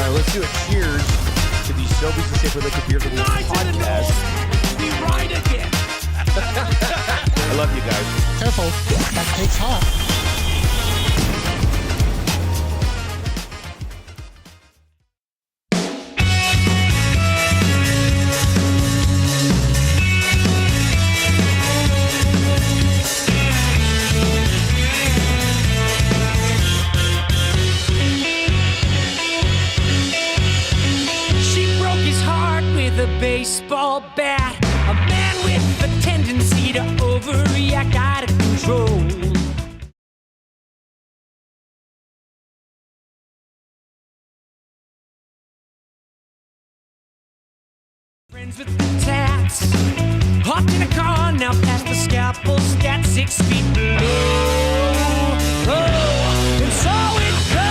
right, let's do a cheers to the Sobeys and Safely Liquid Beer Release podcast. We ride again. I love you guys. Careful, that cake's hot. A baseball bat, a man with a tendency to overreact, out of control. Friends with the tats, hopped in a car, now past the scalpel, stat 6 feet below. Oh, and so it goes.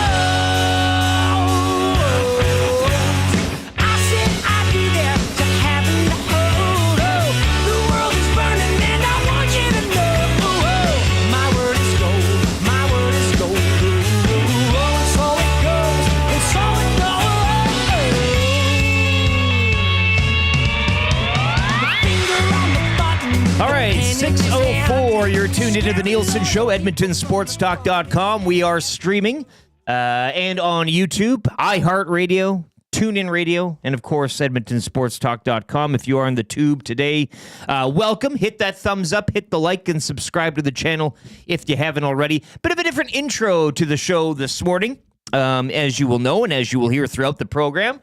All right, 6:04. You're tuned into the Nielson Show, EdmontonSportsTalk.com. We are streaming and on YouTube, iHeartRadio, TuneIn Radio, and of course, EdmontonSportsTalk.com. If you are on the tube today, welcome. Hit that thumbs up, hit the like, and subscribe to the channel if you haven't already. Bit of a different intro to the show this morning, as you will know and as you will hear throughout the program.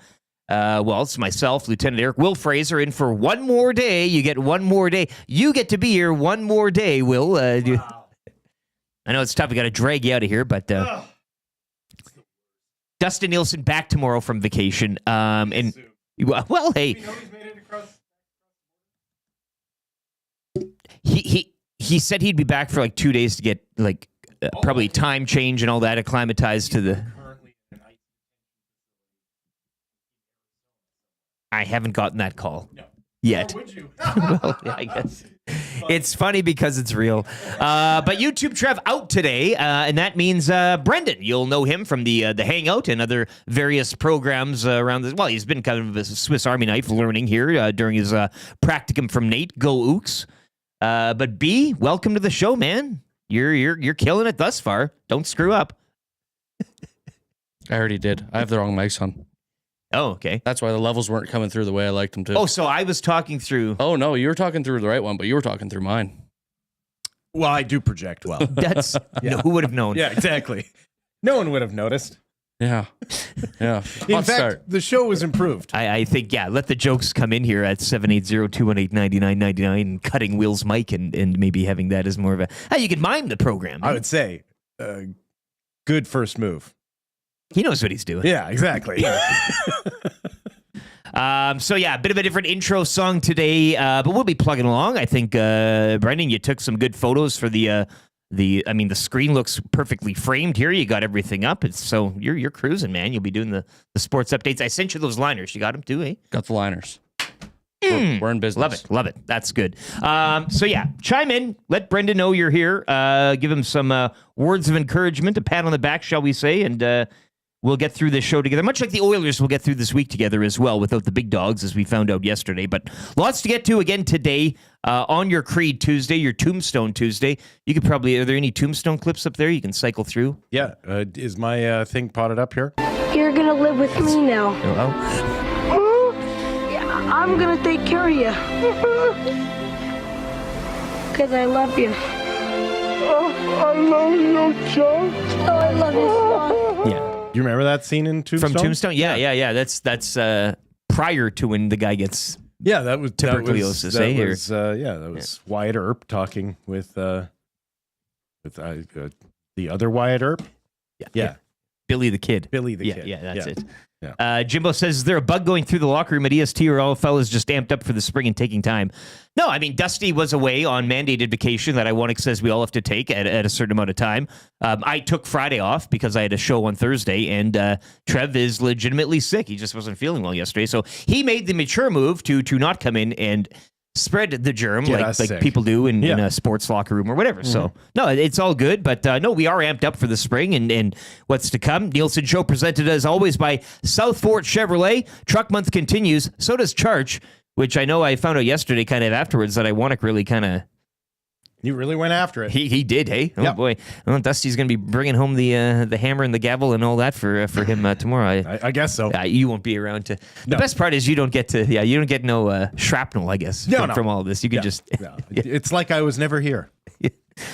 Well, it's myself, Lieutenant Eric, Wil Fraser, in for one more day. You get one more day. You get to be here one more day, Will. Wow. I know it's tough. We got to drag you out of here, but Dustin Nielsen back tomorrow from vacation. And well, hey, he said he'd be back for like 2 days to get like probably time change and all that, acclimatized to the. I haven't gotten that call yet. Would you? Well, yeah, I guess. It's funny because it's real. But YouTube Trev out today, and that means Brendan. You'll know him from the Hangout and other various programs around this. Well, he's been kind of a Swiss Army knife learning here during his practicum from Nate. Go Ooks. But B, welcome to the show, man. You're killing it thus far. Don't screw up. I already did. I have the wrong mics on. Oh, okay. That's why the levels weren't coming through the way I liked them to. Oh, so I was talking through... Oh, no, you were talking through the right one, but you were talking through mine. Well, I do project well. That's... Yeah. Who would have known? Yeah, exactly. No one would have noticed. Yeah. Yeah. In fact, the show was improved. I think, yeah, let the jokes come in here at 780-218-9999 and cutting Will's mic and maybe having that as more of a... Hey, you can mime the program. I would say, good first move. He knows what he's doing. Yeah, exactly. So yeah, a bit of a different intro song today, but we'll be plugging along. I think, Brendan, you took some good photos for the screen looks perfectly framed here. You got everything up. So you're cruising, man. You'll be doing the sports updates. I sent you those liners. You got them too, eh? Got the liners. We're in business. Love it. That's good. So yeah, chime in. Let Brendan know you're here. Give him some words of encouragement, a pat on the back, shall we say, and we'll get through this show together. Much like the Oilers will get through this week together as well without the big dogs, as we found out yesterday. But lots to get to again today on your Creed Tuesday, your Tombstone Tuesday. You could probably, are there any Tombstone clips up there you can cycle through? Yeah. Is my thing potted up here? You're going to live with me now. Oh. Yeah, I'm going to take care of you. Because I love you. I love you, John. Oh, I love you, John. Yeah. You remember that scene in Tombstone? From Tombstone? Yeah. That's prior to when the guy gets that was tuberculosis. That was Wyatt Earp talking with the other Wyatt Earp. Yeah. Billy the Kid. Kid. Yeah, that's it. Yeah. Jimbo says, is there a bug going through the locker room at EST or all fellas just amped up for the spring and taking time? No, I mean, Dusty was away on mandated vacation that Iwanix says we all have to take at a certain amount of time. I took Friday off because I had a show on Thursday, and Trev is legitimately sick. He just wasn't feeling well yesterday. So he made the mature move to not come in and spread the germ Get like us sick. people do in a sports locker room or whatever. So, no, it's all good. But, no, we are amped up for the spring and what's to come. Nielsen Show presented as always by South Fort Chevrolet. Truck Month continues. So does Charge, which I know I found out yesterday kind of afterwards that Iwanek really kind of... You really went after it. He did, hey? Oh, Yep. boy. Well, Dusty's going to be bringing home the hammer and the gavel and all that for him tomorrow. I guess so. You won't be around to... The No. best part is you don't get no shrapnel, I guess, from all of this. You can just... Yeah. It's like I was never here.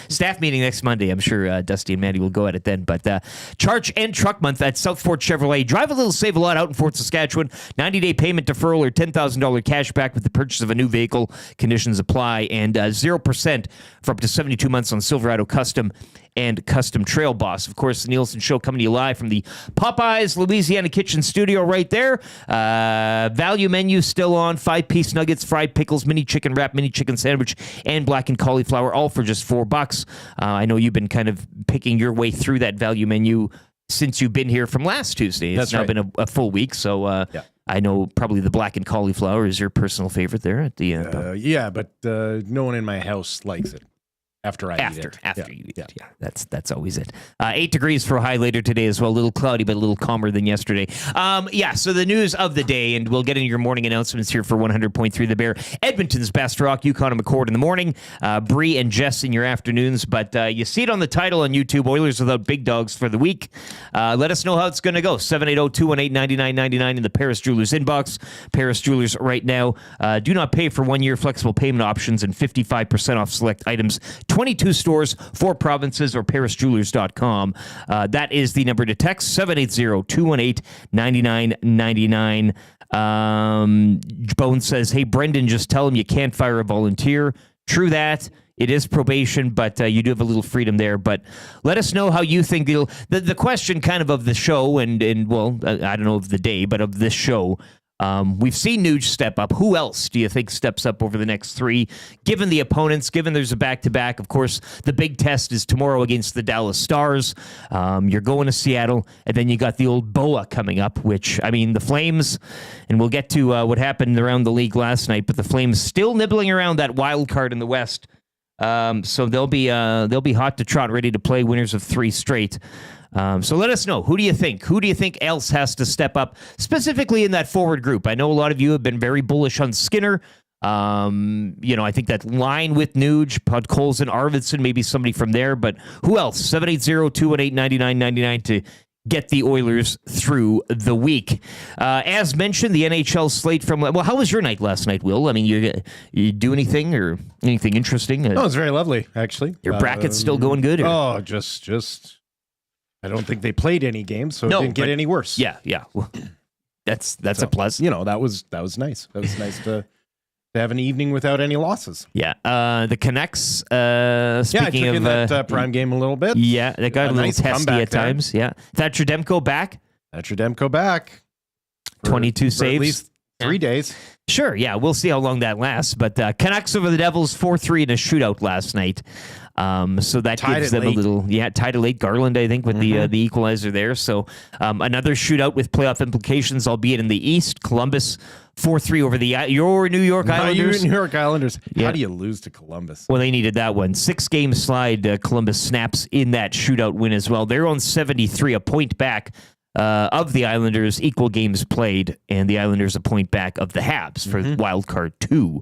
Staff meeting next Monday. I'm sure Dusty and Mandy will go at it then. But Charge and Truck Month at South Fort Chevrolet. Drive a little, save a lot out in Fort Saskatchewan. 90-day payment deferral or $10,000 cash back with the purchase of a new vehicle. Conditions apply. And 0% for up to 72 months on Silverado Custom and Custom Trail Boss. Of course, the Nielsen Show coming to you live from the Popeyes Louisiana Kitchen Studio right there. Value menu still on. 5-piece nuggets, fried pickles, mini chicken wrap, mini chicken sandwich, and blackened cauliflower, all for just $4. I know you've been kind of picking your way through that value menu since you've been here from last Tuesday. It's now been a full week, so I know probably the blackened cauliflower is your personal favorite there at the but no one in my house likes it. After I eat it. After you eat it. Yeah, that's always it. 8 degrees for a high later today as well. A little cloudy, but a little calmer than yesterday. So the news of the day, and we'll get into your morning announcements here for 100.3 The Bear. Edmonton's best rock, Yukon and McCord in the morning. Bree and Jess in your afternoons. But you see it on the title on YouTube, Oilers Without Big Dogs for the week. Let us know how it's going to go. 780-218-9999 in the Paris Jewelers inbox. Paris Jewelers right now do not pay for 1-year flexible payment options and 55% off select items. 22 stores, 4 provinces, or parisjewelers.com. That is the number to text, 780-218-9999. Bone says, hey, Brendan, just tell him you can't fire a volunteer. True that. It is probation, but you do have a little freedom there. But let us know how you think the question kind of the show, and well, I don't know of the day, but of this show. We've seen Nuge step up. Who else do you think steps up over the next 3? Given the opponents, given there's a back-to-back, of course, the big test is tomorrow against the Dallas Stars. You're going to Seattle, and then you got the old BOA coming up, which, I mean, the Flames, and we'll get to what happened around the league last night, but the Flames still nibbling around that wild card in the West. So they'll be hot to trot, ready to play, winners of 3 straight. So let us know. Who do you think? Who do you think else has to step up, specifically in that forward group? I know a lot of you have been very bullish on Skinner. I think that line with Nuge, Podkolzin, Arvidsson, maybe somebody from there. But who else? 780-218-9999 to get the Oilers through the week. As mentioned, the NHL slate from... Well, how was your night last night, Will? I mean, you do anything or anything interesting? Oh, it was very lovely, actually. Your bracket's still going good? Or? Oh, just... I don't think they played any games, so it didn't get any worse. Yeah. Well, that's a plus. That was nice. That was nice to have an evening without any losses. Yeah. The Canucks, speaking I took in that prime game a little bit. Yeah, they got a little nice testy at there. times. Yeah. Thatcher Demko back. 22 for saves. At least 3 days. Sure, yeah. We'll see how long that lasts. But Canucks over the Devils, 4-3 in a shootout last night. So that gives them a little... Yeah, tied it late. Garland, I think, with the equalizer there. So another shootout with playoff implications, albeit in the East. Columbus, 4-3 over your New York Islanders. New York Islanders. Yeah. How do you lose to Columbus? Well, they needed that one. 6-game slide. Columbus snaps in that shootout win as well. They're on 73, a point back of the Islanders, equal games played, and the Islanders a point back of the Habs for wild card 2.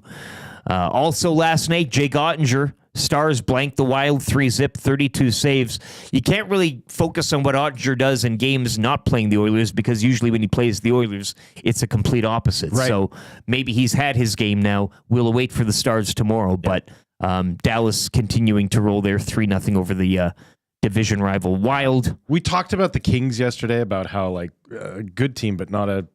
Also last night, Jake Ottinger, Stars blanked the Wild 3-zip, 32 saves. You can't really focus on what Ottinger does in games not playing the Oilers, because usually when he plays the Oilers, it's a complete opposite. Right. So maybe he's had his game now. We'll await for the Stars tomorrow, but Dallas continuing to roll their 3-0 over the division rival Wild. We talked about the Kings yesterday, about how a good team, but not a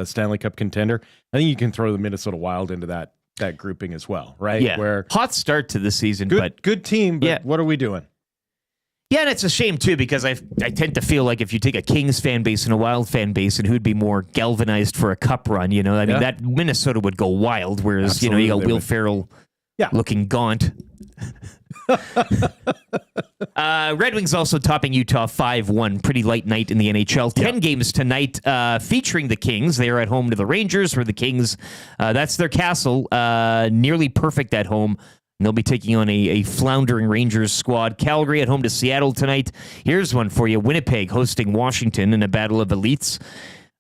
Stanley Cup contender. I think you can throw the Minnesota Wild into that grouping as well, right? Yeah. Where hot start to the season, but good team, but what are we doing? Yeah, and it's a shame too, because I tend to feel like if you take a Kings fan base and a Wild fan base, and who'd be more galvanized for a cup run, I mean, that Minnesota would go wild, whereas Absolutely, you got they Wil would. Ferrell looking gaunt. Red Wings also topping Utah 5-1. Pretty light night in the NHL. 10 games tonight featuring the Kings. They are at home to the Rangers, where the Kings, that's their castle, nearly perfect at home. And they'll be taking on a floundering Rangers squad. Calgary at home to Seattle tonight. Here's one for you. Winnipeg hosting Washington in a battle of elites.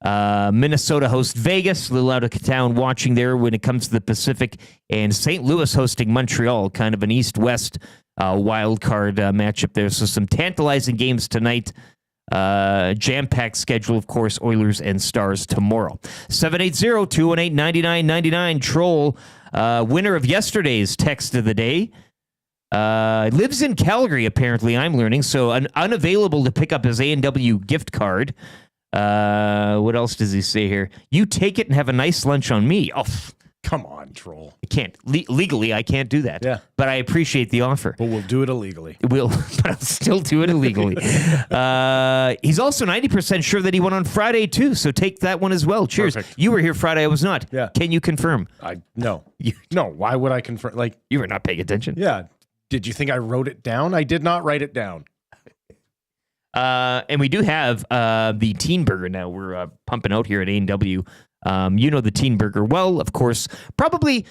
Minnesota hosts Vegas. A little out of town watching there when it comes to the Pacific. And St. Louis hosting Montreal. Kind of an east-west wild card matchup there. So some tantalizing games tonight. Jam-packed schedule, of course, Oilers and Stars tomorrow. 780-218-9999. Troll, winner of yesterday's text of the day. Lives in Calgary, apparently, I'm learning. So unavailable to pick up his A&W gift card. What else does he say here? You take it and have a nice lunch on me. Oh, Come on, troll. I can't. Legally, I can't do that. Yeah. But I appreciate the offer. But we'll do it illegally. But I'll still do it illegally. He's also 90% sure that he won on Friday, too. So take that one as well. Cheers. Perfect. You were here Friday. I was not. Yeah. Can you confirm? No. No. Why would I confirm? Like, You were not paying attention. yeah. Did you think I wrote it down? I did not write it down. And we do have the Teen Burger now. We're pumping out here at A&W. You know the Teen Burger well, of course. Probably,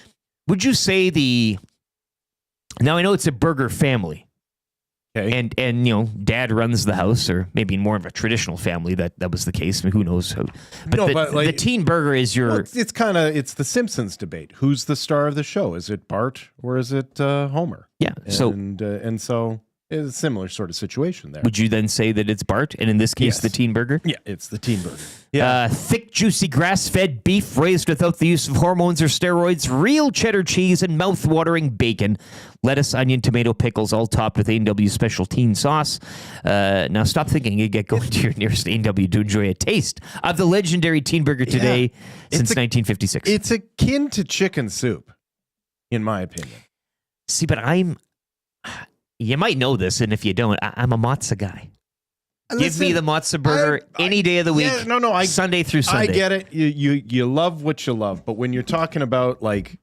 would you say now I know it's a burger family. Okay. And you know, Dad runs the house, or maybe more of a traditional family that was the case. I mean, who knows? But the Teen Burger is your... Well, it's the Simpsons debate. Who's the star of the show? Is it Bart or is it Homer? Yeah. And so it's a similar sort of situation there. Would you then say that it's Bart, and in this case, Yes. the Teen Burger? Yeah, it's the Teen Burger. Yeah. Thick, juicy, grass-fed beef raised without the use of hormones or steroids, real cheddar cheese, and mouth-watering bacon. Lettuce, onion, tomato, pickles, all topped with A&W special teen sauce. Now, stop thinking you get going to your nearest A&W to enjoy a taste of the legendary Teen Burger today since 1956. It's akin to chicken soup, in my opinion. See, but you might know this, and if you don't, I'm a matzo guy. Give me the matzo burger any day of the week. Yeah, Sunday through Sunday. I get it. You love what you love, but when you're talking about like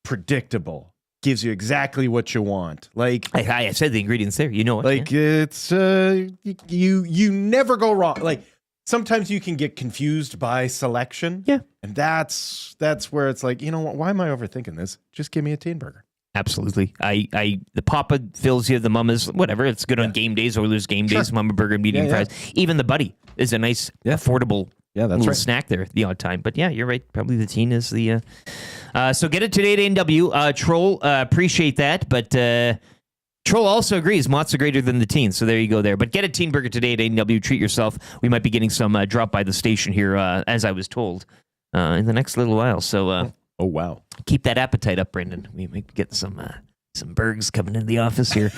predictable, gives you exactly what you want. Like I said the ingredients there. You know it. like it's you never go wrong. Like sometimes you can get confused by selection. Yeah, and that's where it's like, you know what? Why am I overthinking this? Just give me a Teen Burger. absolutely. The Papa fills you, the Mama's, whatever. It's good on game days, Oilers game days, Mama Burger, medium fries. Even the Buddy is a nice, affordable little snack there the odd time. But yeah, you're right. Probably the Teen is the... so get it today at A&W. Troll, appreciate that. But Troll also agrees Mott's are greater than the Teen. So there you go there. But get a Teen Burger today at A&W. Treat yourself. We might be getting some drop by the station here, as I was told, in the next little while. So... Oh, wow. Keep that appetite up, Brendan. We might get some bergs coming into the office here.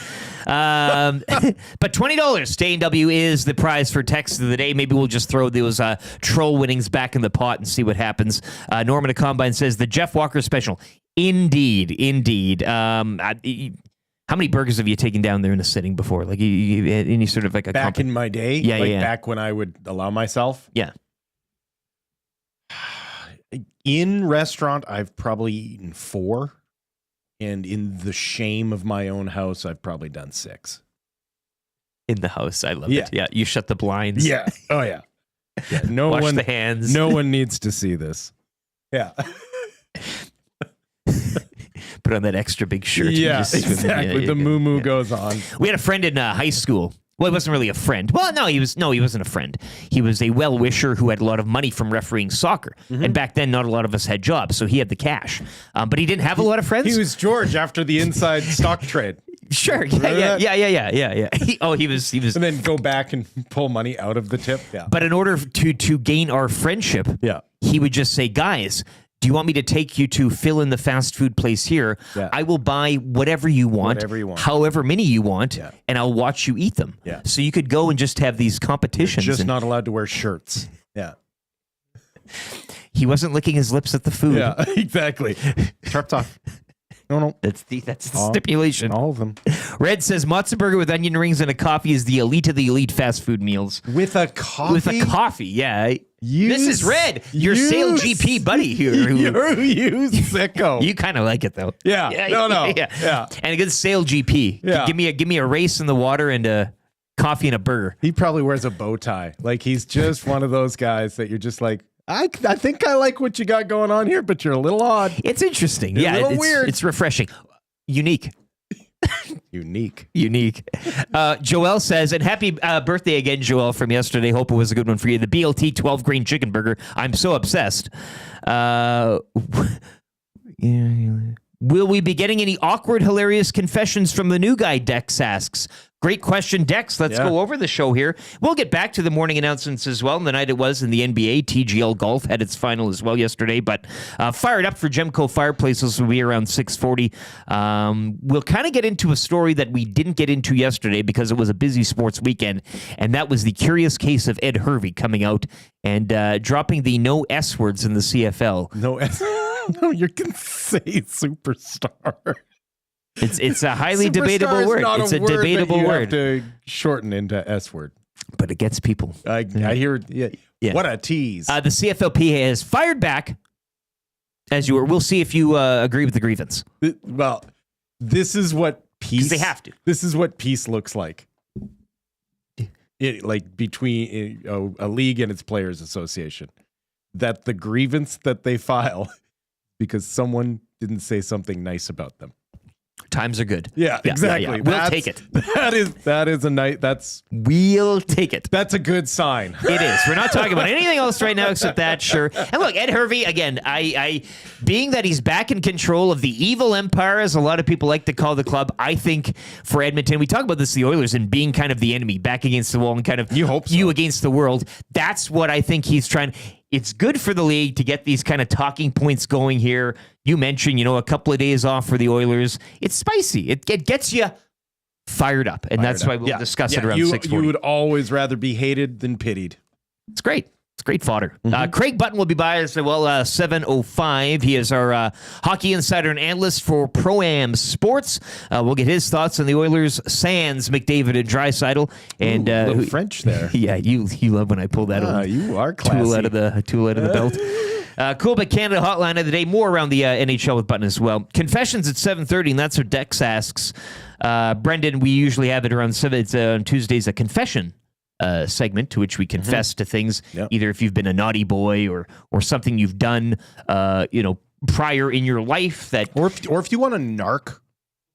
But $20 to A&W is the prize for text of the day. Maybe we'll just throw those troll winnings back in the pot and see what happens. Norman at Combine says, the Jeff Walker special. Indeed. How many burgers have you taken down there in a sitting before? Like you any sort of like a... Back in my day? Yeah. Back when I would allow myself? Yeah. In restaurant, I've probably eaten 4. And in the shame of my own house, I've probably done 6. In the house. I love it. Yeah. You shut the blinds. Yeah. Oh, yeah. Wash the hands. No one needs to see this. Yeah. Put on that extra big shirt. Yeah, and just swim. exactly. Yeah, the moo yeah. goes on. We had a friend in high school. Well, he wasn't really a friend. Well, no, he wasn't a friend. He was a well-wisher who had a lot of money from refereeing soccer. Mm-hmm. And back then, not a lot of us had jobs, so he had the cash. But he didn't have a lot of friends. He was George after the inside stock trade. Sure. Yeah. He was. And then go back and pull money out of the tip. Yeah. But in order to gain our friendship, he would just say, guys, do you want me to take you to fill in the fast food place here? Yeah. I will buy whatever you want, however many you want, and I'll watch you eat them. Yeah. So you could go and just have these competitions. You're just not allowed to wear shirts. Yeah. He wasn't licking his lips at the food. Yeah, exactly. Tarps off. No. That's the stipulation. All of them. Red says matzo burger with onion rings and a coffee is the elite of the elite fast food meals. With a coffee? With a coffee, yeah. This is Red, your sale GP buddy here. You sicko. You kind of like it though. Yeah. Yeah. And a good sale GP. Yeah. Give me a race in the water and a coffee and a burger. He probably wears a bow tie. Like he's just one of those guys that you're just like, I think I like what you got going on here, but you're a little odd. It's interesting. You're a little weird. It's refreshing. Unique. Unique. Joel says, and happy birthday again, Joel, from yesterday. Hope it was a good one for you. The BLT 12 grain chicken burger. I'm so obsessed. Will we be getting any awkward, hilarious confessions from the new guy, Dex asks. Great question, Dex. Let's go over the show here. We'll get back to the morning announcements as well. And the night it was in the NBA, TGL Golf had its final as well yesterday. But fired up for Gemco Fireplaces will be around 6:40. We'll kind of get into a story that we didn't get into yesterday because it was a busy sports weekend. And that was the curious case of Ed Hervey coming out and dropping the no S words in the CFL. No S. No, you can say superstar. It's a highly Superstar debatable word. It's a debatable word. You have to shorten into S word. But it gets people. I hear. Yeah. What a tease. The CFLPA has fired back. As you were, we'll see if you agree with the grievance. Well, this is what peace. They have to. This is what peace looks like. Like between a league and its players association, that the grievance that they file because someone didn't say something nice about them. Times are good. Yeah, exactly. Yeah. We'll take it. That is a night. We'll take it. That's a good sign. It is. We're not talking about anything else right now except that. Sure. And look, Ed Hervey again. I being that he's back in control of the evil empire, as a lot of people like to call the club. I think for Edmonton, we talk about this, the Oilers, and being kind of the enemy, back against the wall, and kind of you against the world. That's what I think he's trying. It's good for the league to get these kind of talking points going here. You mentioned, a couple of days off for the Oilers. It's spicy. It gets you fired up, and that's why we'll discuss it around 6:40. You would always rather be hated than pitied. It's great. It's great fodder. Craig Button will be by as well, 7:05. He is our hockey insider and analyst for Pro-Am Sports. We'll get his thoughts on the Oilers, sans McDavid and Draisaitl. And little French there. Yeah, you love when I pull that you are classy. tool out of the belt. Cool, but Canada hotline of the day. More around the NHL with Button as well. Confessions at 7:30, and that's what Dex asks. Brendan, we usually have it around 7. It's on Tuesdays, a confession segment to which we confess to things, either if you've been a naughty boy or something you've done, prior in your life that, or if you want to narc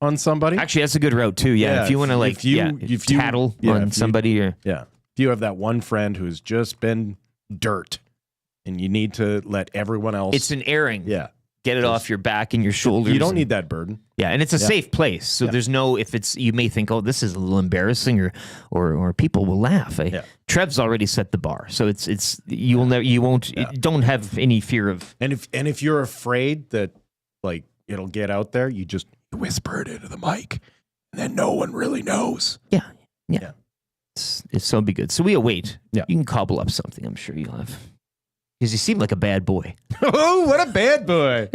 on somebody. Actually, that's a good route too. Yeah, if you want to tattle on somebody, or if you have that one friend who's just been dirt, and you need to let everyone else. It's an airing. Yeah. Get it off your back and your shoulders. You don't need that burden. Yeah, and it's a safe place. So there's no, if it's, you may think, oh, this is a little embarrassing, or people will laugh. Trev's already set the bar. So it's you will never, you won't, don't have any fear of. And if you're afraid that like it'll get out there, you just whisper it into the mic, and then no one really knows. Yeah. It's so be good. So we await. Yeah. You can cobble up something. I'm sure you'll have. Because you seem like a bad boy. Oh, what a bad boy.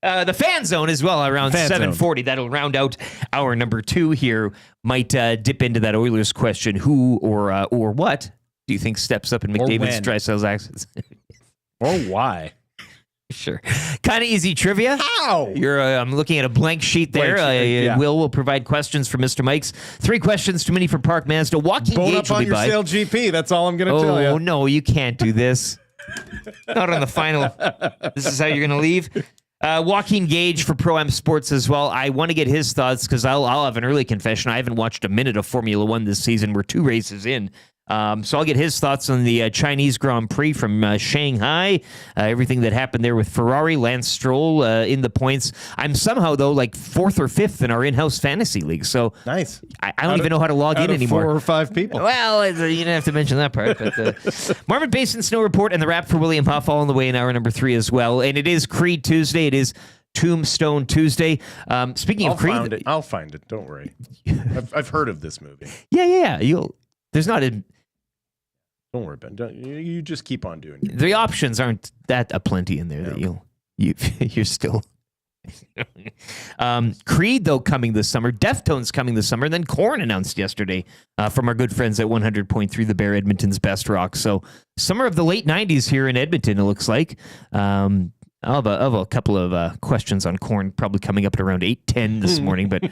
The fan zone as well, around 7:40. That'll round out our number 2 here. Might dip into that Oilers question. Who or what do you think steps up in McDavid's Draisaitl's accents? Or why? Sure. Kind of easy trivia. How? I'm looking at a blank sheet there. Will provide questions for Mr. Mike's. 3 questions too many for Park Mazda. Joaquin Gage will be by. Bone up on your sale GP. That's all I'm going to tell you. Oh, no, you can't do this. Not on the final. This is how you're going to leave. Joaquin Gage for Pro-Am Sports as well. I want to get his thoughts because I'll have an early confession. I haven't watched a minute of Formula One this season. We're 2 races in. So I'll get his thoughts on the Chinese Grand Prix from Shanghai, everything that happened there with Ferrari, Lance Stroll in the points. I'm somehow, though, like 4th or 5th in our in-house fantasy league. So nice. I don't even know how to log in anymore. 4 or 5 people. Well, you didn't have to mention that part. But Marvin Basin Snow Report and the wrap for William Huff all on the way in hour number 3 as well. And it is Creed Tuesday. It is Tombstone Tuesday. Speaking of Creed, I'll find it. Don't worry. I've heard of this movie. Yeah. There's not a. Don't worry, Ben. You just keep on doing it. The options aren't that aplenty in there that you're still Creed, though, coming this summer. Deftones coming this summer. And then Korn announced yesterday from our good friends at 100.3 The Bear, Edmonton's best rock. So summer of the late 90s here in Edmonton, it looks like. I'll have a couple of questions on Korn probably coming up at around 8:10 this morning. But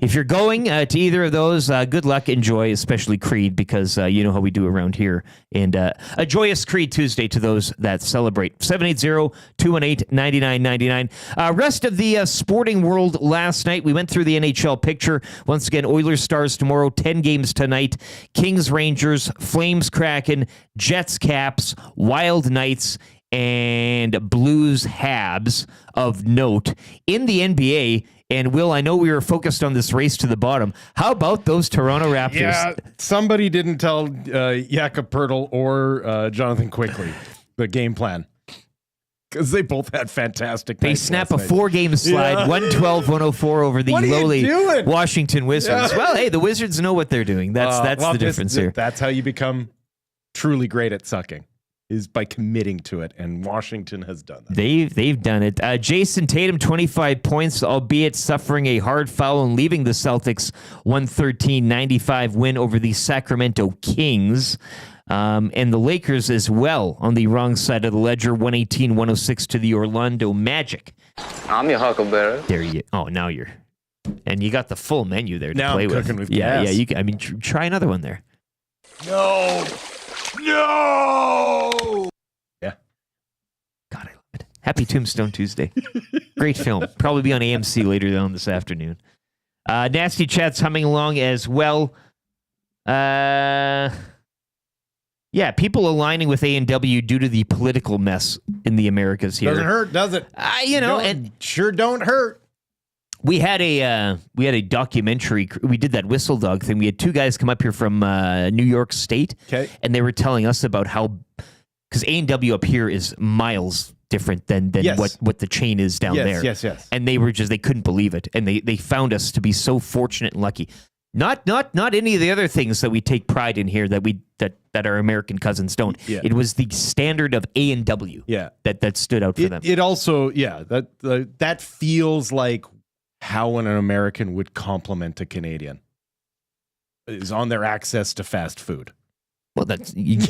if you're going to either of those, good luck, enjoy, especially Creed, because you know how we do around here. And a joyous Creed Tuesday to those that celebrate. 780-218-9999. Rest of the sporting world last night. We went through the NHL picture. Once again, Oilers Stars tomorrow, 10 games tonight. Kings Rangers, Flames Kraken, Jets Caps, Wild Knights, and Blues Habs of note. In the NBA, and Will, I know we were focused on this race to the bottom. How about those Toronto Raptors? Yeah, somebody didn't tell Jakob Poeltl or Jonathan Quickly the game plan, because they both had fantastic They nights snap a last night. 4-game slide, 112-104 over the What are you lowly doing? Washington Wizards. Yeah. Well, hey, the Wizards know what they're doing. That's the difference here. That's how you become truly great at sucking, is by committing to it, and Washington has done that. They've done it. Jason Tatum, 25 points, albeit suffering a hard foul and leaving the Celtics 113-95 win over the Sacramento Kings. And the Lakers as well on the wrong side of the ledger, 118-106 to the Orlando Magic. I'm your huckleberry. There you. Oh, now you're, and you got the full menu there to Now play I'm with. cooking with yeah, gas. yeah. I mean, try another one there. No. Yeah. God, I love it. Happy Tombstone Tuesday. Great film. Probably be on AMC later on this afternoon. Nasty Chat's humming along as well. Yeah, people aligning with A&W due to the political mess in the Americas here. Doesn't hurt, does it? And Sure don't hurt. we had a documentary. We did that Whistle Dog thing. We had two guys come up here from New York State, Okay. and they were telling us about how, because A&W up here is miles different than Yes. what the chain is down there. Yes. And they couldn't believe it, and they found us to be so fortunate and lucky. Not any of the other things that we take pride in here that our American cousins don't. Yeah. It was the standard of A&W Yeah. that stood out for them. It also, that feels like how an American would compliment a Canadian, is on their access to fast food. Well, that's you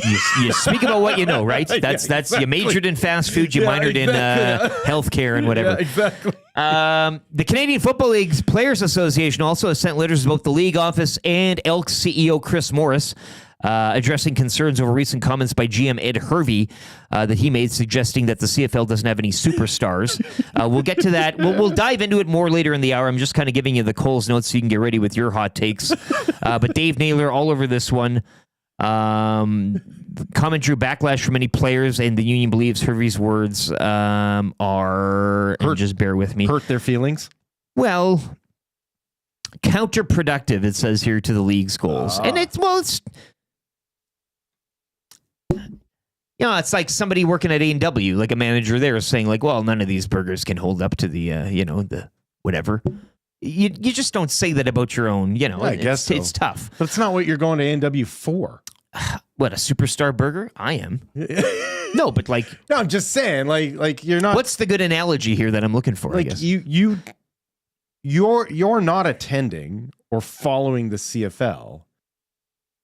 speak about what you know, right? That's exactly. You majored in fast food, you minored in healthcare and whatever. Yeah, exactly. The Canadian Football League's Players Association also has sent letters to both the league office and Elks CEO Chris Morris, addressing concerns over recent comments by GM Ed Hervey that he made, suggesting that the CFL doesn't have any superstars. We'll get to that. We'll dive into it more later in the hour. I'm just kind of giving you the Coles notes so you can get ready with your hot takes. But Dave Naylor all over this one. Comment drew backlash from many players, and the union believes Hervey's words are, and just bear with me, Hurt their feelings. well, counterproductive, it says here, to the league's goals. And it's it's like somebody working at A&W, like a manager there, saying like, well, none of these burgers can hold up to the the whatever. You just don't say that about your own, I guess so. It's tough. But it's not what you're going to A&W for. What, a superstar burger? I am. No, but like, No, I'm just saying, like you're not. what's the good analogy here that I'm looking for? I like guess. you're not attending or following the CFL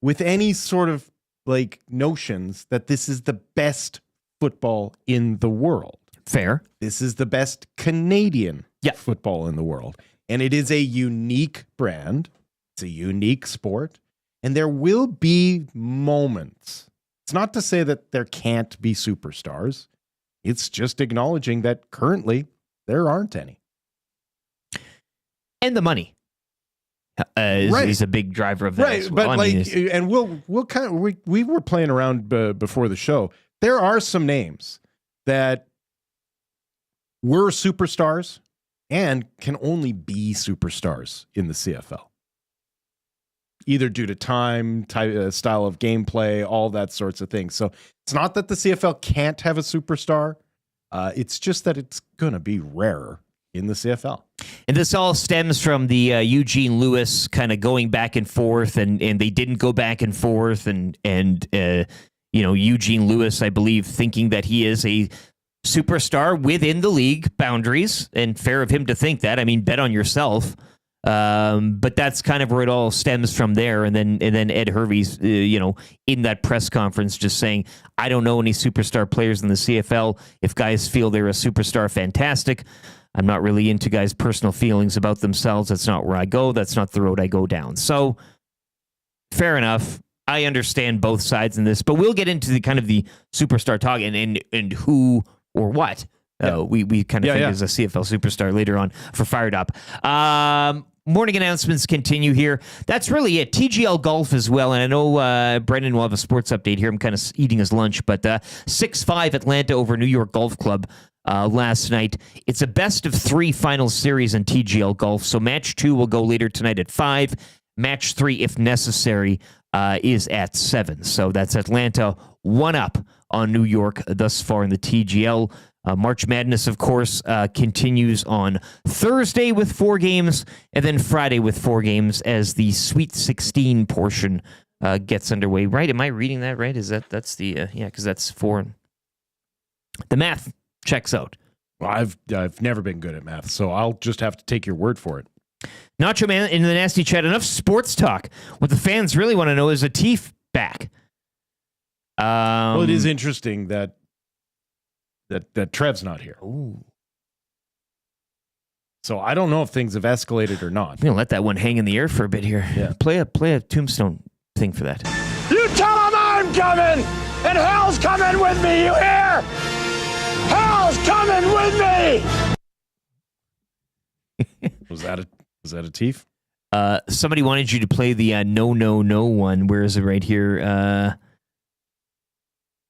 with any sort of like notions that this is the best football in the world. Fair. This is the best Canadian Yeah. football in the world. And it is a unique brand. It's a unique sport. And there will be moments. It's not to say that there can't be superstars. It's just acknowledging that currently there aren't any. And the money Right. is a big driver of that Right. as well. But I like, mean, it's- and we'll kind of, we were playing around before the show. There are some names that were superstars and can only be superstars in the CFL. Either due to time, style of gameplay, all that sorts of things. So it's not that the CFL can't have a superstar. It's just that it's going to be rarer in the CFL. And this all stems from the Eugene Lewis kind of going back and forth, and they didn't go back and forth, and Eugene Lewis, I believe, thinking that he is a superstar within the league boundaries, and fair of him to think that. I mean, bet on yourself. But that's kind of where it all stems from there. And then Ed Hervey's, in that press conference just saying, I don't know any superstar players in the CFL. If guys feel they're a superstar, fantastic. I'm not really into guys' personal feelings about themselves. That's not where I go. That's not the road I go down. So fair enough. I understand both sides in this, but we'll get into the kind of the superstar talk and who or what we kind of think is a CFL superstar later on for Fired Up. Morning announcements continue here. That's really it. TGL Golf as well. And I know Brendan will have a sports update here. I'm kind of eating his lunch, but 6-5 Atlanta over New York Golf Club last night. It's a best of 3 final series in TGL Golf. So match 2 will go later tonight at 5. Match 3, if necessary, is at 7. So that's Atlanta 1 up on New York thus far in the TGL. March Madness, of course, continues on Thursday with 4 games, and then Friday with 4 games as the Sweet 16 portion gets underway. Right? Am I reading that right? That's the because that's 4. The math checks out. Well, I've never been good at math, so I'll just have to take your word for it. Nacho Man in the Nasty Chat. Enough sports talk. What the fans really want to know is Atif back. Well, it is interesting that Trev's not here. Ooh. So I don't know if things have escalated or not. I'm gonna let that one hang in the air for a bit here. Yeah. Play a tombstone thing for that. You tell him I'm coming, and hell's coming with me, you hear? Hell's coming with me! Was that a teeth? Somebody wanted you to play the no one. Where is it right here?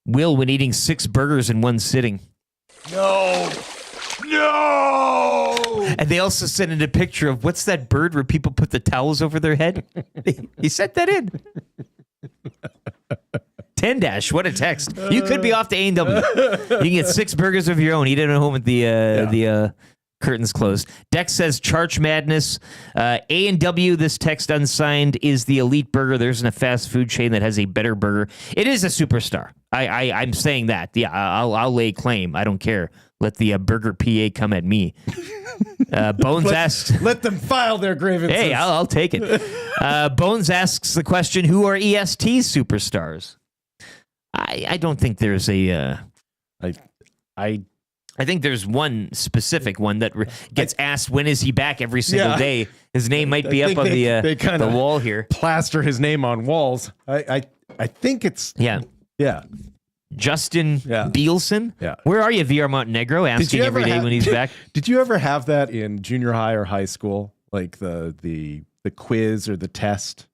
Will when eating 6 burgers in one sitting. No! And they also sent in a picture of what's that bird where people put the towels over their head? He sent that in. 10-, what a text. You could be off to A&W. You can get 6 burgers of your own. Eat it at home with the curtains closed. Dex says Charch Madness. A&W, this text unsigned, is the elite burger. There isn't a fast food chain that has a better burger. It is a superstar. I'm saying that. Yeah, I'll lay claim. I don't care. Let the burger PA come at me. Bones asks. Let them file their grievances. Hey, I'll take it. Bones asks the question, who are EST superstars? I don't think there's a... I think there's one specific one that gets asked, when is he back every single day? His name might be up on the wall here. Plaster his name on walls. I think it's... Yeah. Justin Bielson? Yeah. Where are you, VR Montenegro? Asking every day when he's back. Did you ever have that in junior high or high school? Like the quiz or the test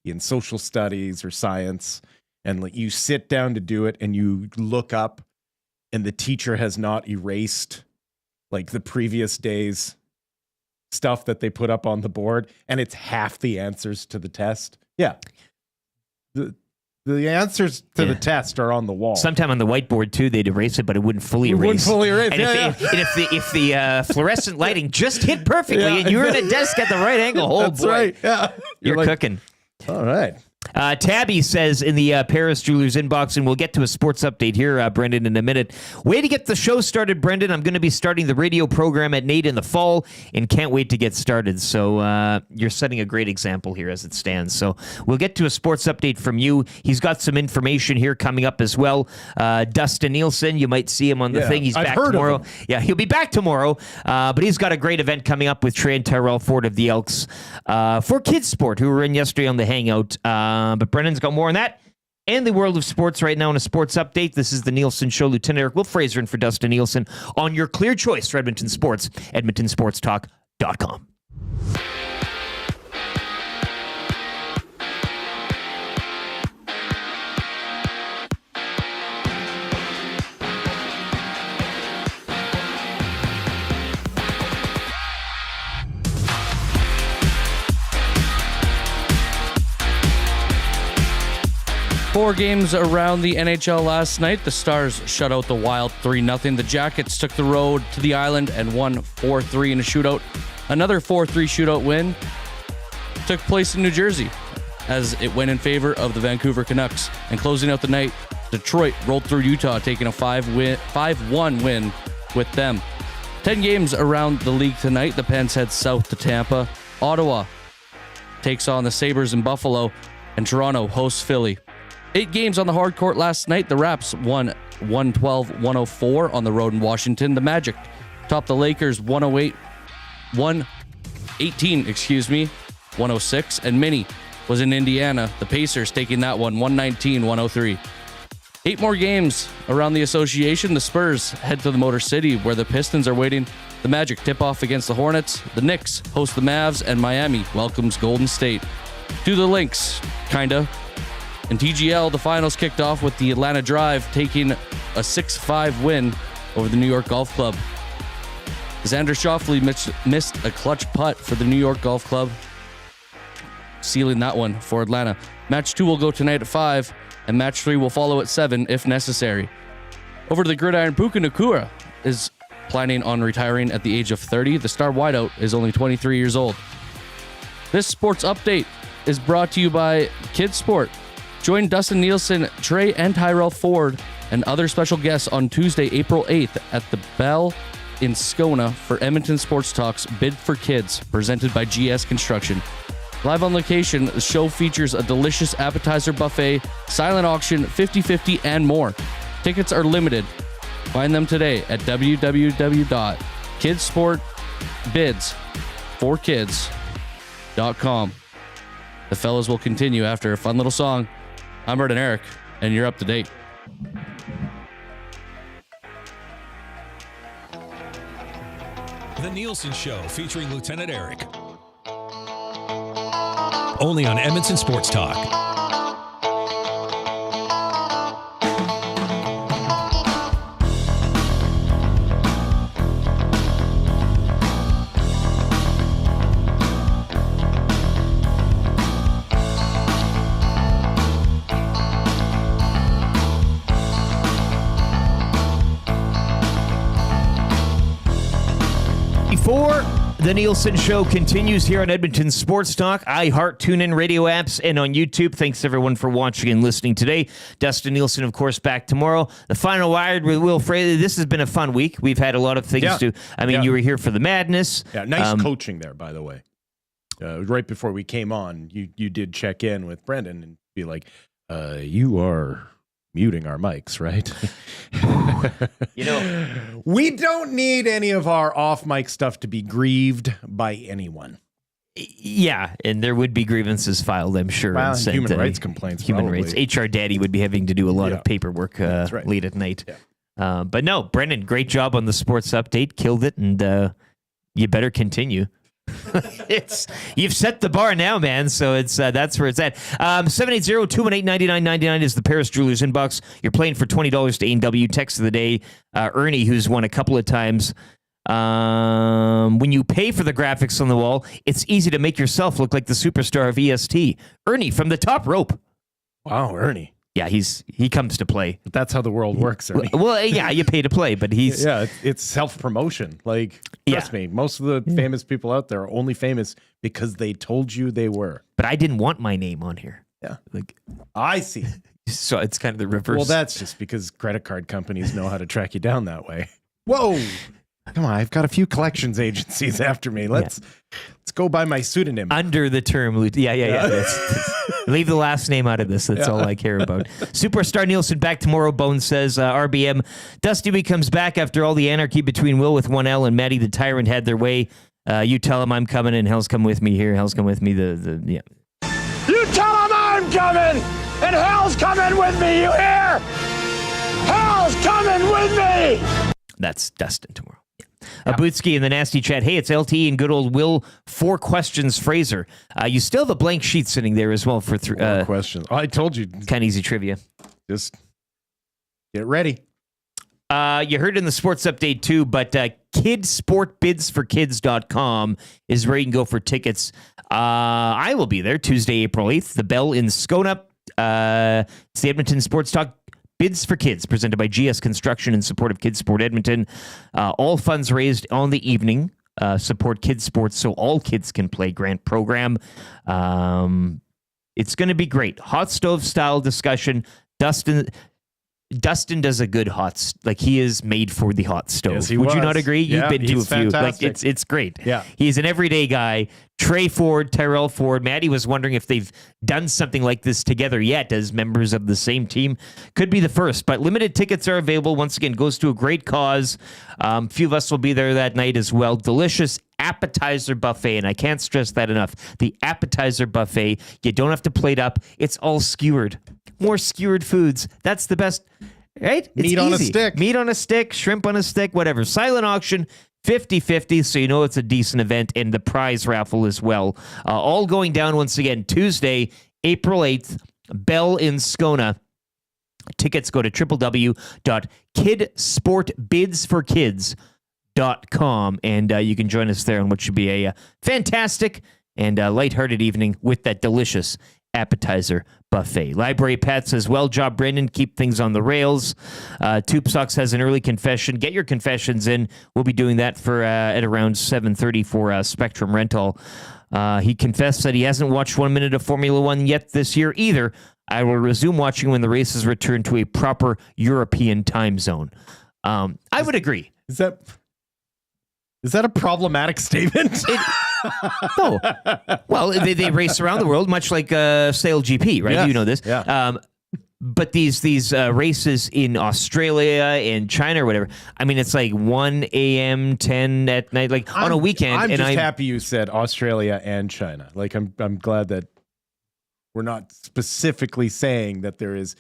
in social studies or science, and like you sit down to do it and you look up and the teacher has not erased like the previous day's stuff that they put up on the board, and it's half the answers to the test. Yeah. The answers to the test are on the wall. Sometime on the whiteboard too, they'd erase it, but it wouldn't fully erase. And if the fluorescent lighting just hit perfectly and you were at a desk at the right angle, That's right. Yeah. You're like, cooking. All right. Tabby says in the Paris Jewelers inbox, and we'll get to a sports update here, Brendan, in a minute. Way to get the show started, Brendan. I'm going to be starting the radio program at Nate in the fall and can't wait to get started. So you're setting a great example here as it stands. So we'll get to a sports update from you. He's got some information here coming up as well. Dustin Nielson, you might see him on the thing. He's back tomorrow. Yeah, he'll be back tomorrow. But he's got a great event coming up with Trey and Tyrell Ford of the Elks for Kids Sport, who were in yesterday on the Hangout. But Brennan's got more on that and the world of sports right now in a sports update. This is the Nielson Show. Lieutenant Eric Wil Fraser in for Dustin Nielson on your clear choice for Edmonton Sports, edmontonsportstalk.com. Four games around the NHL last night. The Stars shut out the Wild 3-0. The Jackets took the road to the island and won 4-3 in a shootout. Another 4-3 shootout win took place in New Jersey as it went in favor of the Vancouver Canucks. And closing out the night, Detroit rolled through Utah, taking a 5-1 win with them. 10 games around the league tonight. The Pens head south to Tampa. Ottawa takes on the Sabres in Buffalo, and Toronto hosts Philly. 8 games on the hard court last night. The Raps won 112-104 on the road in Washington. The Magic topped the Lakers 106, and Minnie was in Indiana. The Pacers taking that one 119-103. 8 more games around the association. The Spurs head to the Motor City, where the Pistons are waiting. The Magic tip off against the Hornets. The Knicks host the Mavs, and Miami welcomes Golden State. To the Lynx, kinda. In TGL, the finals kicked off with the Atlanta Drive taking a 6-5 win over the New York Golf Club. Xander Schauffele missed a clutch putt for the New York Golf Club, sealing that one for Atlanta. Match 2 will go tonight at 5, and match 3 will follow at 7 if necessary. Over to the gridiron, Puka Nacua is planning on retiring at the age of 30. The star wideout is only 23 years old. This sports update is brought to you by Kids Sport. Join Dustin Nielsen, Trey, and Tyrell Ford and other special guests on Tuesday, April 8th at the Bell in Scona for Edmonton Sports Talks Bid for Kids, presented by GS Construction. Live on location, the show features a delicious appetizer buffet, silent auction, 50/50, and more. Tickets are limited. Find them today at www.kidsportbidsforkids.com. The fellas will continue after a fun little song. I'm Bert and Eric, and you're up to date. The Nielson Show featuring Lieutenant Eric. Only on Edmonton Sports Talk. Before the Nielsen Show continues here on Edmonton Sports Talk, iHeart, TuneIn radio apps, and on YouTube. Thanks, everyone, for watching and listening today. Dustin Nielsen, of course, back tomorrow. The Final Wired with Wil Fraser. This has been a fun week. We've had a lot of things to... I mean, you were here for the madness. Yeah, nice coaching there, by the way. Right before we came on, you did check in with Brendan and be like, you are... muting our mics, right? You know, we don't need any of our off mic stuff to be grieved by anyone. Yeah, and there would be grievances filed, I'm sure. Well, and sent, human rights complaints. Human probably. rights. HR Daddy would be having to do a lot of paperwork late at night. Yeah. But no, Brendan, great job on the sports update. Killed it, and you better continue. You've set the bar now, man. So it's that's where it's at. 780-218-9999 is the Paris Jewelers inbox. You're playing for $20 to A&W. Text of the day. Ernie, who's won a couple of times. When you pay for the graphics on the wall, it's easy to make yourself look like the superstar of EST. Ernie from the top rope. Wow, Ernie. Yeah, he comes to play. But that's how the world works, Ernie. Well, yeah, you pay to play, but he's... Yeah, it's self-promotion. Like, trust me, most of the famous people out there are only famous because they told you they were. But I didn't want my name on here. Yeah. Like, I see. So it's kind of the reverse. Well, that's just because credit card companies know how to track you down that way. Whoa. Come on, I've got a few collections agencies after me. Let's go by my pseudonym. Under the term. Yeah. Leave the last name out of this. That's all I care about. Superstar Nielsen back tomorrow. Bones says RBM. Dusty B comes back after all the anarchy between Will with 1L and Maddie the Tyrant had their way. You tell him I'm coming and hell's come with me here. Hell's come with me. You tell him I'm coming and hell's coming with me. You hear? Hell's coming with me. That's Dustin tomorrow. Bootsky in the nasty chat. Hey, it's LT and good old Wil 4 questions Fraser. You still have a blank sheet sitting there as well for 4 questions. I told you. Kind of easy trivia. Just get ready. You heard in the sports update too, but kidsportbidsforkids.com is where you can go for tickets. I will be there Tuesday, April 8th. The Bell in Scona. It's the Edmonton Sports Talk. Bids for Kids, presented by GS Construction in support of Kids Sport Edmonton. All funds raised on the evening support kids sports so all kids can play. Grant program. It's going to be great. Hot stove style discussion. Dustin, Dustin does a good he is made for the hot stove. Yes, he Would you was. not agree? Yeah, You've been to a he's few. fantastic. It's great. Yeah. He's an everyday guy. Trey Ford, Tyrell Ford. Maddie was wondering if they've done something like this together yet as members of the same team. Could be the first, but limited tickets are available. Once again, goes to a great cause. A few of us will be there that night as well. Delicious appetizer buffet, and I can't stress that enough. The appetizer buffet, you don't have to plate up. It's all skewered. More skewered foods. That's the best, right? It's Meat on a easy. stick. Meat on a stick, shrimp on a stick, whatever. Silent auction, 50-50, so you know it's a decent event, and the prize raffle as well. All going down once again Tuesday, April 8th, Bell in Scona. Tickets go to www.kidsportbidsforkids.com, and you can join us there on what should be a fantastic and lighthearted evening with that delicious appetizer buffet. Library Pets as well. Job Brendan, keep things on the rails. Tube Socks has an early confession. Get your confessions in. We'll be doing that for at around 7:30 for Spectrum Rental. He confessed that he hasn't watched 1 minute of Formula One yet this year either. I will resume watching when the races return to a proper European time zone. I would agree. Is that a problematic statement? No. Well, they race around the world, much like Sail GP, right? Yes. You know this. Yeah. But these races in Australia and China or whatever, I mean, it's like 1 a.m., 10 at night, like on a weekend. I'm just happy you said Australia and China. Like, I'm glad that we're not specifically saying that there is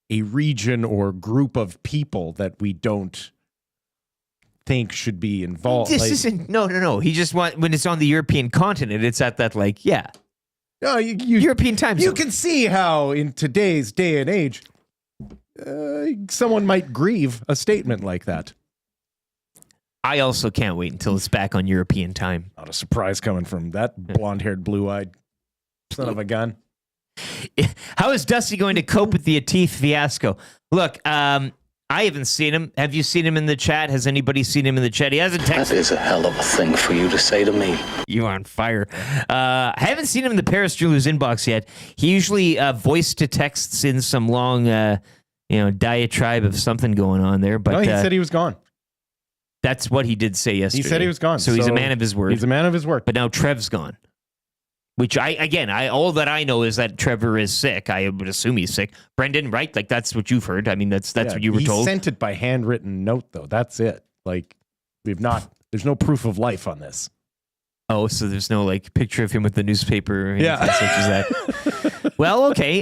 a region or group of people that we don't think should be involved. This isn't, no. He just when it's on the European continent, it's at that, No, European time zone. You can see how in today's day and age, someone might grieve a statement like that. I also can't wait until it's back on European time. Not a surprise coming from that blonde-haired, blue-eyed son of a gun. How is Dusty going to cope with the Atif fiasco? Look, I haven't seen him. Have you seen him in the chat? Has anybody seen him in the chat? He hasn't texted. That is a hell of a thing for you to say to me. You're on fire. I haven't seen him in the Paris Jewelers inbox yet. He usually voice to texts in some long, diatribe of something going on there. But no, he said he was gone. That's what he did say yesterday. He said he was gone. So he's a man of his word. He's a man of his word. But now Trev's gone. Which all that I know is that Trevor is sick. I would assume he's sick. Brendan, right? Like that's what you've heard. I mean, that's what you were told. He sent it by handwritten note, though. That's it. Like there's no proof of life on this. Oh, so there's no picture of him with the newspaper or anything such as that. Well, okay.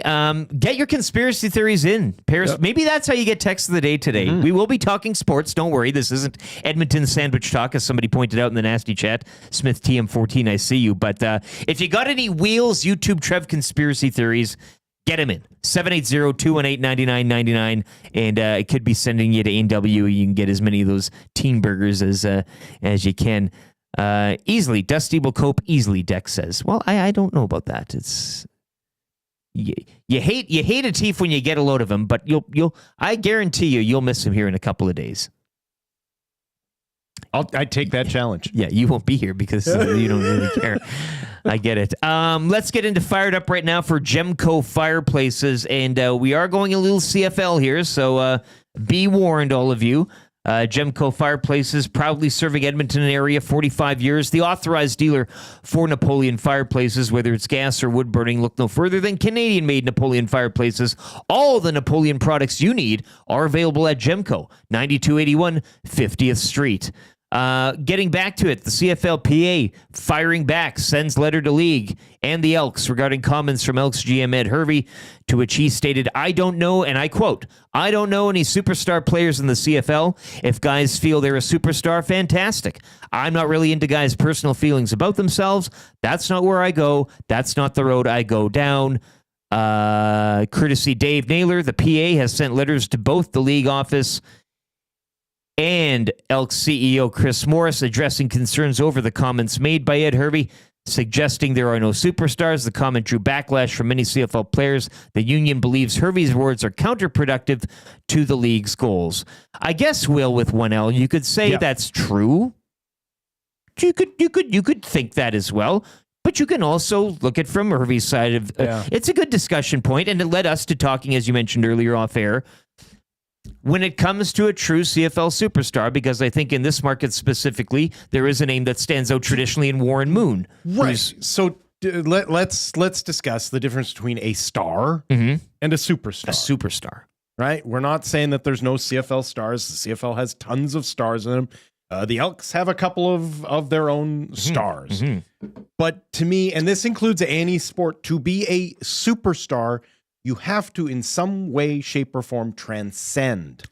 Get your conspiracy theories in. Paris. Yep. Maybe that's how you get text of the day today. Mm-hmm. We will be talking sports. Don't worry. This isn't Edmonton sandwich talk, as somebody pointed out in the nasty chat. Smith TM14, I see you. But if you got any Wheels YouTube Trev conspiracy theories, get them in. 780-218-9999. And it could be sending you to A&W. You can get as many of those teen burgers as you can. Easily. Dusty will cope easily, Dex says. Well, I don't know about that. It's you hate a Tief when you get a load of him, but I guarantee you'll miss him here in a couple of days. I'd take that challenge. Yeah, you won't be here because you don't really care. I get it. Let's get into Fired Up right now for Gemco Fireplaces, and we are going a little CFL here, so be warned, all of you. Gemco Fireplaces, proudly serving Edmonton area 45 years. The authorized dealer for Napoleon Fireplaces, whether it's gas or wood burning, look no further than Canadian-made Napoleon Fireplaces. All the Napoleon products you need are available at Gemco, 9281 50th Street. Getting back to it, the CFLPA firing back, sends letter to league and the Elks regarding comments from Elks GM Ed Hervey, to which he stated, I don't know, and I quote, I don't know any superstar players in the CFL. If guys feel they're a superstar, fantastic. I'm not really into guys' personal feelings about themselves. That's not where I go. That's not the road I go down. Courtesy Dave Naylor, the PA has sent letters to both the league office and Elks CEO Chris Morris addressing concerns over the comments made by Ed Hervey, suggesting there are no superstars. The comment drew backlash from many CFL players. The union believes Hervey's words are counterproductive to the league's goals. I guess, Will, with 1L, you could say that's true. You could think that as well. But you can also look at from Hervey's side of it's a good discussion point, and it led us to talking, as you mentioned earlier off air, when it comes to a true CFL superstar, because I think in this market specifically, there is a name that stands out traditionally in Warren Moon. Right. So let's discuss the difference between a star and a superstar. A superstar. Right? We're not saying that there's no CFL stars. The CFL has tons of stars in them. The Elks have a couple of their own stars. But to me, and this includes any sport, to be a superstar, you have to in some way, shape, or form transcend.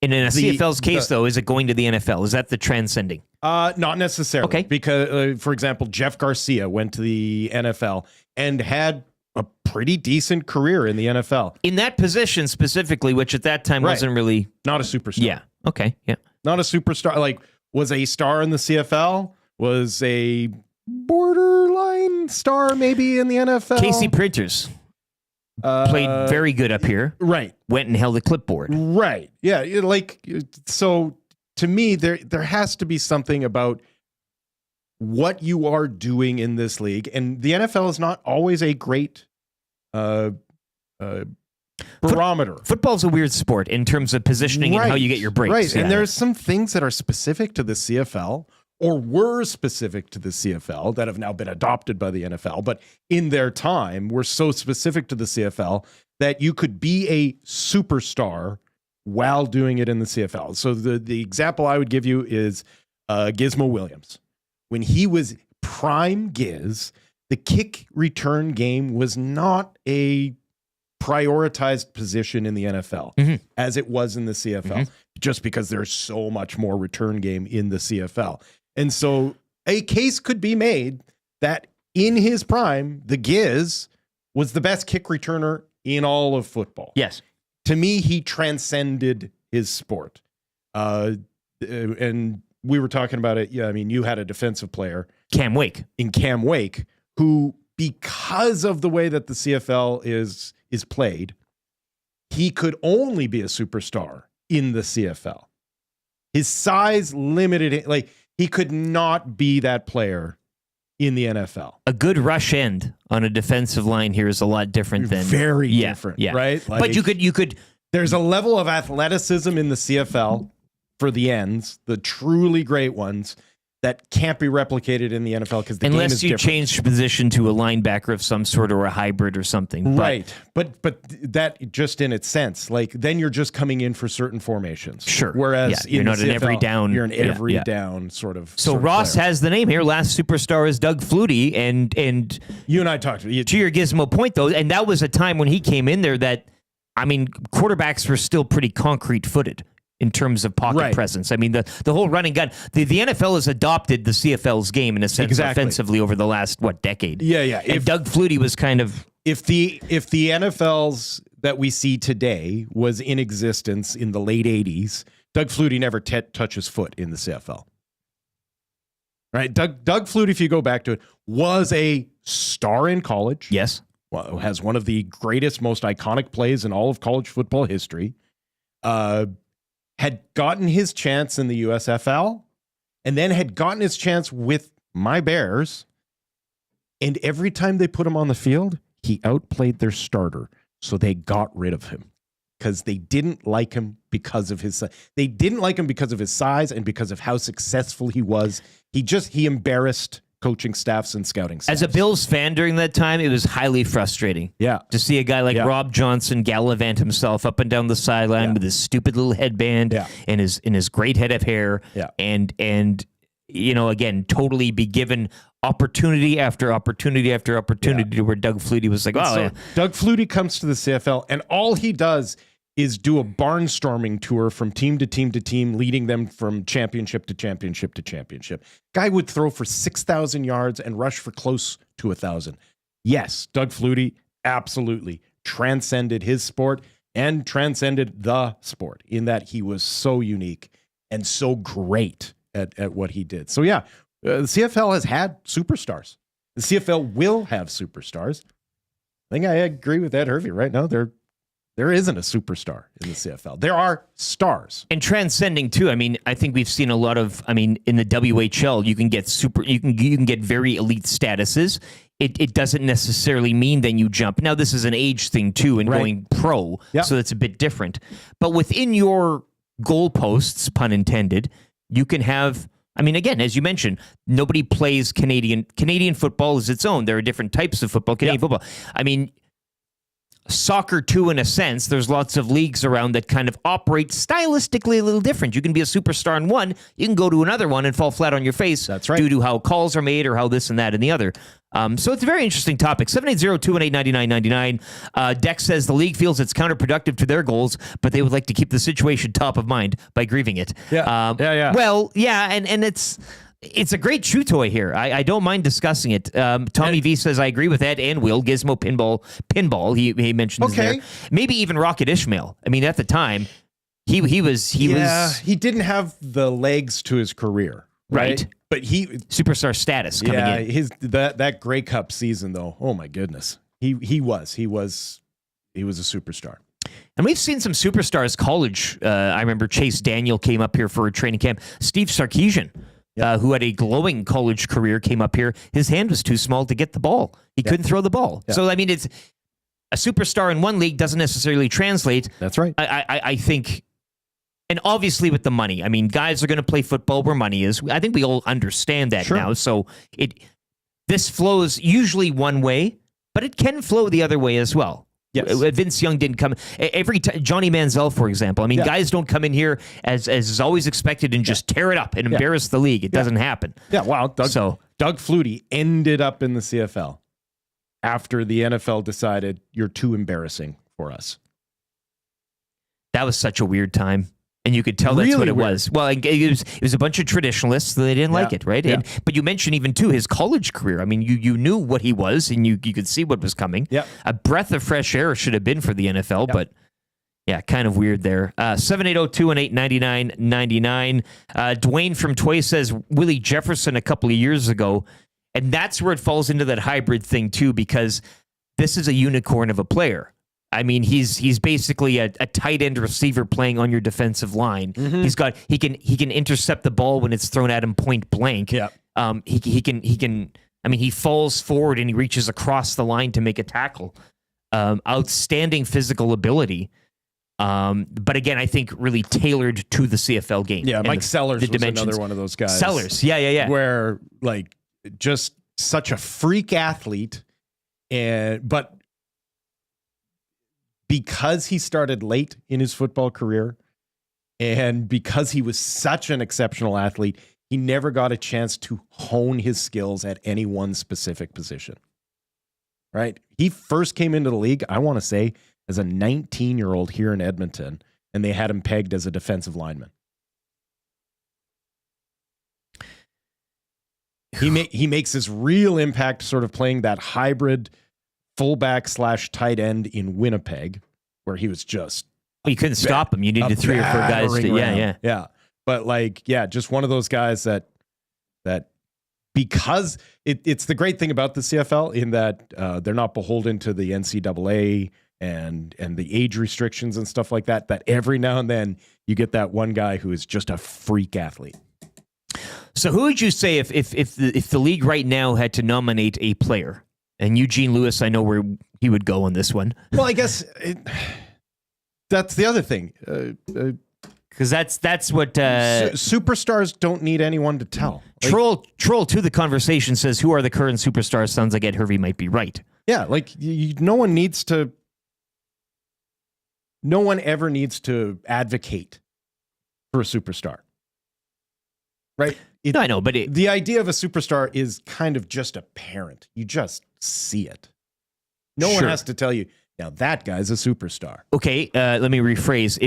And in a CFL's case, though, is it going to the NFL? Is that the transcending? Not necessarily. Okay. Because, for example, Jeff Garcia went to the NFL and had a pretty decent career in the NFL. In that position specifically, which at that time wasn't really... Not a superstar. Yeah. Okay. Yeah. Not a superstar. Like, was a star in the CFL, was a borderline star maybe in the NFL. Casey Printers played very good up here. Right. Went and held a clipboard. Right. Yeah. So to me, there has to be something about what you are doing in this league. And the NFL is not always a great barometer. Football's a weird sport in terms of positioning and how you get your breaks. Right. Yeah. And there's some things that are specific to the CFL or were specific to the CFL that have now been adopted by the NFL. But in their time, were so specific to the CFL that you could be a superstar while doing it in the CFL. So the example I would give you is Gizmo Williams. When he was prime Giz, the kick return game was not a prioritized position in the NFL as it was in the CFL, just because there's so much more return game in the CFL. And so a case could be made that in his prime, the Giz was the best kick returner in all of football. Yes. To me, he transcended his sport. And we were talking about it. Yeah, I mean, you had a defensive player, Cam Wake, who, because of the way that the CFL is played, he could only be a superstar in the CFL. His size limited it. Like, he could not be that player in the NFL. A good rush end on a defensive line here is a lot different than very different, right? Like, but you could. There's a level of athleticism in the CFL for the ends, the truly great ones, that can't be replicated in the NFL because the game is different. Unless you change position to a linebacker of some sort or a hybrid or something. Right. But that just in its sense, like, then you're just coming in for certain formations. Sure. Whereas you're not an every down. You're an every down sort of. So Ross player has the name here. Last superstar is Doug Flutie, and you and I talked to your Gizmo point though, and that was a time when he came in there that, I mean, quarterbacks were still pretty concrete footed in terms of pocket presence. I mean, the whole running gun, the NFL has adopted the CFL's game in a sense offensively over the last, decade? Yeah. And Doug Flutie was kind of... If the NFL's that we see today was in existence in the late 80s, Doug Flutie never touched his foot in the CFL. Right? Doug Flutie, if you go back to it, was a star in college. Yes. Well, has one of the greatest, most iconic plays in all of college football history. Had gotten his chance in the USFL, and then had gotten his chance with my Bears. And every time they put him on the field, he outplayed their starter. So they got rid of him because they didn't like him because of his size. They didn't like him because of his size and because of how successful he was. He embarrassed coaching staffs and scouting staffs. As a Bills fan during that time, it was highly frustrating. Yeah. To see a guy like Rob Johnson gallivant himself up and down the sideline with his stupid little headband and his great head of hair. Yeah. And again, totally be given opportunity after opportunity after opportunity where Doug Flutie was like, Doug Flutie comes to the CFL, and all he does is do a barnstorming tour from team to team to team, leading them from championship to championship to championship. Guy would throw for 6,000 yards and rush for close to 1,000. Yes, Doug Flutie absolutely transcended his sport and transcended the sport in that he was so unique and so great at what he did. So the CFL has had superstars. The CFL will have superstars. I think I agree with Ed Hervey right now. There isn't a superstar in the CFL. There are stars. And transcending too. I mean, I think we've seen a lot of, in the WHL, you can get you can get very elite statuses. it doesn't necessarily mean then you jump. Now, this is an age thing too, and going pro, so that's a bit different. But within your goalposts, pun intended, you can have. I mean, again, as you mentioned, nobody plays Canadian. Canadian football is its own. There are different types of football. Canadian football. I mean, soccer too, in a sense. There's lots of leagues around that kind of operate stylistically a little different. You can be a superstar in one, you can go to another one and fall flat on your face. That's right. Due to how calls are made or how this and that and the other. So it's a very interesting topic. 780-218-9999. Dex says the league feels it's counterproductive to their goals, but they would like to keep the situation top of mind by grieving it. Yeah. Well, yeah, and it's a great chew toy here. I don't mind discussing it. Tommy V says, I agree with Ed and Will. Gizmo Pinball, he mentions there. Maybe even Rocket Ishmael. I mean, at the time, he was... He didn't have the legs to his career. Right? But superstar status coming in. That Grey Cup season, though, oh my goodness. He was a superstar. And we've seen some superstars college. I remember Chase Daniel came up here for a training camp. Steve Sarkisian, who had a glowing college career, came up here. His hand was too small to get the ball. He couldn't throw the ball. So, I mean, it's a superstar in one league doesn't necessarily translate. That's right. I think, and obviously with the money, I mean, guys are going to play football where money is. I think we all understand that now. So this flows usually one way, but it can flow the other way as well. Yes. Vince Young didn't come every time. Johnny Manziel, for example. I mean, guys don't come in here as is always expected and just tear it up and embarrass the league. It doesn't happen. Yeah, wow. Doug Flutie ended up in the CFL after the NFL decided you're too embarrassing for us. That was such a weird time. And you could tell that's what it was. Well, it was a bunch of traditionalists. So they didn't like it, right? Yeah. But you mentioned even, too, his college career. I mean, you knew what he was, and you could see what was coming. Yeah. A breath of fresh air should have been for the NFL, but, yeah, kind of weird there. 780-218-9999. Dwayne from Toy says Willie Jefferson a couple of years ago, and that's where it falls into that hybrid thing, too, because this is a unicorn of a player. I mean, he's basically a tight end receiver playing on your defensive line. Mm-hmm. He can intercept the ball when it's thrown at him point blank. Yeah. He can. I mean, he falls forward and he reaches across the line to make a tackle. Outstanding physical ability. But again, I think really tailored to the CFL game. Yeah, Mike Sellers was another one of those guys. Sellers, yeah. Where like just such a freak athlete, but because he started late in his football career and because he was such an exceptional athlete, he never got a chance to hone his skills at any one specific position. Right? He first came into the league, I want to say, as a 19-year-old here in Edmonton, and they had him pegged as a defensive lineman. He makes this real impact sort of playing that hybrid fullback / tight end in Winnipeg, where he was just... Well, you couldn't stop him. You needed 3 or 4 guys to... Yeah. But just one of those guys that because it's the great thing about the CFL in that they're not beholden to the NCAA and the age restrictions and stuff like that, that every now and then you get that one guy who is just a freak athlete. So who would you say if the league right now had to nominate a player? And Eugene Lewis, I know where he would go on this one. Well, I guess that's the other thing. Because that's what... superstars don't need anyone to tell. Troll to the conversation says, who are the current superstars? Sounds like Ed Hervey might be right. Yeah, like no one ever needs to advocate for a superstar. Right? No, I know, but the idea of a superstar is kind of just apparent. You just see it. No one has to tell you, now that guy's a superstar. Okay, let me rephrase.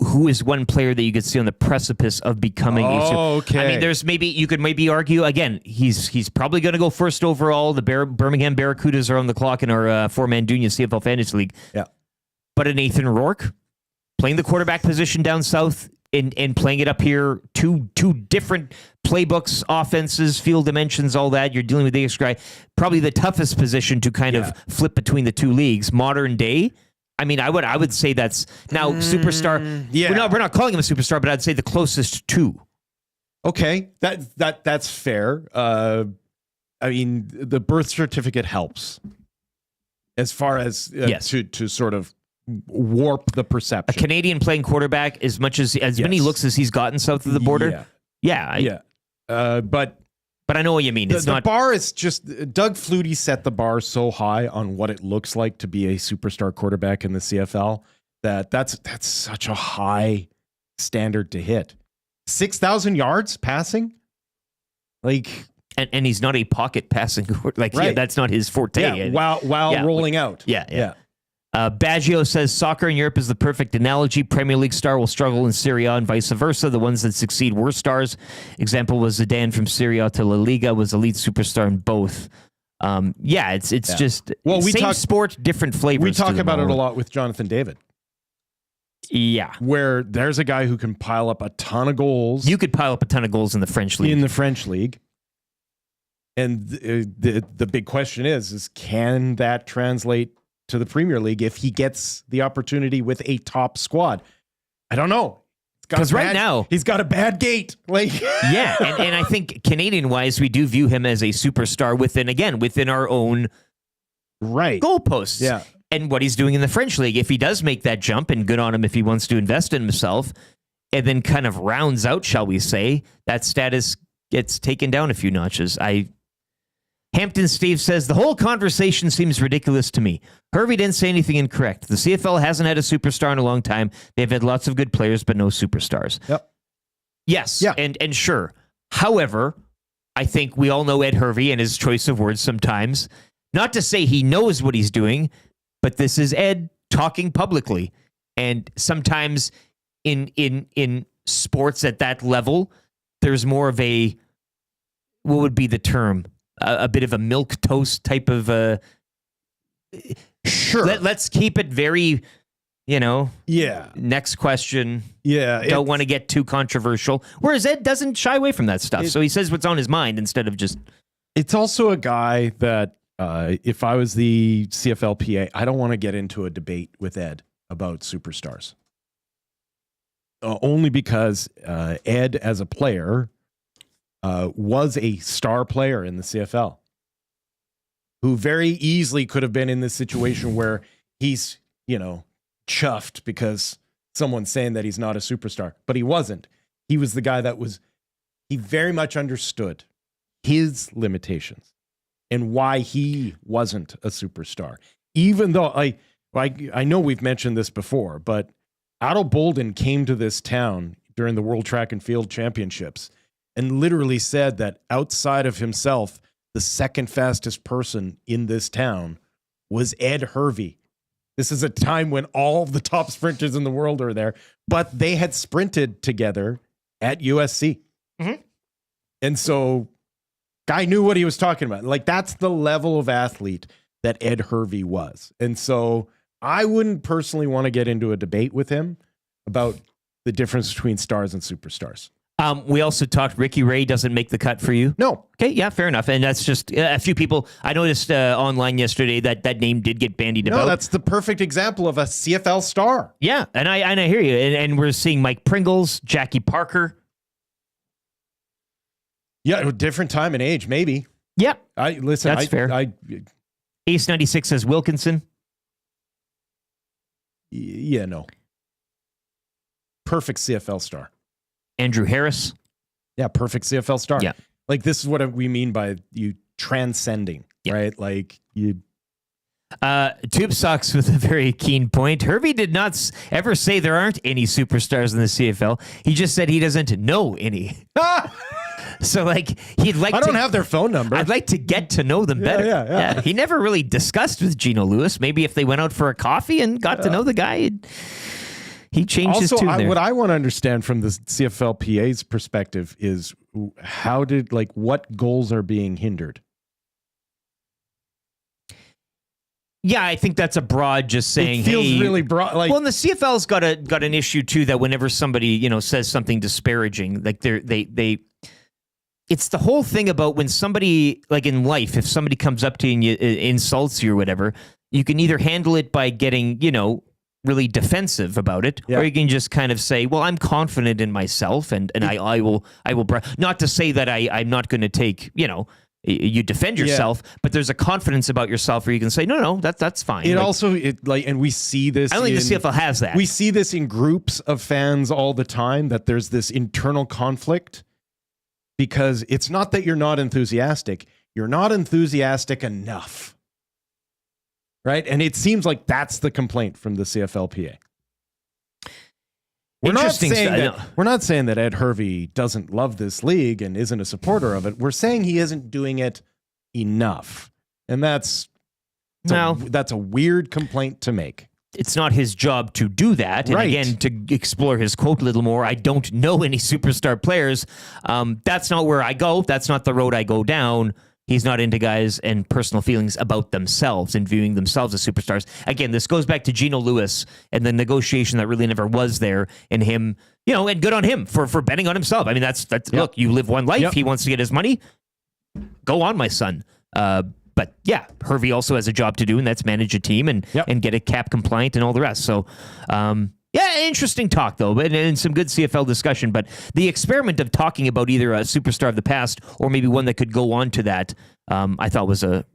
Who is one player that you could see on the precipice of becoming a superstar? Okay. I mean, you could maybe argue, again, he's probably going to go first overall. The Birmingham Barracudas are on the clock in our 4-man Junior CFL Fantasy League. Yeah. But a Nathan Rourke, playing the quarterback position down south, and playing it up here, two different playbooks, offenses, field dimensions, all that. You're dealing with the guy, probably the toughest position to kind of flip between the two leagues. Modern day, I mean, I would say that's now superstar. Yeah, we're not calling him a superstar, but I'd say the closest to. Okay, that's fair. I mean, the birth certificate helps as far as Yes. to sort of warp the A perception. Canadian playing quarterback, as many Yes. looks as he's gotten south of the border. Yeah. But I know what you mean. It's the not. bar is just Doug Flutie set the bar so high on what it looks like to be a superstar quarterback in the CFL that's such a high standard to hit. 6,000 yards passing, like, And he's not a pocket passing. Like, Right. that's not his forte. yeah, while Yeah, rolling out. Yeah. Baggio says soccer in Europe is the perfect analogy. Premier League star will struggle in Serie A and vice versa. The ones that succeed were stars. Example was Zidane from Serie A to La Liga was elite superstar in both. It's just same sport, different flavors. We talk to them about it all. a lot with Jonathan David, Yeah. where there's a guy who can pile up a ton of goals You could pile up a ton of goals in the French league. in the French league. And the big question is can that translate to the Premier League if he gets the opportunity with a top squad? I don't know. 'Cause right now- he's got a bad gait. Like, Yeah, and I think Canadian-wise, we do view him as a superstar within our own right. goalposts. Yeah. And what he's doing in the French league, if he does make that jump, and good on him if he wants to invest in himself, and then kind of rounds out, shall we say, that status gets taken down a few notches. Hampton Steve says, the whole conversation seems ridiculous to me. Hervey didn't say anything incorrect. The CFL hasn't had a superstar in a long time. They've had lots of good players, but no superstars. Yep. Yes, Yeah. and sure. However, I think we all know Ed Hervey and his choice of words sometimes. Not to say he knows what he's doing, but this is Ed talking publicly. And sometimes in sports at that level, there's more of a, what would be the term? A bit of a milquetoast type of Sure. Let's keep it very, Yeah. next question. Yeah. Don't want to get too controversial. Whereas Ed doesn't shy away from that stuff. So he says what's on his mind instead of just. It's also a guy that if I was the CFLPA, I don't want to get into a debate with Ed about superstars. Only because Ed, as a player, was a star player in the CFL who very easily could have been in this situation where he's, chuffed because someone's saying that he's not a superstar, but he wasn't. He was the guy he very much understood his limitations and why he wasn't a superstar. Even though I know we've mentioned this before, but Otto Bolden came to this town during the World Track and Field Championships and literally said that outside of himself, the second fastest person in this town was Ed Hervey. This is a time when all of the top sprinters in the world are there, but they had sprinted together at USC. Mm-hmm. And so guy knew what he was talking about. Like, that's the level of athlete that Ed Hervey was. And so I wouldn't personally want to get into a debate with him about the difference between stars and superstars. We also talked Ricky Ray doesn't make the cut for you. No. Okay, yeah, fair enough. And that's just a few people. I noticed online yesterday that name did get bandied about. No, that's the perfect example of a CFL star. Yeah, and I hear you. And we're seeing Mike Pringles, Jackie Parker. Yeah, a different time and age, maybe. Yeah, That's fair. Ace 96 says Wilkinson. Yeah, no. Perfect CFL star. Andrew Harris. Yeah, perfect CFL star. Yeah. Like, this is what we mean by you transcending, right? Like, you... Tube Socks with a very keen point. Hervey did not ever say there aren't any superstars in the CFL. He just said he doesn't know any. So, he'd like I don't have their phone number. I'd like to get to know them better. Yeah. He never really discussed with Gino Lewis. Maybe if they went out for a coffee and got to know the guy, he changed his also, tune there. what I want to understand from the CFLPA's perspective is what goals are being hindered? Yeah, I think that's a broad just saying. It feels hey, really broad. Well, and the CFL's got an issue too that whenever somebody says something disparaging, it's the whole thing about when somebody in life, if somebody comes up to you and insults you or whatever, you can either handle it by getting really defensive about it, or you can just kind of say, well, I'm confident in myself and I will not to say that I'm not going to take you defend yourself, but there's a confidence about yourself where you can say, no, that's fine. And we see this. I don't think the CFL has that. We see this in groups of fans all the time, that there's this internal conflict, because it's not that you're not enthusiastic. You're not enthusiastic enough. Right? And it seems like that's the complaint from the CFLPA. We're not saying that Ed Hervey doesn't love this league and isn't a supporter of it. We're saying he isn't doing it enough. And that's a weird complaint to make. It's not his job to do that. And again, to explore his quote a little more, I don't know any superstar players. That's not where I go. That's not the road I go down. He's not into guys and personal feelings about themselves and viewing themselves as superstars. Again, this goes back to Geno Lewis and the negotiation that really never was there, and him, and good on him for betting on himself. I mean, that's look, you live one life. Yep. He wants to get his money. Go on, my son. But yeah, Hervey also has a job to do, and that's manage a team and get it cap compliant and all the rest. So, yeah, interesting talk, though, and some good CFL discussion. But the experiment of talking about either a superstar of the past or maybe one that could go on to that, I thought was a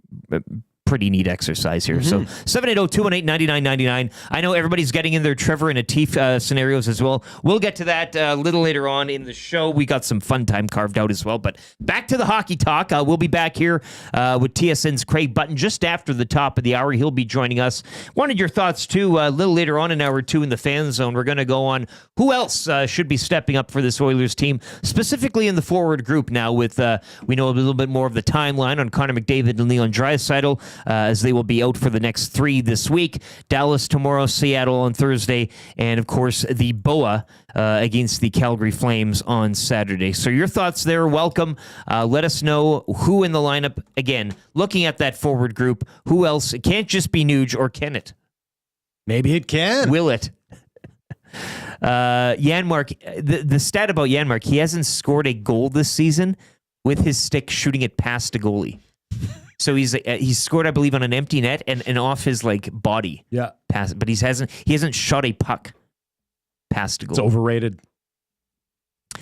pretty neat exercise here. So 780-218-9999. I know everybody's getting in their Trevor and Atif scenarios as well. We'll get to that a little later on in the show. We got some fun time carved out as well. But back to the hockey talk. We'll be back here with TSN's Craig Button just after the top of the hour. He'll be joining us. Wanted your thoughts, too, a little later on in hour 2 in the fan zone. We're going to go on who else should be stepping up for this Oilers team, specifically in the forward group now with, we know a little bit more of the timeline on Connor McDavid and Leon Draisaitl. As they will be out for the next 3 this week. Dallas tomorrow, Seattle on Thursday, and of course the BOA against the Calgary Flames on Saturday. So your thoughts there, welcome. Let us know who in the lineup. Again, looking at that forward group, who else? It can't just be Nuge, or can it? Maybe it can. Will it? Janmark, the stat about Janmark, he hasn't scored a goal this season with his stick shooting it past a goalie. So he's scored, I believe, on an empty net and off his body. Yeah. But he hasn't shot a puck past a goal. It's overrated.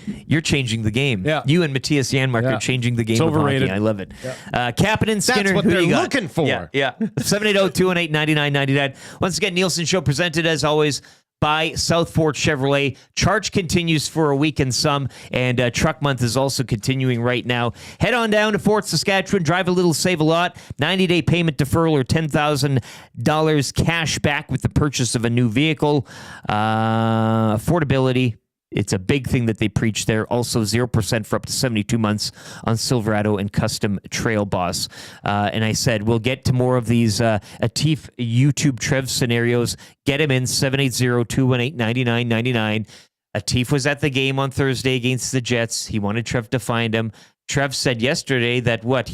You're changing the game. Yeah. You and Matthias Janmark are changing the game. It's overrated. Of hockey. I love it. Yeah. Kapanen, Skinner, that's what who they're you got? looking for. Yeah. 780-218-9999. Once again, Nielson Show presented as always by Southport Chevrolet. Charge continues for a week and some, and Truck Month is also continuing right now. Head on down to Fort Saskatchewan, drive a little, save a lot. 90-day payment deferral or $10,000 cash back with the purchase of a new vehicle. Affordability. It's a big thing that they preach there. Also, 0% for up to 72 months on Silverado and Custom Trail Boss. And I said, we'll get to more of these Atif YouTube Trev scenarios. Get him in 780-218-9999. Atif was at the game on Thursday against the Jets. He wanted Trev to find him. Trev said yesterday that or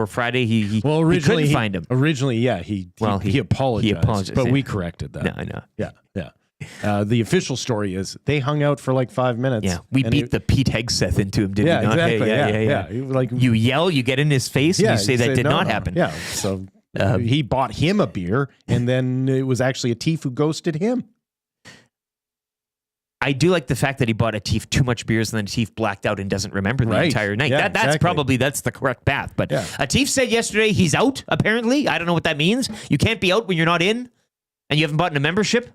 Friday he couldn't find him. Originally, yeah, he apologized. He apologized, but yeah. we corrected that. No, I know. Yeah. The official story is they hung out for 5 minutes. Yeah, we beat the Pete Hegseth into him, didn't we not? Exactly. Yeah. You yell, you get in his face, and you say that did not happen. Yeah, so he bought him a beer, and then it was actually Atif who ghosted him. I do like the fact that he bought Atif too much beers and then Atif blacked out and doesn't remember the entire night. Yeah, that's the correct path. But yeah. Atif said yesterday he's out, apparently. I don't know what that means. You can't be out when you're not in, and you haven't bought a membership.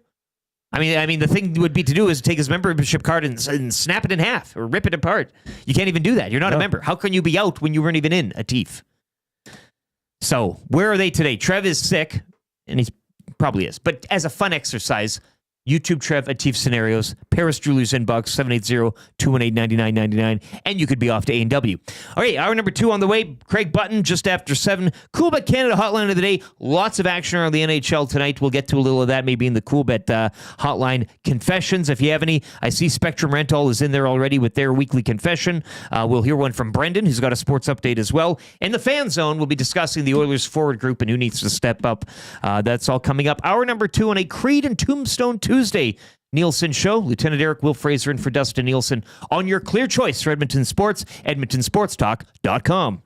I mean, the thing would be to do is take his membership card and snap it in half or rip it apart. You can't even do that. You're not a member. How can you be out when you weren't even in, Atif? So, where are they today? Trev is sick, and he probably is. But as a fun exercise, YouTube Trev Atif scenarios, Paris Jewelers inbox, 780-218-9999, and you could be off to A&W. All right, hour number 2 on the way. Craig Button just after 7. Coolbet Canada hotline of the day. Lots of action around the NHL tonight. We'll get to a little of that maybe in the Coolbet hotline confessions. If you have any, I see Spectrum Rental is in there already with their weekly confession. We'll hear one from Brendan, who's got a sports update as well. In the fan zone, we'll be discussing the Oilers forward group and who needs to step up. That's all coming up. Hour number 2 on a Creed and Tombstone Tuesday. Nielson Show. Lieutenant Eric Wil Fraser in for Dustin Nielsen on your clear choice for Edmonton Sports, edmontonsportstalk.com.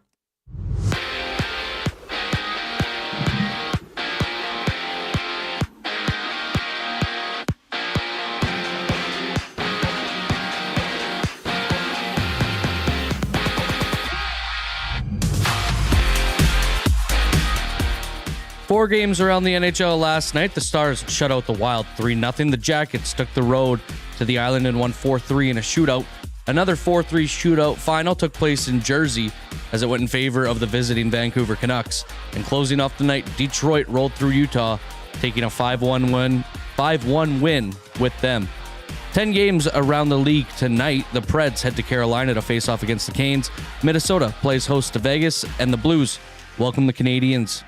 4 games around the NHL last night. The Stars shut out the Wild 3-0. The Jackets took the road to the Island and won 4-3 in a shootout. Another 4-3 shootout final took place in Jersey as it went in favor of the visiting Vancouver Canucks. And closing off the night, Detroit rolled through Utah, taking a 5-1 win with them. 10 games around the league tonight. The Preds head to Carolina to face off against the Canes. Minnesota plays host to Vegas, and the Blues welcome the Canadiens.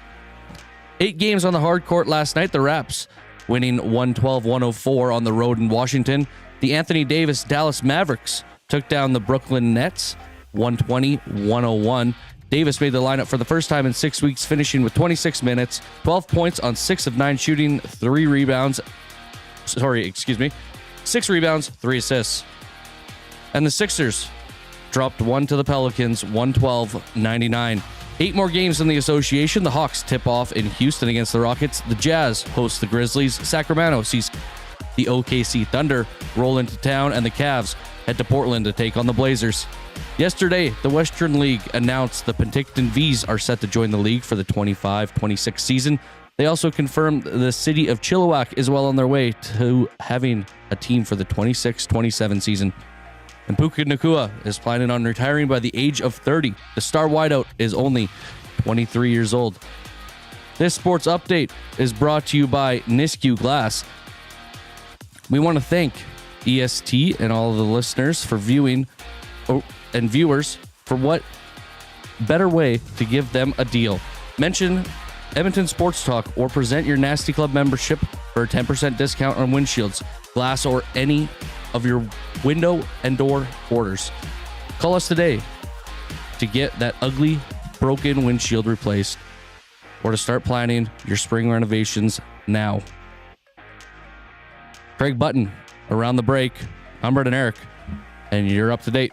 8 games on the hard court last night. The Raps winning 112-104 on the road in Washington. The Anthony Davis Dallas Mavericks took down the Brooklyn Nets 120-101. Davis made the lineup for the first time in 6 weeks, finishing with 26 minutes, 12 points on 6 of 9 shooting, 6 rebounds, 3 assists. And the Sixers dropped 1 to the Pelicans, 112-99. 8 more games in the association. The Hawks tip off in Houston against the Rockets. The Jazz host the Grizzlies. Sacramento sees the OKC Thunder roll into town, and the Cavs head to Portland to take on the Blazers. Yesterday, the Western League announced the Penticton Vees are set to join the league for the 25-26 season. They also confirmed the city of Chilliwack is well on their way to having a team for the 26-27 season. And Puka Nacua is planning on retiring by the age of 30. The star wideout is only 23 years old. This sports update is brought to you by Nisku Glass. We want to thank EST and all of the listeners for viewing and viewers for what better way to give them a deal. Mention Edmonton Sports Talk or present your Nasty Club membership for a 10% discount on windshields, glass, or any of your window and door orders. Call us today to get that ugly, broken windshield replaced or to start planning your spring renovations now. Craig Button, around the break. I'm Brett and Eric, and you're up to date.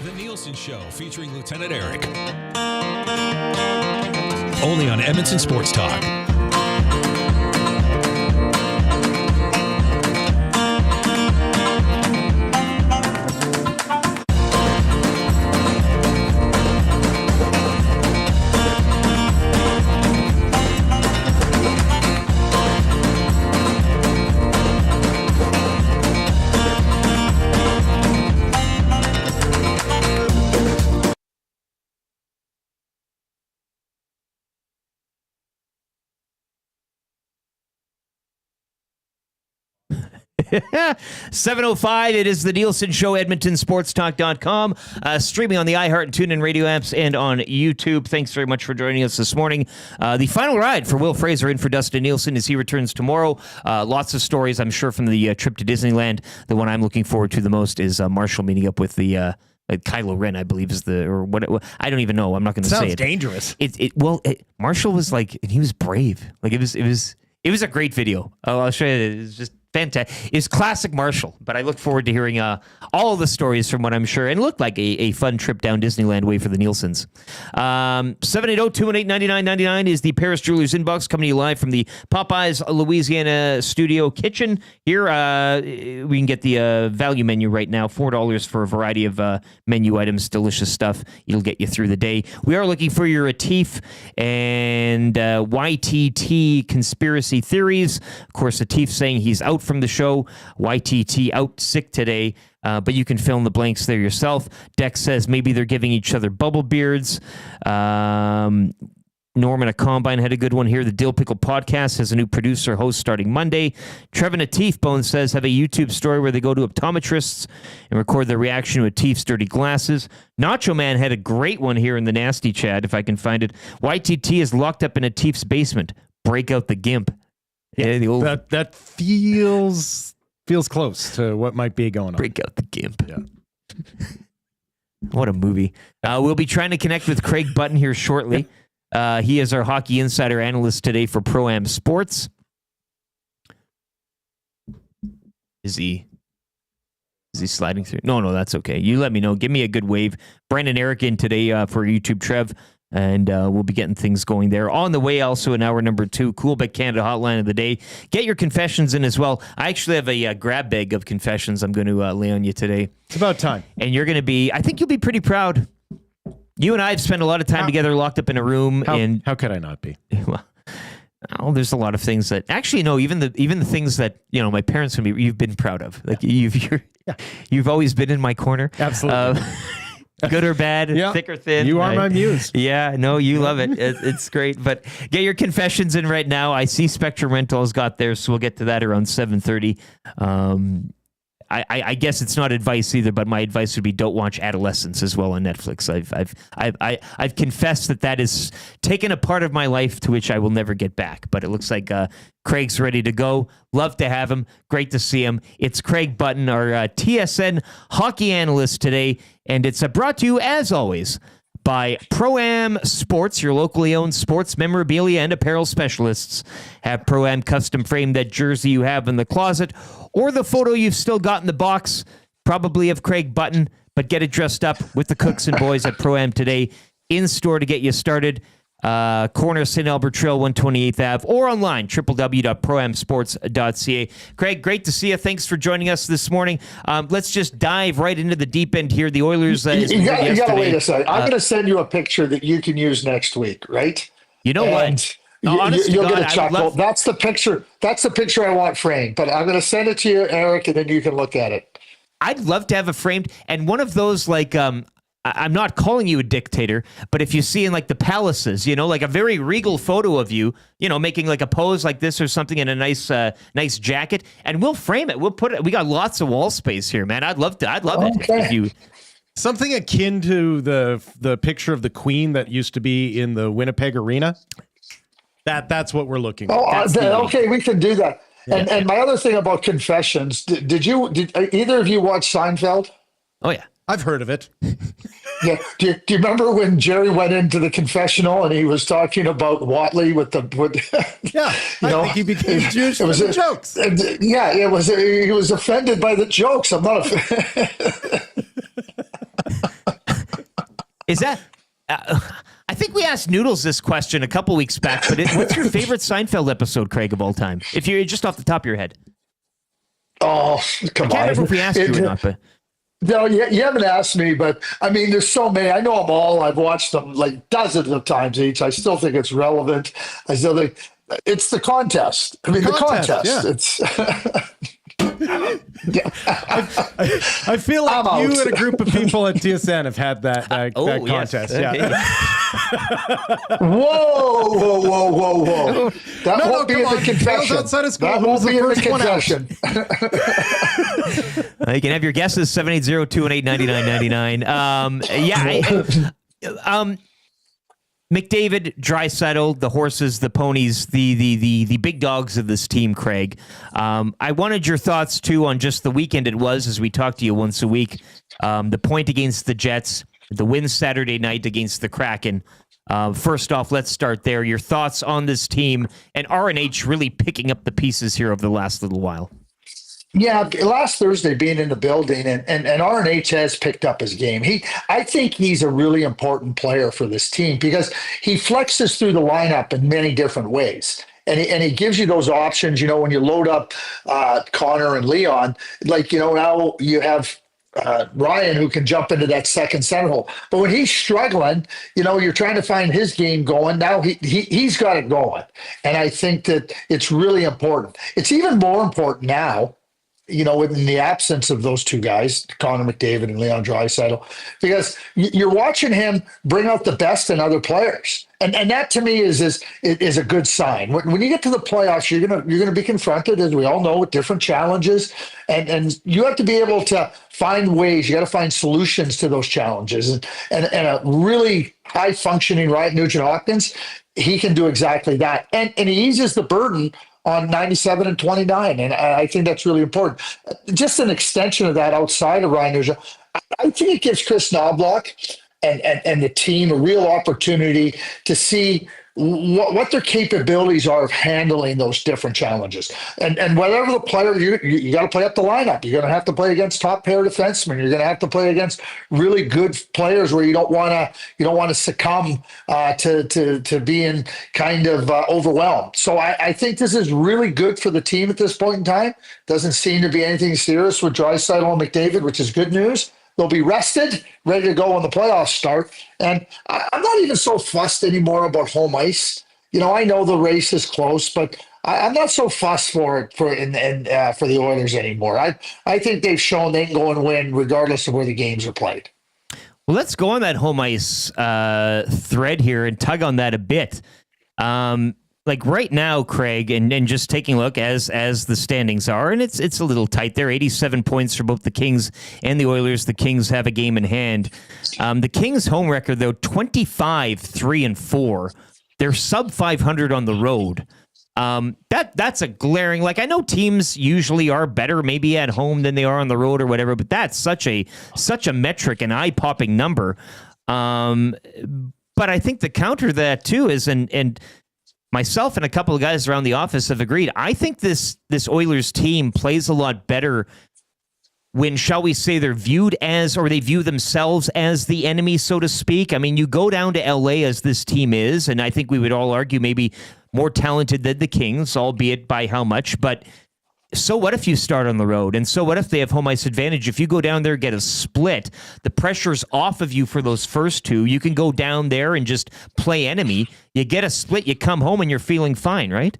The Nielson Show featuring Lieutenant Eric. Only on Edmonton Sports Talk. $7:05. It is the Nielson Show, EdmontonSportsTalk.com, streaming on the iHeart and TuneIn radio apps and on YouTube. Thanks very much for joining us this morning. The final ride for Wil Fraser in for Dustin Nielsen as he returns tomorrow. Lots of stories, I'm sure, from the trip to Disneyland. The one I'm looking forward to the most is Marshall meeting up with the Kylo Ren, I believe, is or what? I don't even know. I'm not going to say it. Sounds dangerous. Marshall was like, he was brave. Like it was a great video. I'll show you. It's just fantastic. It's classic Marshall, but I look forward to hearing all of the stories from what I'm sure, and it looked like a fun trip down Disneyland way for the Nielsens. 780-218-9999 is the Paris Jewelers inbox, coming to you live from the Popeyes Louisiana studio kitchen. Here, we can get the value menu right now, $4 for a variety of menu items, delicious stuff. It'll get you through the day. We are looking for your Atif and YTT conspiracy theories. Of course, Atif saying he's out from the show. YTT out sick today, but you can fill in the blanks there yourself. Dex says maybe they're giving each other bubble beards. Norman at Combine had a good one here. The Dill Pickle Podcast has a new producer host starting Monday. Trevin Atif Bone says have a YouTube story where they go to optometrists and record their reaction to Atif's dirty glasses. Nacho Man had a great one here in the Nasty Chat, if I can find it. YTT is locked up in Atif's basement. Break out the gimp. Yeah, the old that feels close to what might be going on. Break out the gimp. Yeah. What a movie. We'll be trying to connect with Craig Button here shortly. He is our hockey insider analyst today for Pro-Am Sports. Is he sliding through? No, that's okay. You let me know. Give me a good wave. Brandon Eric in today for YouTube Trev. And we'll be getting things going there. On the way, also in hour number 2, Coolbeck Canada Hotline of the Day. Get your confessions in as well. I actually have a grab bag of confessions I'm going to lay on you today. It's about time. And you're going to be, I think you'll be pretty proud. You and I have spent a lot of time together, locked up in a room, and how could I not be? Well, there's a lot of things that actually no, even the things that my parents would be. You've been proud of, like you've always been in my corner. Absolutely. Good or bad, thick or thin. You are my muse. Yeah, no, you love it. It's great. But get your confessions in right now. I see Spectrum Rentals got theirs, so we'll get to that around 7:30. I guess it's not advice either, but my advice would be don't watch Adolescence as well on Netflix. I've confessed that is taken a part of my life to which I will never get back. But it looks like Craig's ready to go. Love to have him. Great to see him. It's Craig Button, our TSN hockey analyst today, and it's brought to you as always by Pro-Am Sports, your locally owned sports memorabilia and apparel specialists. Have Pro-Am custom frame that jersey you have in the closet or the photo you've still got in the box, probably of Craig Button, but get it dressed up with the cooks and boys at Pro-Am today. In store to get you started. Corner St. Albert Trail, 128th Ave, or online, www.proamsports.ca. Craig, great to see you. Thanks for joining us this morning. Let's just dive right into the deep end here. The Oilers... you got to wait a second. I'm going to send you a picture that you can use next week, right? You know what? You'll get a chuckle. That's the picture. That's the picture I want framed. But I'm going to send it to you, Eric, and then you can look at it. I'd love to have a framed, and one of those like... I'm not calling you a dictator, but if you see in like the palaces, like a very regal photo of you, making like a pose like this or something in a nice jacket, and we'll frame it. We'll put it. We got lots of wall space here, man. I'd love it if you. Something akin to the picture of the Queen that used to be in the Winnipeg Arena. That's what we're looking at. Okay, we can do that. And my other thing about confessions, did either of you watch Seinfeld? Oh yeah. I've heard of it. Yeah. Do you remember when Jerry went into the confessional and he was talking about Watley with yeah, I think he became Jewish for the jokes. Yeah, he was offended by the jokes. I'm not Is that I think we asked Noodles this question a couple weeks back, but what's your favorite Seinfeld episode, Craig, of all time? If you're just off the top of your head. Oh, come on. I can't remember if we asked you or not, but no, you haven't asked me, but I mean, there's so many. I know them all. I've watched them like dozens of times each. I still think it's relevant. I still think it's the contest. I mean, the contest. Yeah. It's. I feel like you and a group of people at TSN have had that contest. Yes. Yeah. Whoa! That won't be in the confession. That won't be in the confession. You can have your guesses 780-218-9999. McDavid, Draisaitl, the horses, the ponies, the big dogs of this team, Craig. I wanted your thoughts too on just the weekend it was, as we talk to you once a week. The point against the Jets, the win Saturday night against the Kraken. First off, let's start there. Your thoughts on this team and RNH really picking up the pieces here over the last little while. Yeah, last Thursday being in the building and RNH has picked up his game. I think he's a really important player for this team because he flexes through the lineup in many different ways. And he gives you those options, when you load up Connor and Leon, now you have Ryan who can jump into that second center hole. But when he's struggling, you're trying to find his game going. Now he's got it going. And I think that it's really important. It's even more important now, in the absence of those two guys, Connor McDavid and Leon Draisaitl, because you're watching him bring out the best in other players. And that to me is a good sign. When you get to the playoffs, you're gonna be confronted, as we all know, with different challenges, and you have to be able to find ways. You got to find solutions to those challenges. And a really high functioning Ryan Nugent-Hopkins, he can do exactly that. And he eases the burden on 97 and 29. And I think that's really important. Just an extension of that outside of Ryan Nugent, I think it gives Chris Knobloch and the team a real opportunity to see what their capabilities are of handling those different challenges. And whatever the player, you got to play up the lineup. You're going to have to play against top pair defensemen. You're going to have to play against really good players where you don't want to succumb to being kind of overwhelmed. So I think this is really good for the team at this point in time. Doesn't seem to be anything serious with Draisaitl and McDavid, which is good news. They'll be rested, ready to go when the playoffs start. And I'm not even so fussed anymore about home ice. I know the race is close, but I'm not so fussed for it for the Oilers anymore. I think they've shown they can go and win regardless of where the games are played. Well, let's go on that home ice thread here and tug on that a bit. Like right now, Craig, and just taking a look as the standings are, and it's a little tight there. 87 points for both the Kings and the Oilers. The Kings have a game in hand. The Kings' home record, though, 25-3-4. They're sub 500 on the road. That's a glaring. Like, I know teams usually are better maybe at home than they are on the road or whatever, but that's such a metric and eye popping number. But I think the counter to that too is, and myself and a couple of guys around the office have agreed, I think this Oilers team plays a lot better when, shall we say, they're viewed as, or they view themselves as the enemy, so to speak. I mean, you go down to LA as this team is, and I think we would all argue maybe more talented than the Kings, albeit by how much, but so what if you start on the road? And so what if they have home ice advantage? If you go down there and get a split, the pressure's off of you for those first two. You can go down there and just play enemy. You get a split, you come home, and you're feeling fine, right?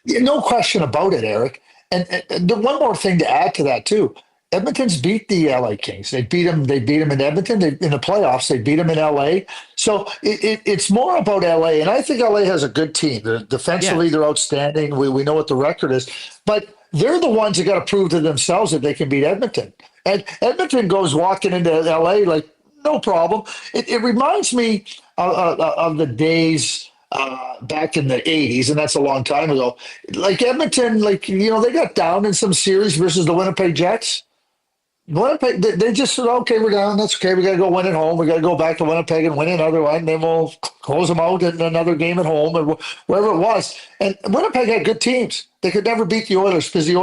Yeah, no question about it, Eric. And the one more thing to add to that too, Edmonton's beat the LA Kings. They beat them in Edmonton. In the playoffs, they beat them in LA. So it's more about LA. And I think LA has a good team. Defensively, they're outstanding. We know what the record is. But they're the ones that got to prove to themselves that they can beat Edmonton. And Edmonton goes walking into LA like, no problem. It reminds me of the days back in the 80s, and that's a long time ago. Like Edmonton, they got down in some series versus the Winnipeg Jets. Winnipeg, they just said, okay, we're down. That's okay. We got to go win at home. We got to go back to Winnipeg and win another one. And then we'll close them out in another game at home or wherever it was. And Winnipeg had good teams. They could never beat the Oilers because the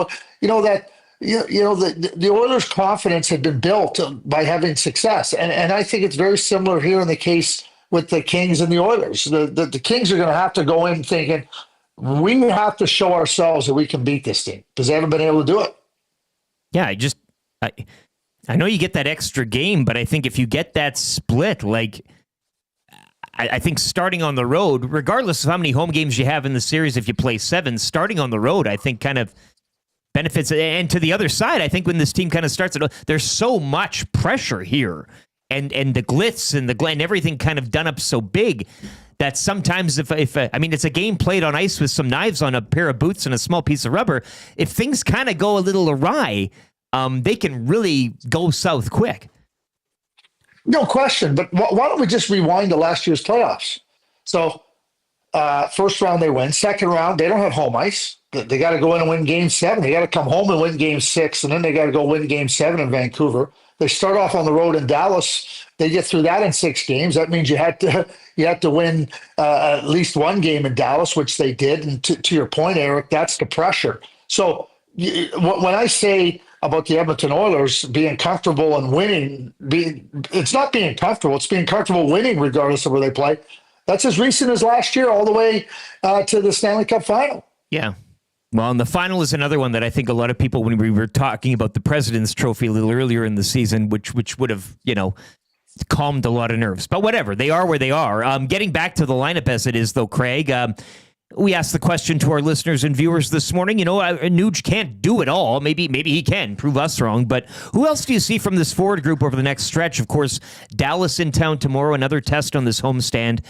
Oilers' confidence had been built by having success. And I think it's very similar here in the case with the Kings and the Oilers. The Kings are going to have to go in thinking, we have to show ourselves that we can beat this team because they haven't been able to do it. Yeah, I know you get that extra game, but I think if you get that split, I think starting on the road, regardless of how many home games you have in the series, if you play 7, starting on the road, I think kind of benefits. And to the other side, I think when this team kind of starts, there's so much pressure here, and the glitz and the glen, everything kind of done up so big that sometimes if it's a game played on ice with some knives on a pair of boots and a small piece of rubber, if things kind of go a little awry, they can really go south quick. No question. But why don't we just rewind to last year's playoffs? So first round they win. Second round, they don't have home ice. They got to go in and win game 7. They got to come home and win game 6, and then they got to go win game 7 in Vancouver. They start off on the road in Dallas. They get through that in 6 games. That means you had to win at least one game in Dallas, which they did. And to your point, Eric, that's the pressure. So when I say about the Edmonton Oilers being comfortable and winning, it's not being comfortable. It's being comfortable winning regardless of where they play. That's as recent as last year, all the way to the Stanley Cup Final. Yeah. Well, and the final is another one that I think a lot of people, when we were talking about the President's Trophy a little earlier in the season, which would have, calmed a lot of nerves. But whatever, they are where they are. Getting back to the lineup as it is, though, Craig, we asked the question to our listeners and viewers this morning. Nuge can't do it all. Maybe he can prove us wrong. But who else do you see from this forward group over the next stretch? Of course, Dallas in town tomorrow, another test on this homestand.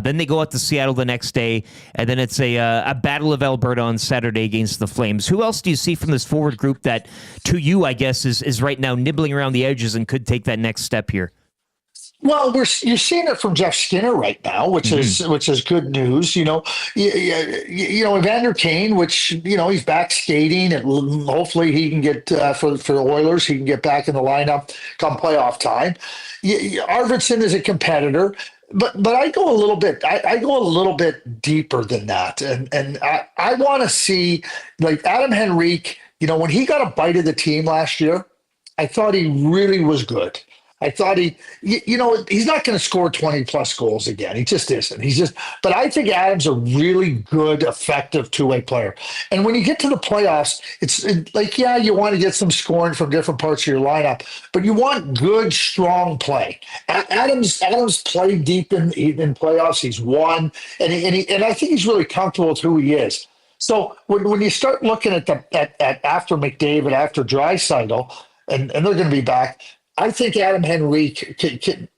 Then they go out to Seattle the next day, and then it's a Battle of Alberta on Saturday against the Flames. Who else do you see from this forward group that, to you, I guess, is right now nibbling around the edges and could take that next step here? Well, you're seeing it from Jeff Skinner right now, which is good news. Evander Kane, which he's back skating, and hopefully he can get for the Oilers, he can get back in the lineup come playoff time. Arvidsson is a competitor, but I go a little bit. I go a little bit deeper than that, and I want to see like Adam Henrique. When he got a bite of the team last year, I thought he really was good. I thought he's not going to score 20 plus goals again. He just isn't. But I think Adam's a really good, effective two-way player. And when you get to the playoffs, it's like, yeah, you want to get some scoring from different parts of your lineup, but you want good, strong play. Adam's played deep in playoffs. He's won, and I think he's really comfortable with who he is. So when you start looking at after McDavid, after Draisaitl, and they're going to be back, I think Adam Henrique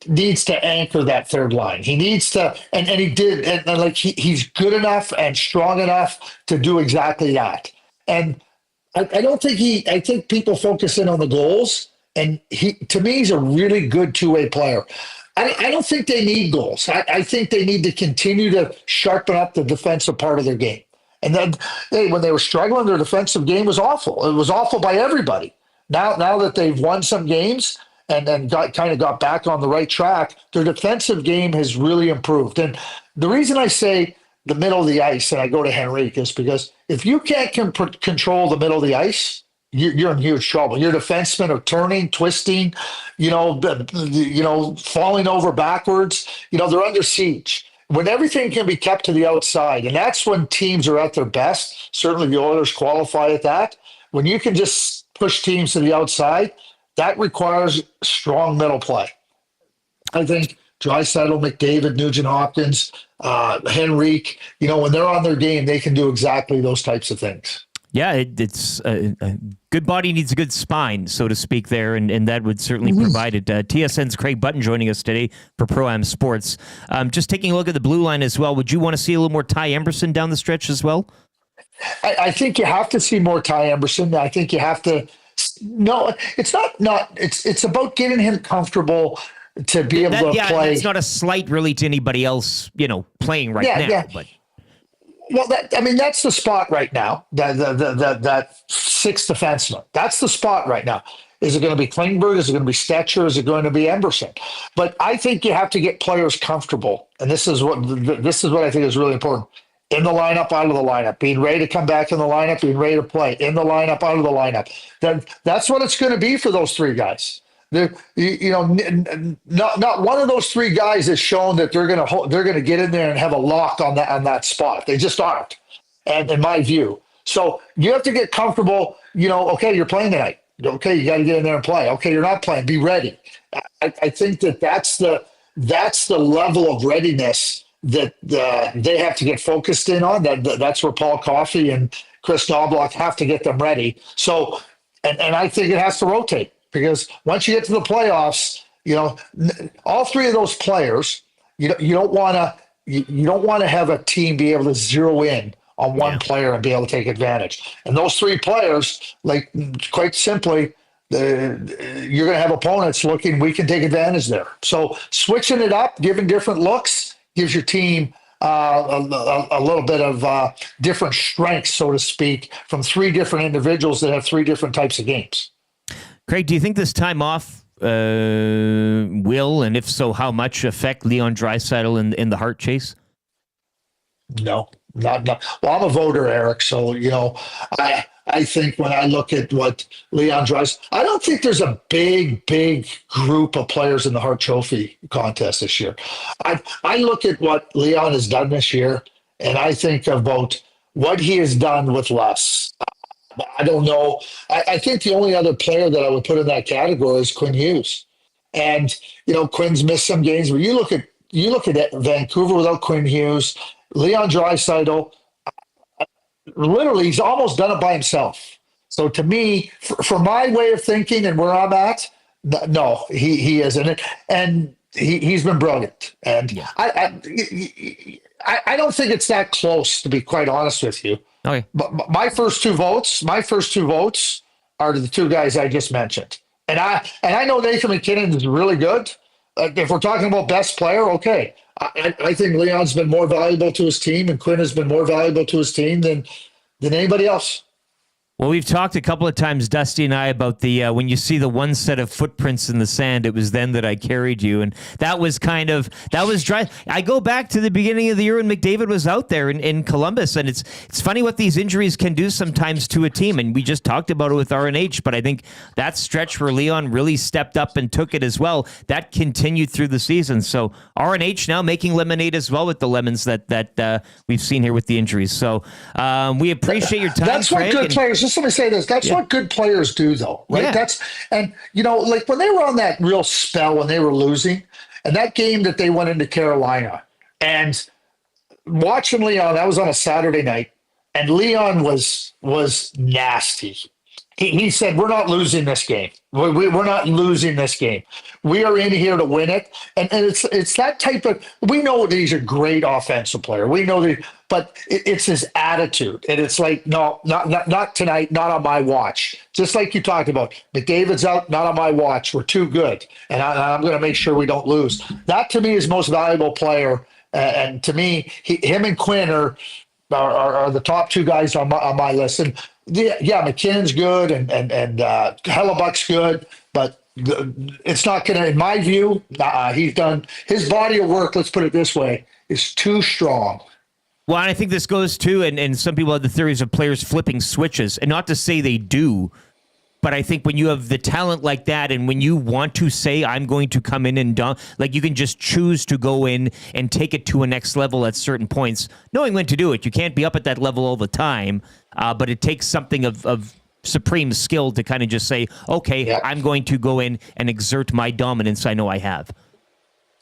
needs to anchor that third line. He needs to, and he did, and like he's good enough and strong enough to do exactly that. And I think people focus in on the goals, and to me, he's a really good two-way player. I don't think they need goals. I think they need to continue to sharpen up the defensive part of their game. And then, when they were struggling, their defensive game was awful. It was awful by everybody. Now that they've won some games and got back on the right track, their defensive game has really improved. And the reason I say the middle of the ice and I go to Henrique is because if you can't control the middle of the ice, you're in huge trouble. Your defensemen are turning, twisting, falling over backwards. They're under siege. When everything can be kept to the outside, and that's when teams are at their best. Certainly the Oilers qualify at that. When you can just push teams to the outside, that requires strong middle play. I think Draisaitl, McDavid, Nugent-Hopkins, Henrique, when they're on their game, they can do exactly those types of things. Yeah, it's a good body needs a good spine, so to speak, there, and that would certainly provide it. TSN's Craig Button joining us today for Pro-Am Sports. Just taking a look at the blue line as well, would you want to see a little more Ty Emberson down the stretch as well? I think you have to see more Ty Emberson. I think you have to. No, it's not. It's about getting him comfortable to be able to play. It's not a slight really to anybody else, playing right now. Yeah. But. Well, that's the spot right now. That sixth defenseman. That's the spot right now. Is it going to be Klingberg? Is it going to be Stetcher? Is it going to be Emberson? But I think you have to get players comfortable, and this is what I think is really important. In the lineup, out of the lineup, being ready to come back in the lineup, being ready to play in the lineup, out of the lineup. That's what it's going to be for those three guys. Not one of those three guys has shown that they're going to get in there and have a lock on that spot. They just aren't, and in my view. So you have to get comfortable. Okay, you're playing tonight. Okay, you got to get in there and play. Okay, you're not playing. Be ready. I think that's the level of readiness that they have to get focused in on. That's where Paul Coffey and Chris Knobloch have to get them ready. So, and I think it has to rotate. Because once you get to the playoffs, all three of those players, you don't want to have a team be able to zero in on one player and be able to take advantage. And those three players, like quite simply, you're going to have opponents looking. We can take advantage there. So switching it up, giving different looks, gives your team a little bit of different strengths, so to speak, from three different individuals that have three different types of games. Craig, do you think this time off will, and if so, how much, affect Leon Draisaitl in the Hart chase? No, not. Well, I'm a voter, Eric. So I think when I look at what Leon Draisaitl, I don't think there's a big group of players in the Hart Trophy contest this year. I look at what Leon has done this year, and I think about what he has done with less. I don't know. I think the only other player that I would put in that category is Quinn Hughes. And, Quinn's missed some games, but you look at Vancouver without Quinn Hughes, Leon Draisaitl, literally he's almost done it by himself. So to me, for my way of thinking and where I'm at, no, he isn't. And he's been brilliant. And I don't think it's that close, to be quite honest with you. Okay. But my first two votes are to the two guys I just mentioned. And I know Nathan McKinnon is really good. If we're talking about best player, okay. I think Leon's been more valuable to his team, and Quinn has been more valuable to his team than anybody else. Well, we've talked a couple of times, Dusty and I, about the when you see the one set of footprints in the sand, it was then that I carried you. And that was dry. I go back to the beginning of the year when McDavid was out there in Columbus, and it's funny what these injuries can do sometimes to a team. And we just talked about it with RNH, but I think that stretch where Leon really stepped up and took it as well, that continued through the season. So RNH now making lemonade as well with the lemons that we've seen here with the injuries. So we appreciate your time, That's what Craig, good players. Just let me say this. That's what good players do, though, right? Yeah. And like when they were on that real spell when they were losing, and that game that they went into Carolina, and watching Leon, that was on a Saturday night, and Leon was nasty. He said, "We're not losing this game. We're not losing this game. We are in here to win it." And it's that type of. We know that he's a great offensive player. We know that, but it's his attitude, and it's like, no, not tonight, not on my watch. Just like you talked about, McDavid's out, not on my watch. We're too good, and I'm going to make sure we don't lose. That to me is most valuable player, and to me, him and Quinn are the top two guys on my list. And yeah, McKinnon's good and Hellebuck's good, but it's not going to, in my view, he's done his body of work. Let's put it this way, is too strong. Well, and I think this goes to, and some people have the theories of players flipping switches, and not to say they do, but I think when you have the talent like that, and when you want to say, I'm going to come in and dunk, like you can just choose to go in and take it to a next level at certain points, knowing when to do it. You can't be up at that level all the time, but it takes something of supreme skill to kind of just say, okay, I'm going to go in and exert my dominance I know I have.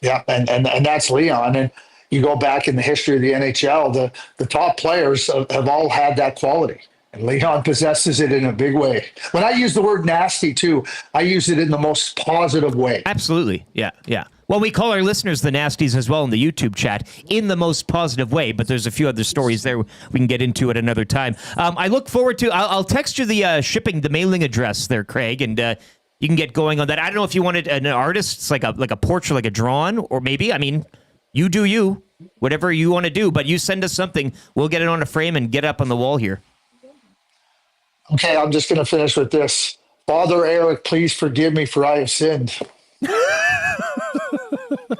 Yeah, and that's Leon. And you go back in the history of the NHL, the top players have all had that quality. And Leon possesses it in a big way. When I use the word nasty, too, I use it in the most positive way. Absolutely. Yeah. Well, we call our listeners the nasties as well in the YouTube chat in the most positive way, but there's a few other stories there we can get into at another time. I look forward to, I'll text you the mailing address there, Craig, and you can get going on that. I don't know if you wanted an artist, it's like a portrait, like a drawn, or maybe, I mean, you do you, whatever you want to do, but you send us something, we'll get it on a frame and get it up on the wall here. Okay, I'm just going to finish with this. Father Eric, please forgive me for I have sinned.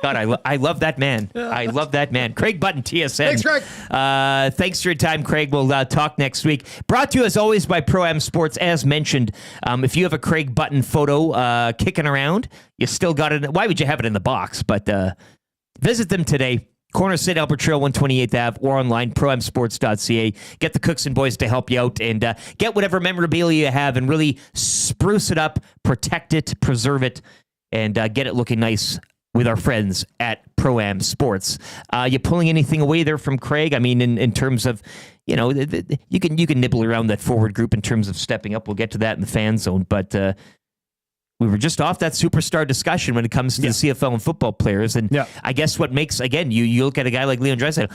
God, I love that man. I love that man. Craig Button, TSN. Thanks, Craig. Thanks for your time, Craig. We'll talk next week. Brought to you, as always, by Pro-Am Sports. As mentioned, if you have a Craig Button photo kicking around, you still got it. Why would you have it in the box? But visit them today. Corner St. Albert Trail, 128th Ave, or online, proamsports.ca. Get the cooks and boys to help you out, and get whatever memorabilia you have and really spruce it up, protect it, preserve it, and get it looking nice with our friends at Pro-Am Sports. You pulling anything away there from Craig? I mean, in terms of, you can nibble around that forward group in terms of stepping up. We'll get to that in the fan zone, but we were just off that superstar discussion when it comes to the CFL and football players. And I guess what makes, again, you look at a guy like Leon Draisaitl,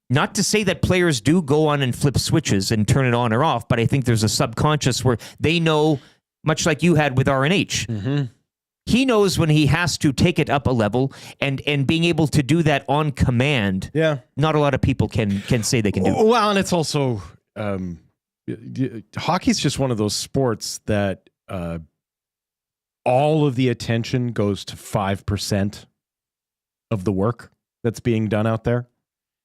not to say that players do go on and flip switches and turn it on or off, but I think there's a subconscious where they know, much like you had with RNH, Mm-hmm. he knows when he has to take it up a level, and being able to do that on command, not a lot of people can say they can do. Well, and it's also, hockey's just one of those sports that all of the attention goes to 5% of the work that's being done out there.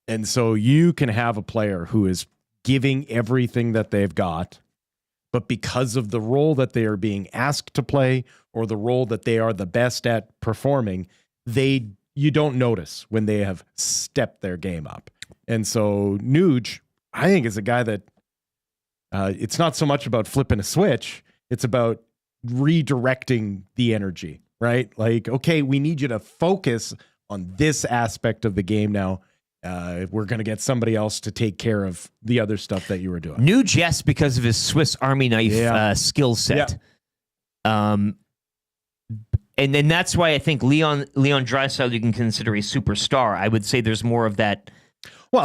And so you can have a player who is giving everything that they've got, but because of the role that they are being asked to play or the role that they are the best at performing, you don't notice when they have stepped their game up. And so Nuge, I think, is a guy that it's not so much about flipping a switch, it's about redirecting the energy, right? Like, okay, we need you to focus on this aspect of the game now. We're going to get somebody else to take care of the other stuff that you were doing. Nuge, yes, because of his Swiss Army knife skill set. And then that's why I think Leon Draisaitl you can consider a superstar. I would say there's more of that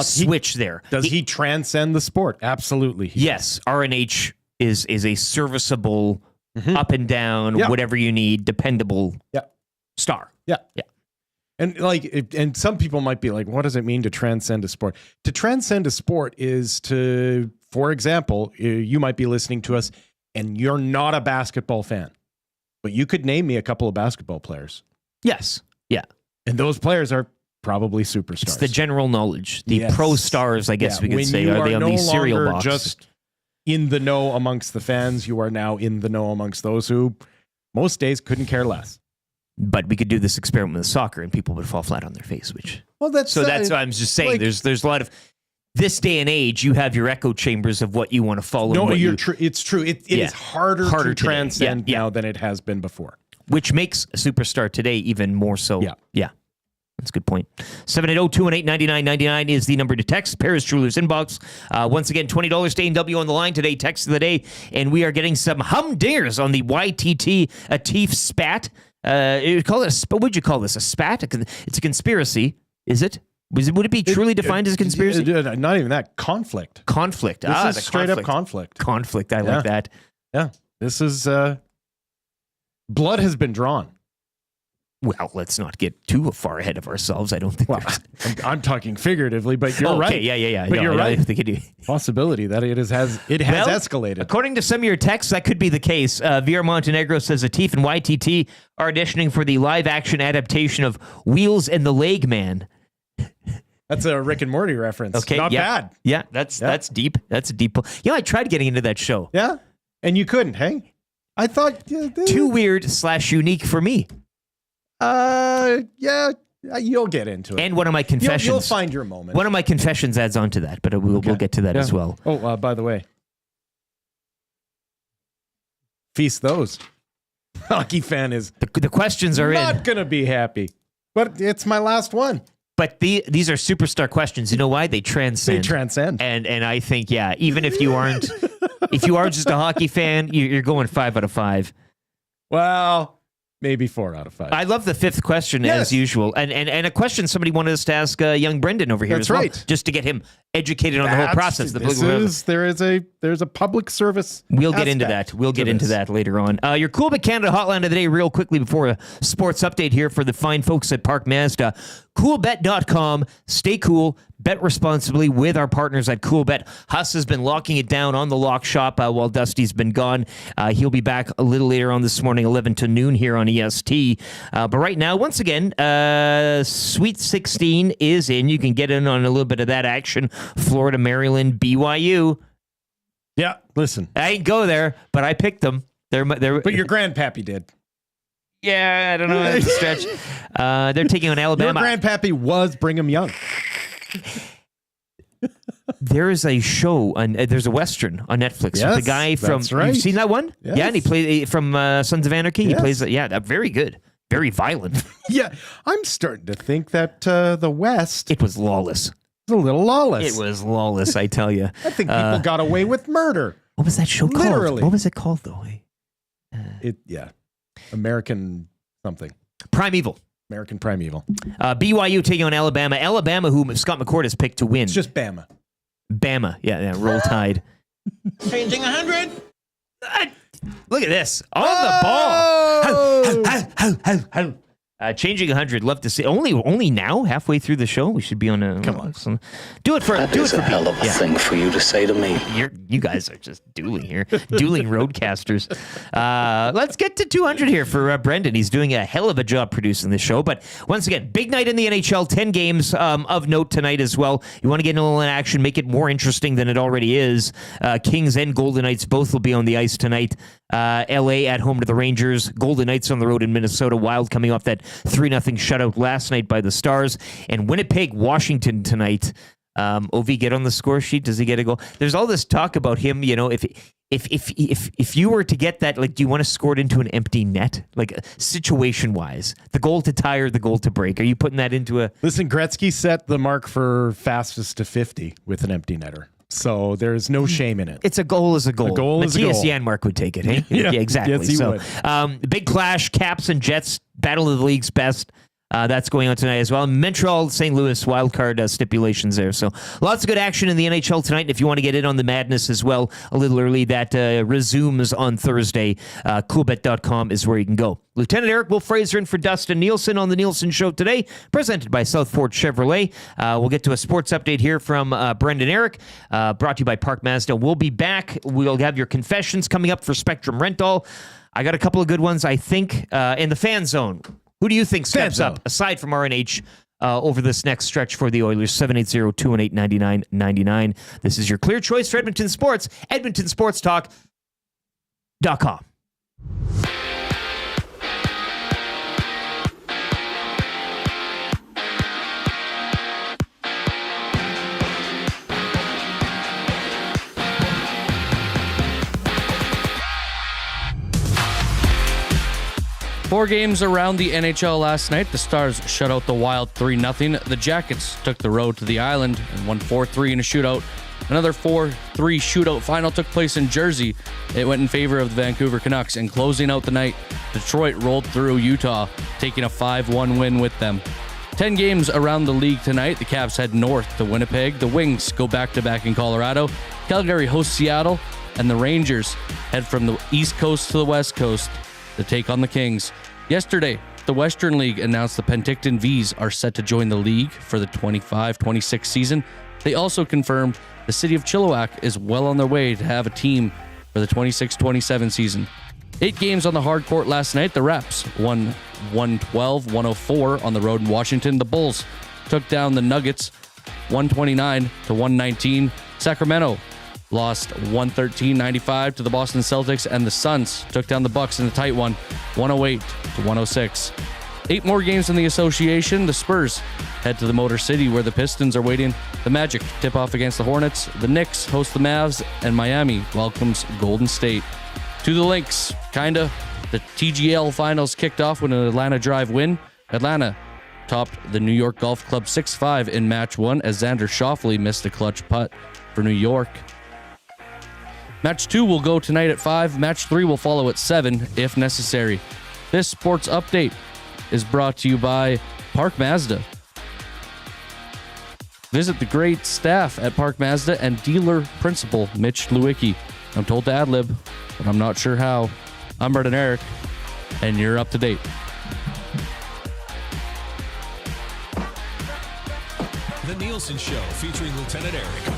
switch there. Does he transcend the sport? Absolutely. Yes, RNH is a serviceable, up and down, whatever you need, dependable star. Yeah. And and some people might be like, what does it mean to transcend a sport? To transcend a sport is to for example, you might be listening to us and you're not a basketball fan, but you could name me a couple of basketball players. Yes. Yeah. And those players are probably superstars. It's the general knowledge. The pro stars, I guess we could say, are they on these cereal boxes? Just in the know amongst the fans, you are now in the know amongst those who most days couldn't care less. But we could do this experiment with soccer and people would fall flat on their face, which... Well, that's what I'm just saying. Like, there's a lot of... This day and age, you have your echo chambers of what you want to follow. No, it's true. It is harder to transcend now than it has been before. Which makes a superstar today even more so. Yeah. That's a good point. 780-218-9999 is the number to text. Paris Jewelers inbox. Once again, $20 to A&W on the line today. Text of the day. And we are getting some humdingers on the YTT Atif spat. What would you call this? A spat? It's a conspiracy. Is it? Would it be truly defined as a conspiracy? Not even that. Conflict. Conflict. This is straight up conflict. Conflict. I like that. Yeah. This is... blood has been drawn. Well, let's not get too far ahead of ourselves. I don't think. Well, I'm talking figuratively, but you're right. Yeah. But you're right. The possibility that it has escalated. According to some of your texts, that could be the case. Vieira Montenegro says Atif and YTT are auditioning for the live-action adaptation of Wheels and the Leg Man. That's a Rick and Morty reference. Okay, not bad. Yeah, that's deep. That's a deep. I tried getting into that show. Yeah, and you couldn't. Hey, I thought too weird / unique for me. Yeah, you'll get into it. And one of my confessions. You'll find your moment. One of my confessions adds on to that, but we'll get to that as well. Oh, by the way, feast those. Hockey fan is the questions are not going to be happy, but it's my last one. But these are superstar questions. You know why? They transcend. And I think, even if you aren't just a hockey fan, you're going 5 out of 5. Well, maybe 4 out of 5. I love the 5th question as usual, and a question somebody wanted us to ask young Brendan over here. That's as well, right. Just to get him educated on the whole process. There's a public service. We'll get into that. We'll get into that later on. Your Cool Bet Canada hotline of the day, real quickly before a sports update here for the fine folks at Park Mazda. CoolBet.com. Stay cool. Bet responsibly with our partners at CoolBet. Huss has been locking it down on the lock shop while Dusty's been gone. He'll be back a little later on this morning, 11 to noon here on EST. But right now, once again, Sweet 16 is in. You can get in on a little bit of that action. Florida, Maryland, BYU. Yeah, listen. I didn't go there, but I picked them. But your grandpappy did. Yeah, I don't know. That's a stretch. They're taking on Alabama. Your grandpappy was Brigham Young. There's a show there's a Western on Netflix with the guy from. You've seen that one? Yes. Yeah, and he played from Sons of Anarchy. Yes. He plays. Very good, very violent. Yeah, I'm starting to think that the West. It was lawless. It was a little lawless. It was lawless, I tell you. I think people got away with murder. What was that show called? Literally. What was it called though? American something. Primeval. American Primeval. BYU taking on Alabama. Alabama, who Scott McCord has picked to win. It's just Bama. Bama. Yeah, Roll Tide. Changing 100. Look at this. On the ball. Changing 100. Love to see. Only now, halfway through the show, we should be on a. Come on. Do it for. That do is it for a hell of a thing for you to say to me. You guys are just dueling here. Dueling roadcasters. Let's get to 200 here for Brendan. He's doing a hell of a job producing this show. But once again, big night in the NHL. 10 games of note tonight as well. You want to get a little action, make it more interesting than it already is. Kings and Golden Knights both will be on the ice tonight. LA at home to the Rangers. Golden Knights on the road in Minnesota. Wild coming off that 3-0 shutout last night by the Stars. And Winnipeg, Washington tonight. Ovi, get on the score sheet. Does he get a goal? There's all this talk about him. You know, if you were to get that, like, do you want to score it into an empty net, like situation wise, the goal to tie or the goal to break? Are you putting that into a? Listen, Gretzky set the mark for fastest to 50 with an empty netter. So there's no shame in it. It's a goal is a goal. A goal is a goal. Matthias Janmark would take it, hey? Yeah, exactly. yes, he would. Big clash, Caps and Jets, battle of the league's best. That's going on tonight as well. Montreal, St. Louis wildcard stipulations there. So lots of good action in the NHL tonight. And if you want to get in on the madness as well, a little early, that resumes on Thursday. Coolbet.com is where you can go. Lieutenant Eric, Wil Fraser in for Dustin Nielsen on the Nielsen Show today, presented by Southport Chevrolet. We'll get to a sports update here from Brendan Eric, brought to you by Park Mazda. We'll be back. We'll have your confessions coming up for Spectrum Rental. I got a couple of good ones, I think, in the fan zone. Who do you think steps up, aside from RNH, over this next stretch for the Oilers? 780-218-9999. This is your clear choice for Edmonton Sports, edmontonsportstalk.com. 4 games around the NHL last night. The Stars shut out the Wild 3-0. The Jackets took the road to the Island and won 4-3 in a shootout. Another 4-3 shootout final took place in Jersey. It went in favor of the Vancouver Canucks, and closing out the night, Detroit rolled through Utah, taking a 5-1 win with them. 10 games around the league tonight. The Caps head north to Winnipeg. The Wings go back-to-back in Colorado. Calgary hosts Seattle, and the Rangers head from the East Coast to the West Coast to take on the Kings. Yesterday, the Western League announced the Penticton Vees are set to join the league for the 25-26 season. They also confirmed the city of Chilliwack is well on their way to have a team for the 26-27 season. 8 games on the hard court last night. The Raps won 112-104 on the road in Washington. The Bulls took down the Nuggets 129-119. Sacramento lost 113-95 to the Boston Celtics, and the Suns took down the Bucks in a tight one, 108-106. 8 more games in the association. The Spurs head to the Motor City, where the Pistons are waiting. The Magic tip off against the Hornets. The Knicks host the Mavs, and Miami welcomes Golden State. To the Lynx, kinda. The TGL Finals kicked off with an Atlanta Drive win. Atlanta topped the New York Golf Club 6-5 in Match 1 as Xander Schauffele missed a clutch putt for New York. Match 2 will go tonight at 5. Match 3 will follow at 7 if necessary. This sports update is brought to you by Park Mazda. Visit the great staff at Park Mazda and dealer principal Mitch Lewicki. I'm told to ad-lib, but I'm not sure how. I'm Brendan Eric, and you're up to date. The Nielsen Show featuring Lieutenant Eric.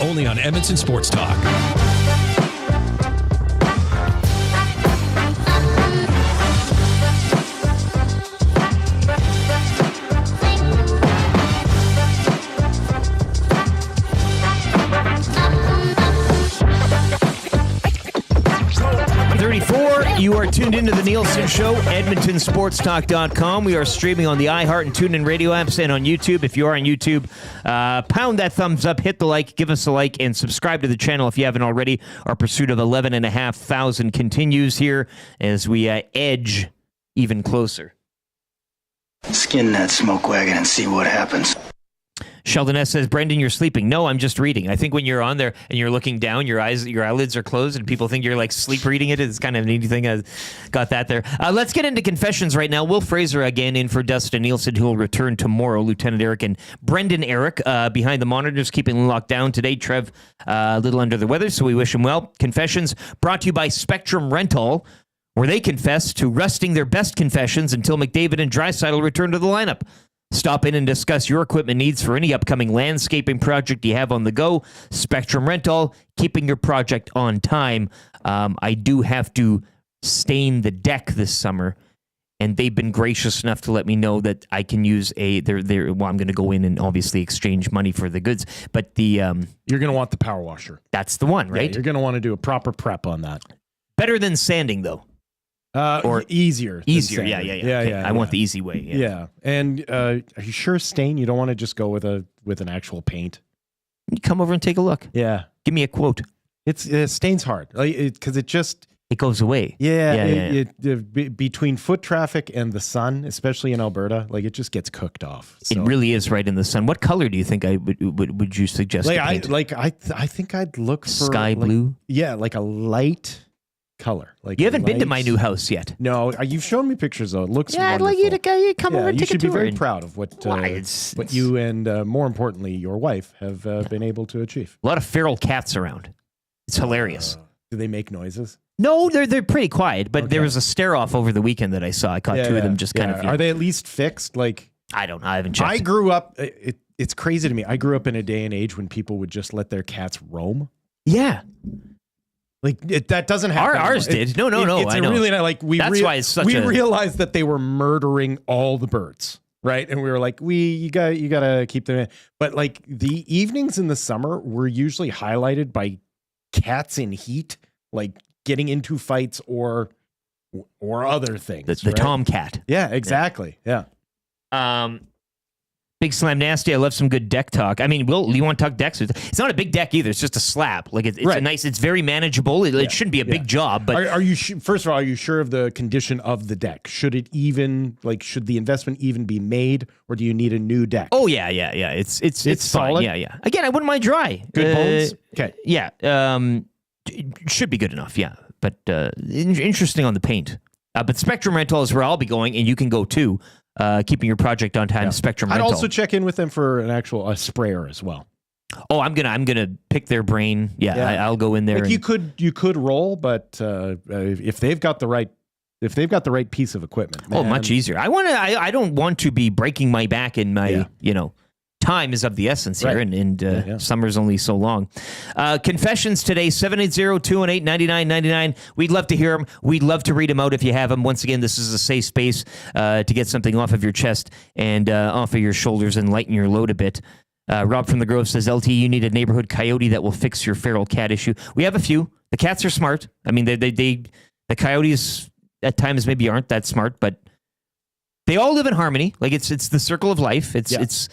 Only on Edmonton Sports Talk. 34, you are tuned into the Nielsen Show, edmontonsportstalk.com. We are streaming on the iHeart and TuneIn radio apps and on YouTube. If you are on YouTube, pound that thumbs up, hit the like, give us a like, and subscribe to the channel if you haven't already. Our pursuit of 11,500 continues here as we edge even closer. Skin that smoke wagon and see what happens. Sheldon S. says, Brendan, you're sleeping. No, I'm just reading. I think when you're on there and you're looking down, your eyelids are closed and people think you're like sleep reading it. It's kind of a neat thing. I got that there. Let's get into confessions right now. Wil Fraser again in for Dustin Nielsen, who will return tomorrow. Lieutenant Eric and Brendan Eric behind the monitors, keeping locked down today. Trev a little under the weather, so we wish him well. Confessions brought to you by Spectrum Rental, where they confess to resting their best confessions until McDavid and Draisaitl return to the lineup. Stop in and discuss your equipment needs for any upcoming landscaping project you have on the go. Spectrum Rental, keeping your project on time. I do have to stain the deck this summer, and they've been gracious enough to let me know that I can use I'm going to go in and obviously exchange money for the goods. But the you're going to want the power washer. That's the one, right? Yeah, you're going to want to do a proper prep on that. Better than sanding, though. Or easier. Yeah. Okay. I want the easy way. Yeah. And are you sure stain? You don't want to just go with an actual paint. You come over and take a look. Yeah. Give me a quote. It's stains hard because it goes away. Yeah. Between foot traffic and the sun, especially in Alberta, like it just gets cooked off. So. It really is right in the sun. What color do you think would you suggest? I think I'd look for sky blue. Yeah, like a light color. Like You haven't been to my light. new house yet. No, you've shown me pictures though. It looks Yeah, I'd wonderful. like you to come over and you take a should be tour. very and- proud of what it's you and more importantly your wife have been able to achieve. a lot of feral cats around. It's hilarious. Do they make noises? No, they're pretty quiet, but Okay. there was a stare off over the weekend that I saw. I caught two of them just kind of. Are they at least fixed? Like I don't know. I haven't checked. I grew up. It's crazy to me. I grew up in a day and age when people would just let their cats roam. Yeah. Like that doesn't happen. Ours anymore. did. No. It's I know. really not like we. That's why it's such we a- realized that they were murdering all the birds, right? And we were like, you gotta keep them in. But like the evenings in the summer were usually highlighted by cats in heat, like getting into fights or other things. The right? tomcat. Yeah, exactly. Yeah. Big Slam Nasty. I love some good deck talk. I mean, you want to talk decks? It's not a big deck either. It's just a slab. Like it's a nice. It's very manageable. It shouldn't be a big job. But are you first of all? Are you sure of the condition of the deck? Should it even should the investment even be made, or do you need a new deck? Oh yeah. It's solid? fine. Yeah. Again, I wouldn't mind dry. Good bones. Okay. Yeah. It should be good enough. Yeah. But interesting on the paint. But Spectrum Rental is where I'll be going, and you can go too. Keeping your project on time. Spectrum I'd Rental. also check in with them for an actual sprayer as well. Oh, I'm gonna pick their brain. Yeah. I'll go in there. Like you could roll, but if they've got the right piece of equipment, man, much easier. I don't want to be breaking my back in my time is of the essence here, Right. and summer's only so long. Confessions today, 780-218-9999. We'd love to hear them. We'd love to read them out if you have them. Once again, this is a safe space to get something off of your chest and off of your shoulders and lighten your load a bit. Rob from the Grove says, LT, you need a neighborhood coyote that will fix your feral cat issue. We have a few. The cats are smart. I mean, the coyotes at times maybe aren't that smart, but they all live in harmony. Like it's the circle of life. It's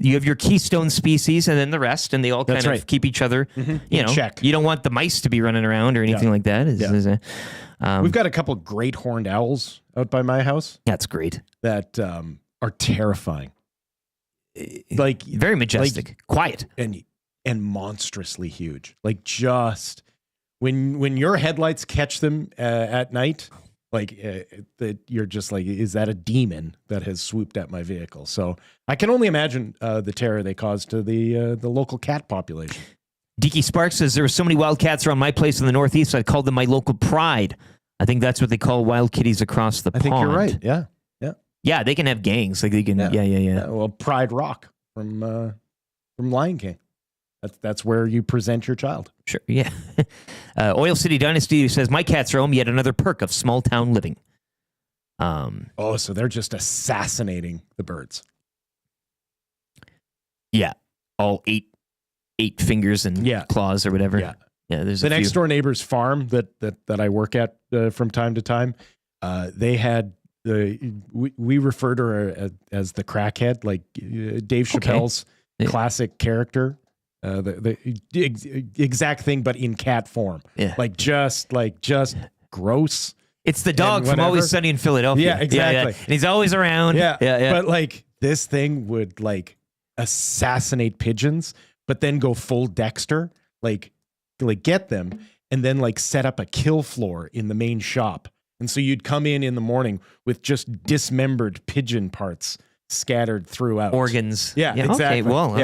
you have your keystone species and then the rest, and they all kind of keep each other, check. You don't want the mice to be running around or anything like that. We've got a couple of great horned owls out by my house. That's great. That are terrifying. Like very majestic, quiet, and monstrously huge. Like just when your headlights catch them at night. That you're just like, is that a demon that has swooped at my vehicle? So I can only imagine the terror they cause to the local cat population. Deaky Sparks says, there were so many wild cats around my place in the Northeast, I called them my local pride. I think that's what they call wild kitties across the pond. I think you're right. Yeah. Yeah, they can have gangs. Like they can. Yeah. Well, Pride Rock from Lion King. That's where you present your child. Sure, yeah. Oil City Dynasty says, my cats are home, yet another perk of small town living. So they're just assassinating the birds. Yeah, all eight fingers and claws or whatever. Yeah. There's the next door neighbor's farm that I work at from time to time. They had we refer to her as the crackhead, like Dave Chappelle's classic character. The exact thing, but in cat form. Yeah. Like just gross. It's the dog from Always Sunny in Philadelphia. Yeah, exactly. And he's always around. Yeah. Yeah. But like this thing would like assassinate pigeons, but then go full Dexter, like get them and then like set up a kill floor in the main shop. And so you'd come in the morning with just dismembered pigeon parts scattered throughout. Organs. Yeah, exactly. Okay, well,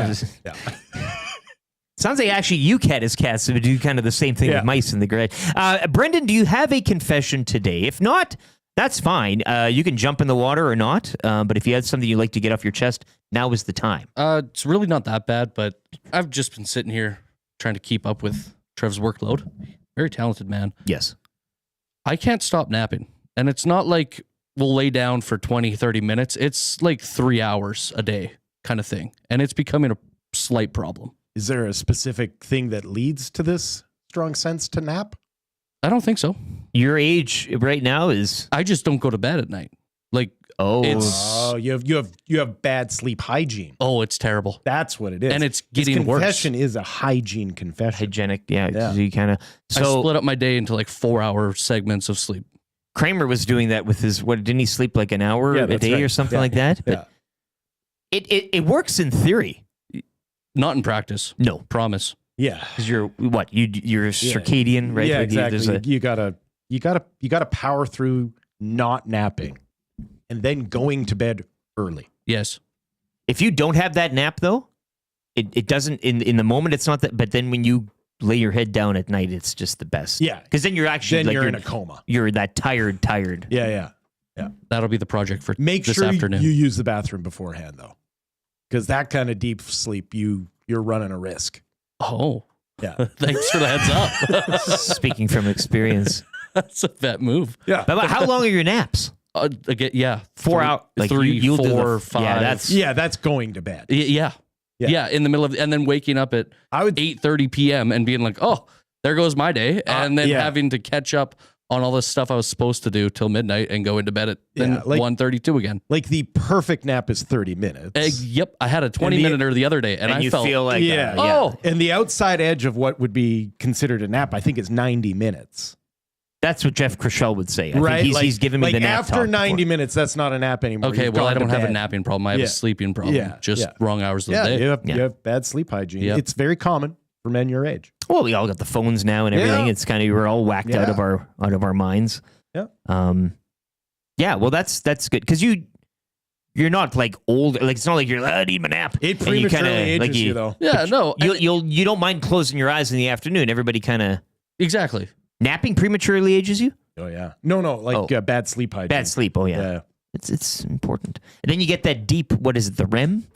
sounds like actually you cat as cats would do kind of the same thing with mice in the garage. Brendan, do you have a confession today? If not, that's fine. You can jump in the water or not. But if you had something you'd like to get off your chest, now is the time. It's really not that bad, but I've just been sitting here trying to keep up with Trev's workload. Very talented man. Yes. I can't stop napping. And it's not like we'll lay down for 20, 30 minutes. It's like 3 hours a day kind of thing. And it's becoming a slight problem. Is there a specific thing that leads to this strong sense to nap? I don't think so. Your age right now is... I just don't go to bed at night. Like, you have bad sleep hygiene. Oh, it's terrible. That's what it is. And it's getting worse. Confession is a hygiene confession. Hygienic, yeah. You kind of... I split up my day into like 4-hour segments of sleep. Kramer was doing that with his... Didn't he sleep like an hour a day or something like that? But it works in theory. Not in practice. No. Promise. Yeah. Because you're circadian, right? Yeah, Like exactly. You gotta you gotta power through not napping and then going to bed early. Yes. If you don't have that nap, though, it doesn't, in the moment, it's not that, but then when you lay your head down at night, it's just the best. Yeah. Because then you're actually, Then you're in a coma. You're that tired. Yeah. That'll be the project for Make this sure afternoon. you use the bathroom beforehand, though. Because that kind of deep sleep, you're running a risk. Oh. Yeah. Thanks for the heads up. Speaking from experience. That's a vet move. Yeah. But how long are your naps? Again, yeah. 4 hours. Like 3, you'll do 4, 5. That's going to bed. Yeah, in the middle of, and then waking up at 8:30 p.m. and being like, oh, there goes my day. And then having to catch up on all this stuff I was supposed to do till midnight and go into bed at 1:32 again. Like the perfect nap is 30 minutes. Yep. I had a 20-minute the other day and I you felt feel like, And the outside edge of what would be considered a nap, I think, is 90 minutes. That's what Jeff Krishel would say. I Right? think he's given me the nap after talk 90 before. minutes, that's not a nap anymore. Okay, You've well, I gone to don't have a bed. napping problem. I have a sleeping problem. Just wrong hours of the Yeah, day. you have bad sleep hygiene. Yep. It's very common for men your age. Well, we all got the phones now and everything. Yeah. It's kind of, we're all whacked out of our minds. Yeah. Yeah. Well, that's good because you're not like old. Like it's not like you're like, I need my nap. It prematurely ages you though. Yeah, no. You don't mind closing your eyes in the afternoon. Everybody kind of Exactly. napping prematurely ages you. Oh yeah. No, like bad sleep hygiene. Bad sleep. Oh yeah. It's important. And then you get that deep. What is it? The REM,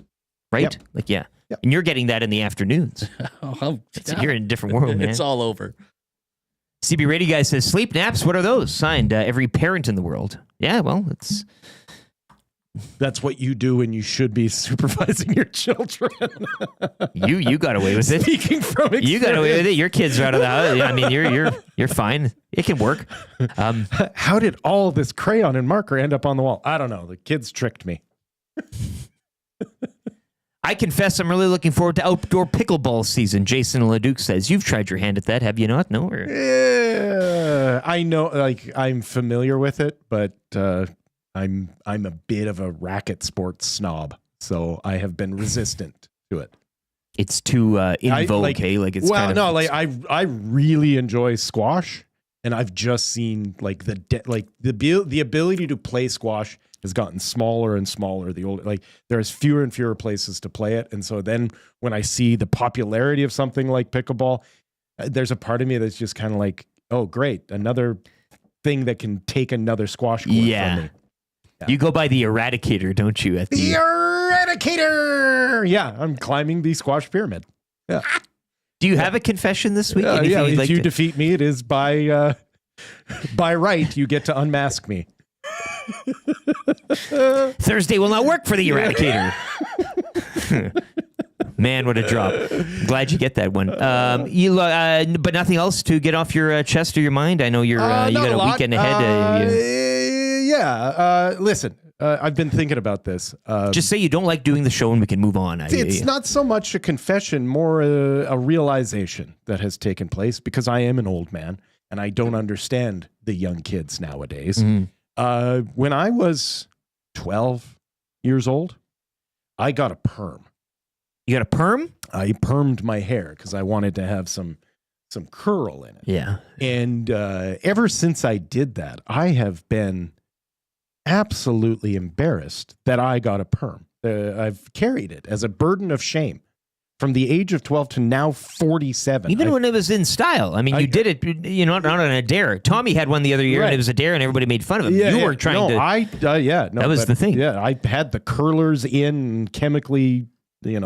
right? Yep. Like Yep. and you're getting that in the afternoons. You're in a different world, man. It's all over. CB Radio Guy says, sleep naps, what are those? Signed, every parent in the world. Yeah, well, That's what you do when you should be supervising your children. you got away with it. Speaking from experience. You got away with it. Your kids are out of the house. I mean, you're fine. It can work. How did all this crayon and marker end up on the wall? I don't know. The kids tricked me. I confess I'm really looking forward to outdoor pickleball season. Jason Leduc says, you've tried your hand at that, have you not? No? Or? I know, like, I'm familiar with it, but I'm a bit of a racket sports snob, so I have been resistant to it. It's too in vogue, Like it's well, kind of, no, like I really enjoy squash, and I've just seen like the ability to play squash has gotten smaller and smaller. There's fewer and fewer places to play it, and so then when I see the popularity of something like pickleball, there's a part of me that's just kind of like, oh, great, another thing that can take another squash court from me. Yeah. You go by the Eradicator, don't you? At the Eradicator! Yeah, I'm climbing the squash pyramid. Yeah. Do you have a confession this week? If you defeat me, it is by right, you get to unmask me. Thursday will not work for the Eradicator. Man, what a drop. Glad you get that one. But nothing else to get off your chest or your mind? I know you got a weekend ahead. Listen, I've been thinking about this. Just say you don't like doing the show and we can move on. It's not so much a confession, more a realization that has taken place because I am an old man and I don't understand the young kids nowadays. Mm-hmm. When I was 12 years old, I got a perm. You got a perm? I permed my hair because I wanted to have some curl in it. Yeah. And ever since I did that, I have been absolutely embarrassed that I got a perm. I've carried it as a burden of shame from the age of 12 to now 47. Even when it was in style. I mean, you did it, not on a dare. Tommy had one the other year and it was a dare and everybody made fun of him. You were trying to. That was the thing. Yeah, I had the curlers in, chemically,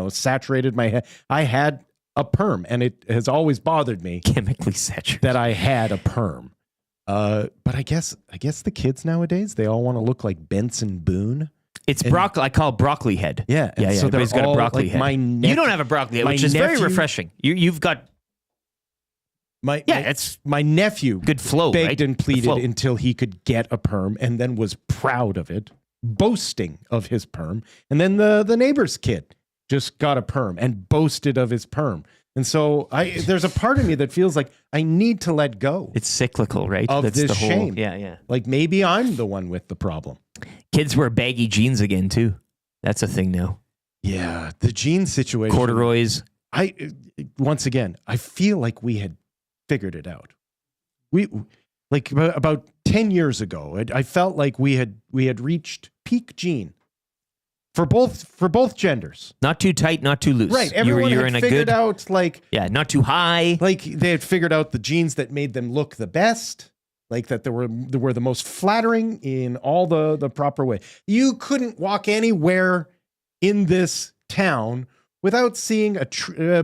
saturated my head. I had a perm, and it has always bothered me chemically saturated that I had a perm. But I guess the kids nowadays, they all want to look like Benson Boone. It's broccoli. I call it broccoli head. Yeah. So everybody's got a broccoli head. You don't have a broccoli head, which is very refreshing. You've got it's my nephew. Good flow, begged right? and pleaded until he could get a perm, and then was proud of it, boasting of his perm. And then the neighbor's kid just got a perm and boasted of his perm. And so there's a part of me that feels like I need to let go. It's cyclical, right? Of That's this the whole, shame. Yeah. Like maybe I'm the one with the problem. Kids wear baggy jeans again too. That's a thing now. Yeah, the jean situation. Corduroys. Once again, I feel like we had figured it out. like about 10 years ago, I felt like we had reached peak jean for both genders. Not too tight, not too loose. Right. Everyone you're had in a figured good, out not too high. like they had figured out the jeans that made them look the best, like that they were the most flattering in all the proper way. You couldn't walk anywhere in this town without seeing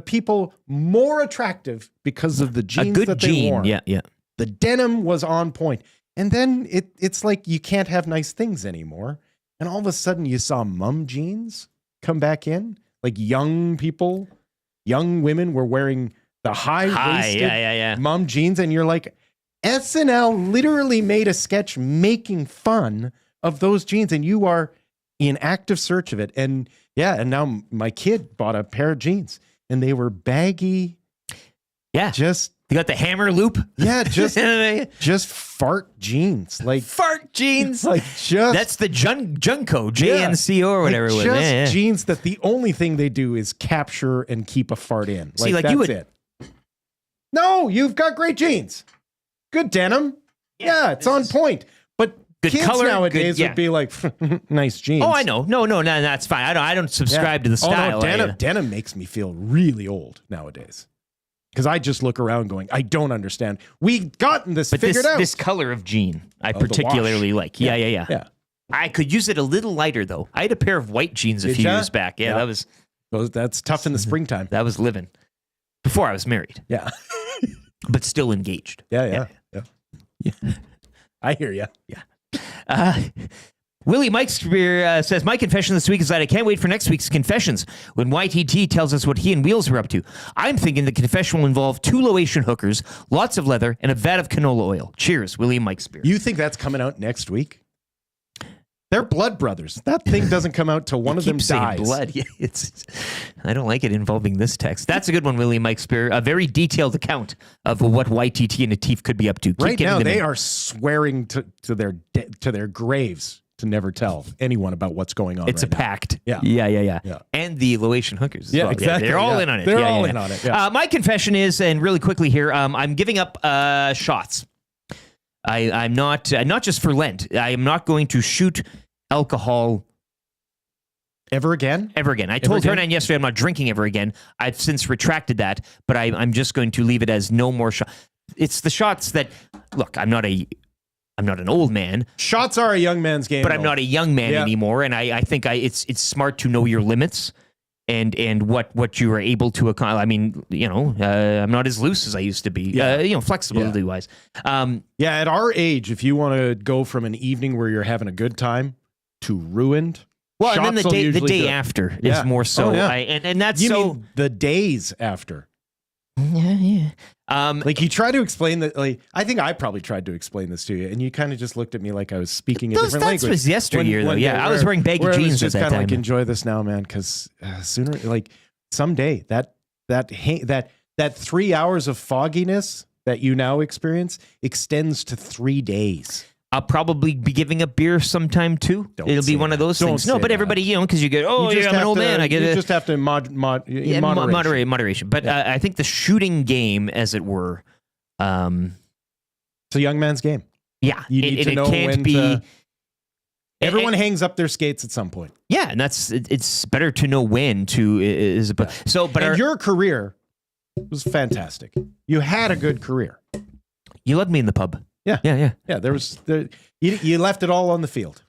people more attractive because of the jeans a good that they jean. wore. Yeah. The denim was on point. And then it's like you can't have nice things anymore. And all of a sudden you saw mum jeans come back in. Like young women were wearing the high-waisted mum jeans. And you're like, SNL literally made a sketch making fun of those jeans. And you are in active search of it. And now my kid bought a pair of jeans. And they were baggy. Yeah. You got the hammer loop? Yeah, just fart jeans. Like fart jeans. Like that's the Junko, JNCO or whatever it was. Just jeans that the only thing they do is capture and keep a fart in. See, like that's it. No, you've got great jeans. Good denim. Yeah, it's on point. But good kids color, nowadays would be like, nice jeans. Oh, I know. No, that's fine. I don't subscribe to the style. Oh, no, denim makes me feel really old nowadays. Because I just look around going, I don't understand. We've gotten this figured out. This color of jean, I particularly like. Yeah. I could use it a little lighter, though. I had a pair of white jeans a few years back. Yeah, that's tough in the springtime. That was living. Before I was married. Yeah. But still engaged. Yeah. I hear you. Yeah. Willie Mike Spear says, my confession this week is that I can't wait for next week's confessions when YTT tells us what he and Wheels are up to. I'm thinking the confession will involve 2 Loation hookers, lots of leather, and a vat of canola oil. Cheers, Willie Mike Spear. You think that's coming out next week? They're blood brothers. That thing doesn't come out till one of them dies. Blood. Yeah, I don't like it involving this text. That's a good one, Willie Mike Spear. A very detailed account of what YTT and Atif could be up to. Right now, they are swearing to their graves to never tell anyone about what's going on. It's right a pact. Yeah. And the Loation hookers as yeah, well. Exactly. They're all in on it. They're all in on it. Yeah. My confession is, and really quickly here, I'm giving up shots. I'm not just for Lent. I am not going to shoot alcohol ever again. I told Hernan yesterday I'm not drinking ever again. I've since retracted that, but I'm just going to leave it as no more shot. It's the shots that look. I'm not an old man. Shots are a young man's game, but I'm not a young man anymore. And I think it's smart to know your limits and what you are able to accomplish. I mean, I'm not as loose as I used to be. Flexibility wise. At our age, if you want to go from an evening where you're having a good time to ruined. Well, and then the day after is more so. And that's mean the days after. Yeah. Like you try to explain that. Like I think I probably tried to explain this to you, and you kind of just looked at me like I was speaking a different language. That was yesteryear, though. Yeah, I was wearing baggy jeans at that time. Like enjoy this now, man, because sooner, like someday, that 3 hours of fogginess that you now experience extends to 3 days. I'll probably be giving up beer sometime too. It'll be one of those things. No, but everybody, because you get, I'm an old man. I get it. You just have to moderation. But I think the shooting game, as it were, it's a young man's game. Yeah, you need to know when to. Everyone hangs up their skates at some point. Yeah, and it's better to know when to is. But your career was fantastic. You had a good career. You loved me in the pub. Yeah. You left it all on the field.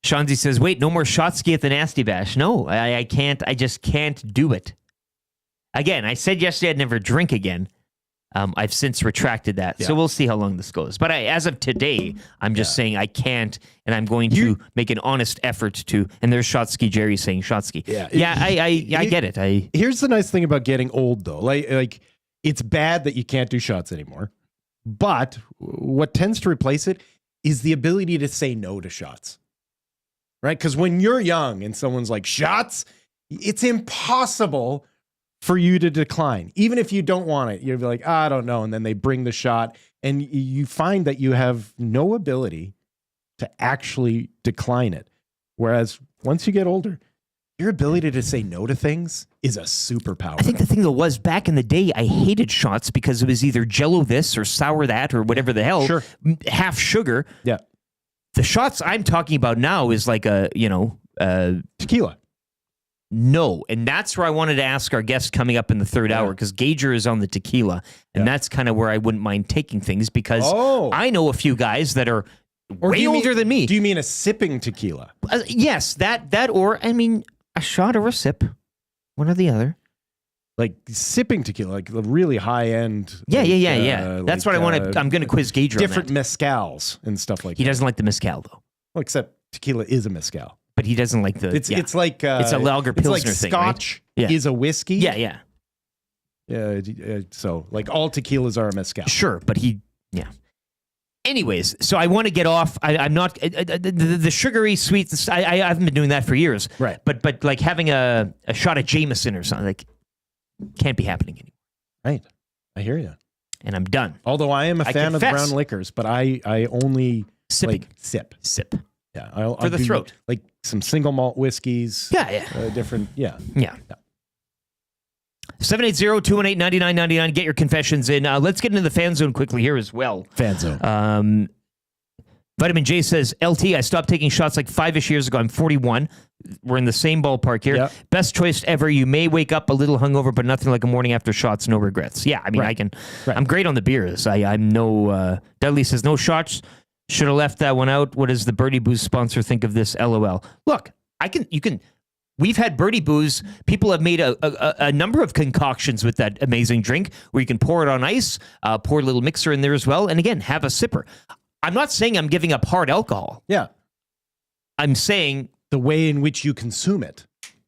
Shanzi says, wait, no more shot ski at the Nasty Bash. No, I can't. I just can't do it. Again, I said yesterday I'd never drink again. I've since retracted that. So we'll see how long this goes. But as of today, I'm just saying I can't, and I'm going to make an honest effort to, and there's shot ski Jerry saying shot ski. I get it. Here's the nice thing about getting old, though. Like it's bad that you can't do shots anymore. But what tends to replace it is the ability to say no to shots, right? Because when you're young and someone's like, shots, it's impossible for you to decline. Even if you don't want it, you're like, I don't know. And then they bring the shot and you find that you have no ability to actually decline it. Whereas once you get older, Your ability to say no to things is a superpower. I think the thing though was back in the day, I hated shots because it was either Jello this or sour that or whatever the hell. Sure. Half sugar. Yeah. The shots I'm talking about now is like tequila. No, and that's where I wanted to ask our guest coming up in the third hour, because Gager is on the tequila, and that's kind of where I wouldn't mind taking things, because I know a few guys that are way older than me. Do you mean a sipping tequila? Yes, that or, I mean, a shot or a sip, one or the other. Like sipping tequila, like the really high end. Yeah. That's what I want to. I'm going to quiz Gager on different that. mezcals and stuff like that. He doesn't like the mezcal though. Well, except tequila is a mezcal. But he doesn't like the. It's like it's a lager pilsner it's like thing. Scotch right? is a whiskey. Yeah. So like all tequilas are a mezcal. Sure, but Anyways, so I want to get off. I'm not the sugary sweets. I haven't been doing that for years. Right. But like having a shot of Jameson or something like can't be happening anymore. Right. I hear you. And I'm done. Although I am a fan of brown liquors, but I only Sipping. sip. Yeah, I'll For the do, throat. like some single malt whiskeys. Yeah. Different. Yeah. 780-218-9999. Get your confessions in. Let's get into the fan zone quickly here as well. Fan zone. Vitamin J says, LT, I stopped taking shots like 5-ish years ago. I'm 41. We're in the same ballpark here. Yep. Best choice ever. You may wake up a little hungover, but nothing like a morning after shots. No regrets. Yeah, I mean, I can. Right. I'm great on the beers. I'm no. Dudley says, no shots. Should have left that one out. What does the Birdie Booze sponsor think of this? LOL. Look, you can. We've had Birdie Booze. People have made a number of concoctions with that amazing drink where you can pour it on ice, pour a little mixer in there as well, and again, have a sipper. I'm not saying I'm giving up hard alcohol. Yeah. I'm saying the way in which you consume it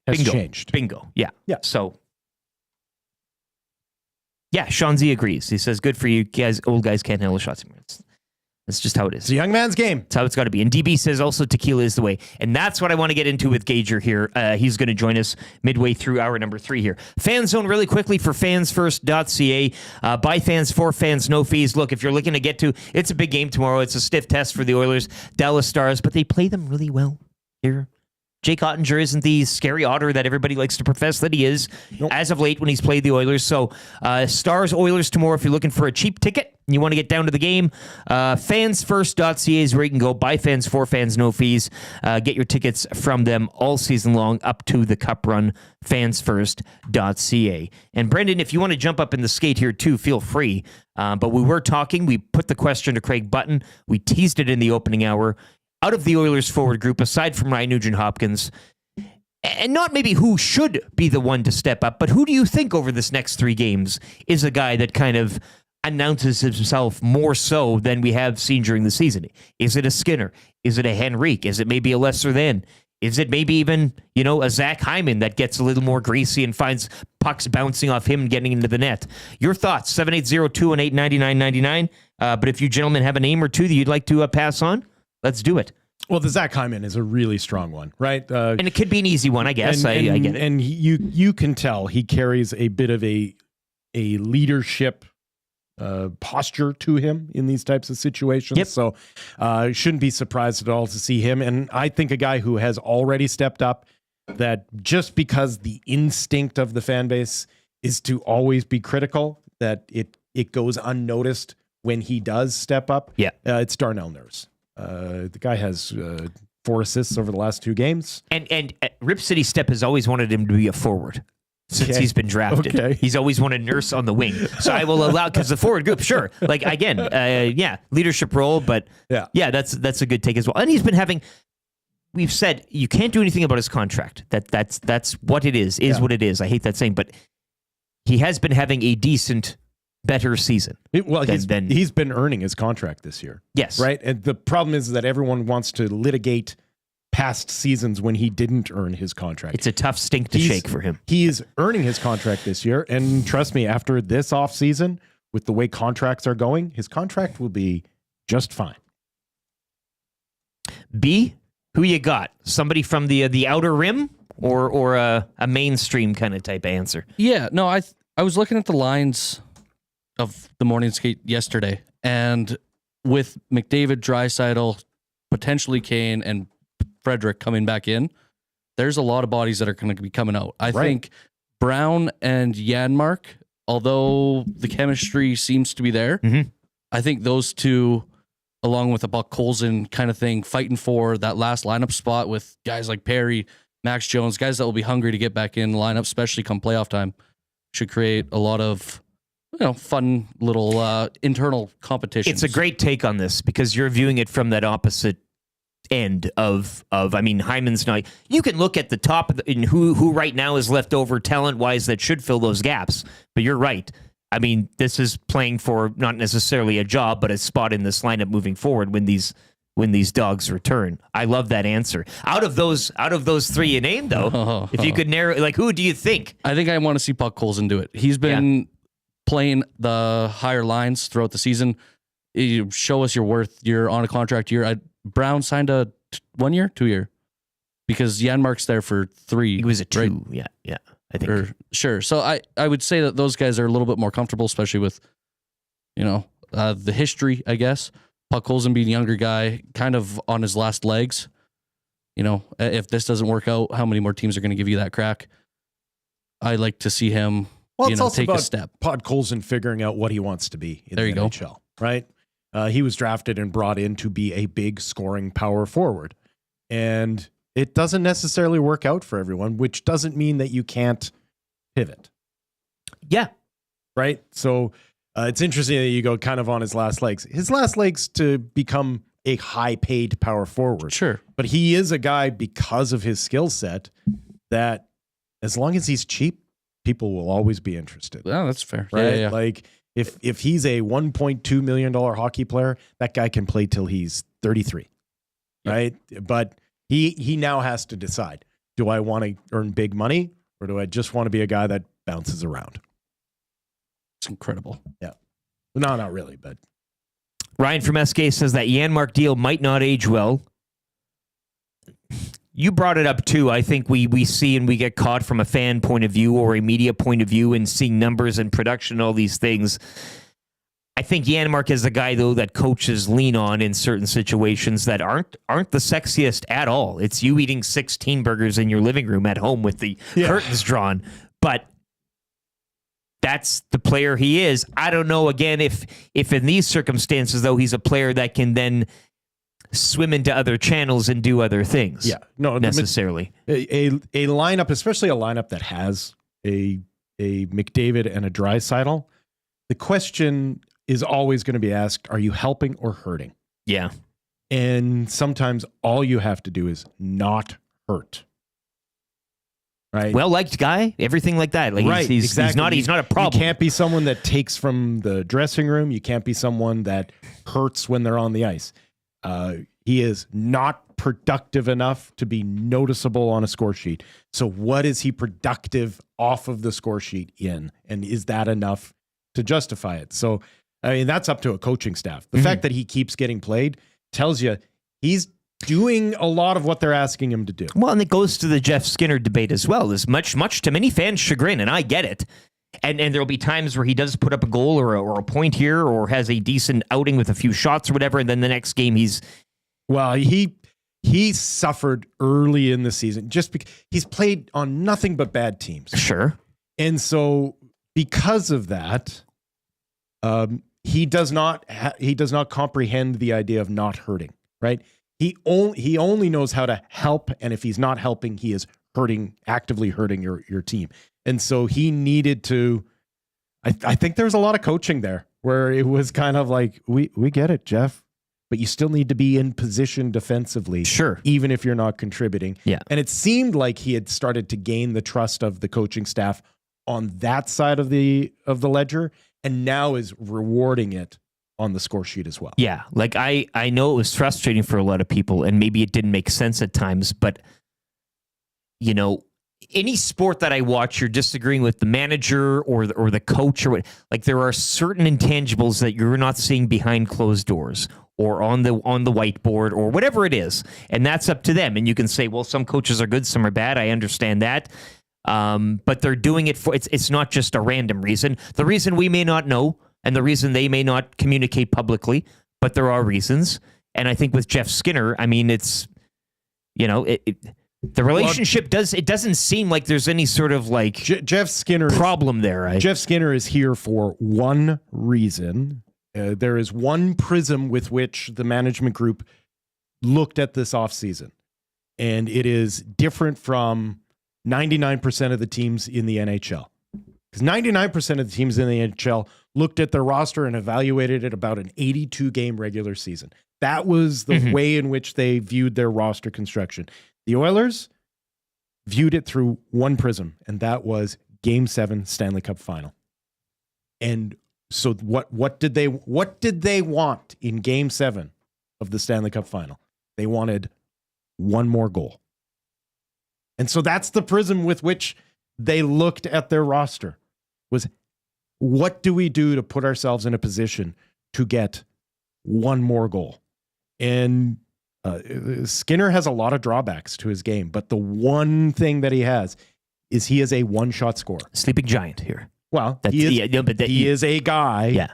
has changed. Bingo. Yeah. Yeah. So, yeah, Sean Z agrees. He says, good for you guys. Old guys can't handle shots. That's just how it is. It's a young man's game. That's how it's got to be. And DB says also tequila is the way. And that's what I want to get into with Gager here. He's going to join us midway through hour number 3 here. Fan zone really quickly for fansfirst.ca. By fans, for fans, no fees. Look, if you're looking to get to, it's a big game tomorrow. It's a stiff test for the Oilers, Dallas Stars, but they play them really well here. Jake Ottinger isn't the scary otter that everybody likes to profess that he is as of late when he's played the Oilers. So Stars Oilers tomorrow if you're looking for a cheap ticket and you want to get down to the game. Fansfirst.ca is where you can go. Buy fans, for fans, no fees. Get your tickets from them all season long up to the Cup run. Fansfirst.ca. And Brendan, if you want to jump up in the skate here too, feel free. But we were talking. We put the question to Craig Button. We teased it in the opening hour. Out of the Oilers forward group, aside from Ryan Nugent-Hopkins, and not maybe who should be the one to step up, but who do you think over this next 3 games is a guy that kind of announces himself more so than we have seen during the season? Is it a Skinner? Is it a Henrique? Is it maybe a lesser than? Is it maybe even, a Zach Hyman that gets a little more greasy and finds pucks bouncing off him and getting into the net? Your thoughts, 780-218-9999. But if you gentlemen have a name or two that you'd like to pass on, let's do it. Well, the Zach Hyman is a really strong one, right? And it could be an easy one, I guess. I get it. And you can tell he carries a bit of a leadership posture to him in these types of situations. Yep. So shouldn't be surprised at all to see him. And I think a guy who has already stepped up, that just because the instinct of the fan base is to always be critical, that it goes unnoticed when he does step up. Yeah. It's Darnell Nurse. The guy has 4 assists over the last 2 games. And Rip City Step has always wanted him to be a forward since he's been drafted. Okay. He's always wanted Nurse on the wing. So I will allow, because the forward group, sure. Like, again, leadership role, but that's a good take as well. And he's been having, we've said, you can't do anything about his contract. That's what it is what it is. I hate that saying, but he has been having a decent, better season. He's been earning his contract this year. Yes. Right? And the problem is that everyone wants to litigate past seasons when he didn't earn his contract. It's a tough stink to shake for him. He is earning his contract this year. And trust me, after this offseason, with the way contracts are going, his contract will be just fine. B, who you got? Somebody from the outer rim or a mainstream kind of type answer? Yeah, no, I was looking at the lines of the morning skate yesterday, and with McDavid, Draisaitl, potentially Kane, and Frederick coming back in, there's a lot of bodies that are going to be coming out. I think Brown and Janmark, although the chemistry seems to be there, I think those two, along with a Buck Colson kind of thing, fighting for that last lineup spot with guys like Perry, Max Jones, guys that will be hungry to get back in the lineup, especially come playoff time, should create a lot of fun little internal competition. It's a great take on this because you're viewing it from that opposite end of I mean, Hyman's not. You can look at the top of in who right now is left over talent wise that should fill those gaps. But you're right. I mean, this is playing for not necessarily a job, but a spot in this lineup moving forward when these dogs return. I love that answer. Out of those three you named, though, if you could narrow, like, who do you think? I think I want to see Puck Colson do it. He's been playing the higher lines throughout the season. You show us your worth. You're on a contract year. Brown signed a 1 year, 2 year, because Janmark's there for 3. He was a 2. Right? Yeah. I think. Sure. So I would say that those guys are a little bit more comfortable, especially with, the history, I guess. Puck Colson being a younger guy, kind of on his last legs. If this doesn't work out, how many more teams are going to give you that crack? I like to see him, it's also take about a step. Puck Colson figuring out what he wants to be in the NHL, right? He was drafted and brought in to be a big scoring power forward. And it doesn't necessarily work out for everyone, which doesn't mean that you can't pivot. Yeah. Right? So it's interesting that you go kind of on his last legs. His last legs to become a high-paid power forward. Sure. But he is a guy, because of his skill set, that as long as he's cheap, people will always be interested. Yeah, that's fair. Right? Yeah. Like, if he's a $1.2 million hockey player, that guy can play till he's 33, right? But he now has to decide, do I want to earn big money or do I just want to be a guy that bounces around? It's incredible. Yeah. No, not really, but. Ryan from SK says that Janmark deal might not age well. You brought it up too. I think we see and we get caught from a fan point of view or a media point of view and seeing numbers and production, all these things. I think Janmark is the guy, though, that coaches lean on in certain situations that aren't the sexiest at all. It's you eating 16 burgers in your living room at home with the curtains drawn. But that's the player he is. I don't know, again, if in these circumstances, though, he's a player that can then swim into other channels and do other things. Yeah, no, necessarily. A lineup, especially a lineup that has a McDavid and a Draisaitl, the question is always going to be asked, are you helping or hurting? Yeah. And sometimes all you have to do is not hurt. Right? Well-liked guy, everything like that. Like right, he's exactly. He's not a problem. You can't be someone that takes from the dressing room. You can't be someone that hurts when they're on the ice. He is not productive enough to be noticeable on a score sheet. So what is he productive off of the score sheet in? And is that enough to justify it? So, I mean, that's up to a coaching staff. The fact that he keeps getting played tells you he's doing a lot of what they're asking him to do. Well, and it goes to the Jeff Skinner debate as well. There's much to many fans' chagrin, and I get it. And there'll be times where he does put up a goal or a point here or has a decent outing with a few shots or whatever, and then the next game he suffered early in the season just because he's played on nothing but bad teams. Sure. And so because of that, he does not comprehend the idea of not hurting, right? He only knows how to help, and if he's not helping, he is actively hurting your team. And so he needed to, I think there's a lot of coaching there where it was kind of like, we get it, Jeff, but you still need to be in position defensively. Sure. Even if you're not contributing. Yeah. And it seemed like he had started to gain the trust of the coaching staff on that side of the ledger, and now is rewarding it on the score sheet as well. Yeah. Like I know it was frustrating for a lot of people, and maybe it didn't make sense at times, but any sport that I watch, you're disagreeing with the manager or the coach or what. Like there are certain intangibles that you're not seeing behind closed doors or on the whiteboard or whatever it is, and that's up to them. And you can say, well, some coaches are good, some are bad. I understand that, but they're doing it for it's not just a random reason. The reason we may not know, and the reason they may not communicate publicly, but there are reasons. And I think with Jeff Skinner, I mean, it's The relationship doesn't seem like there's any sort of like Jeff Skinner problem there, right? Jeff Skinner is here for one reason. There is one prism with which the management group looked at this offseason, and it is different from 99% of the teams in the NHL. Because 99% of the teams in the NHL looked at their roster and evaluated it about an 82-game regular season. That was the way in which they viewed their roster construction. The Oilers viewed it through one prism, and that was Game 7 Stanley Cup Final. And so what did they want in Game 7 of the Stanley Cup Final? They wanted one more goal. And so that's the prism with which they looked at their roster, was what do we do to put ourselves in a position to get one more goal? And Skinner has a lot of drawbacks to his game, but the one thing that he has is he is a one-shot scorer. Sleeping giant here. Well, he is a guy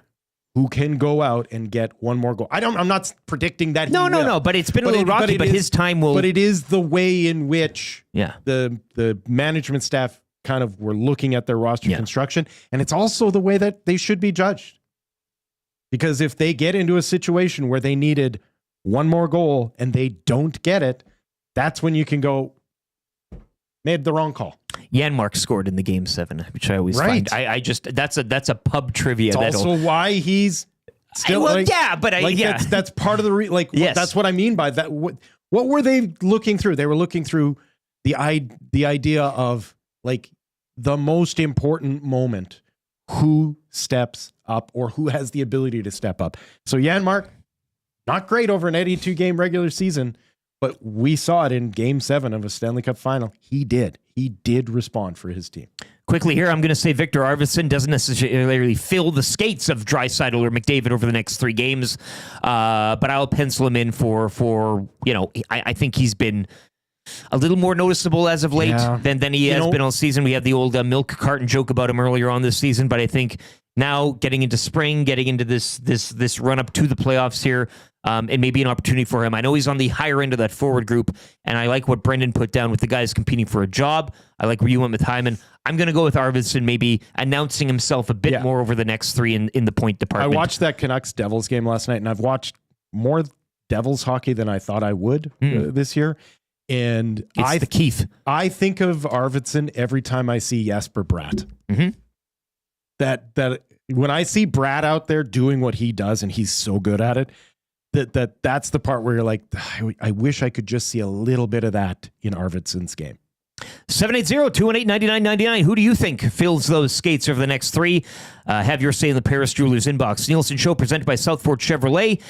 who can go out and get one more goal. I'm not predicting that. No. But it's been a little rocky. But his time will. But it is the way in which the management staff kind of were looking at their roster construction, and it's also the way that they should be judged. Because if they get into a situation where they needed one more goal and they don't get it, that's when you can go, made the wrong call. Janmark scored in the Game 7, which I always find. I just that's a pub trivia. It's also why he's still that's part of the that's what I mean by that. What were they looking through? They were looking through the idea of like the most important moment, who steps up or who has the ability to step up. So Janmark, not great over an 82-game regular season, but we saw it in Game 7 of a Stanley Cup Final. He did respond for his team. Quickly here, I'm going to say Victor Arvidsson doesn't necessarily fill the skates of Draisaitl or McDavid over the next 3 games, but I'll pencil him in for I think he's been a little more noticeable as of late than he has been all season. We had the old milk carton joke about him earlier on this season, but I think now getting into spring, getting into this run up to the playoffs here, and maybe an opportunity for him. I know he's on the higher end of that forward group, and I like what Brendan put down with the guys competing for a job. I like where you went with Hyman. I'm going to go with Arvidsson, maybe announcing himself a bit more over the next 3 in the point department. I watched that Canucks-Devils game last night, and I've watched more Devils hockey than I thought I would this year. And it's the Keith. I think of Arvidsson every time I see Jesper Bratt. Mm-hmm. That when I see Bratt out there doing what he does, and he's so good at it, that's the part where you're like, I wish I could just see a little bit of that in Arvidsson's game. 780-218-9999. Who do you think fills those skates over the next 3? Have your say in the Paris Jewelers inbox. Nielson Show presented by Southfort Chevrolet.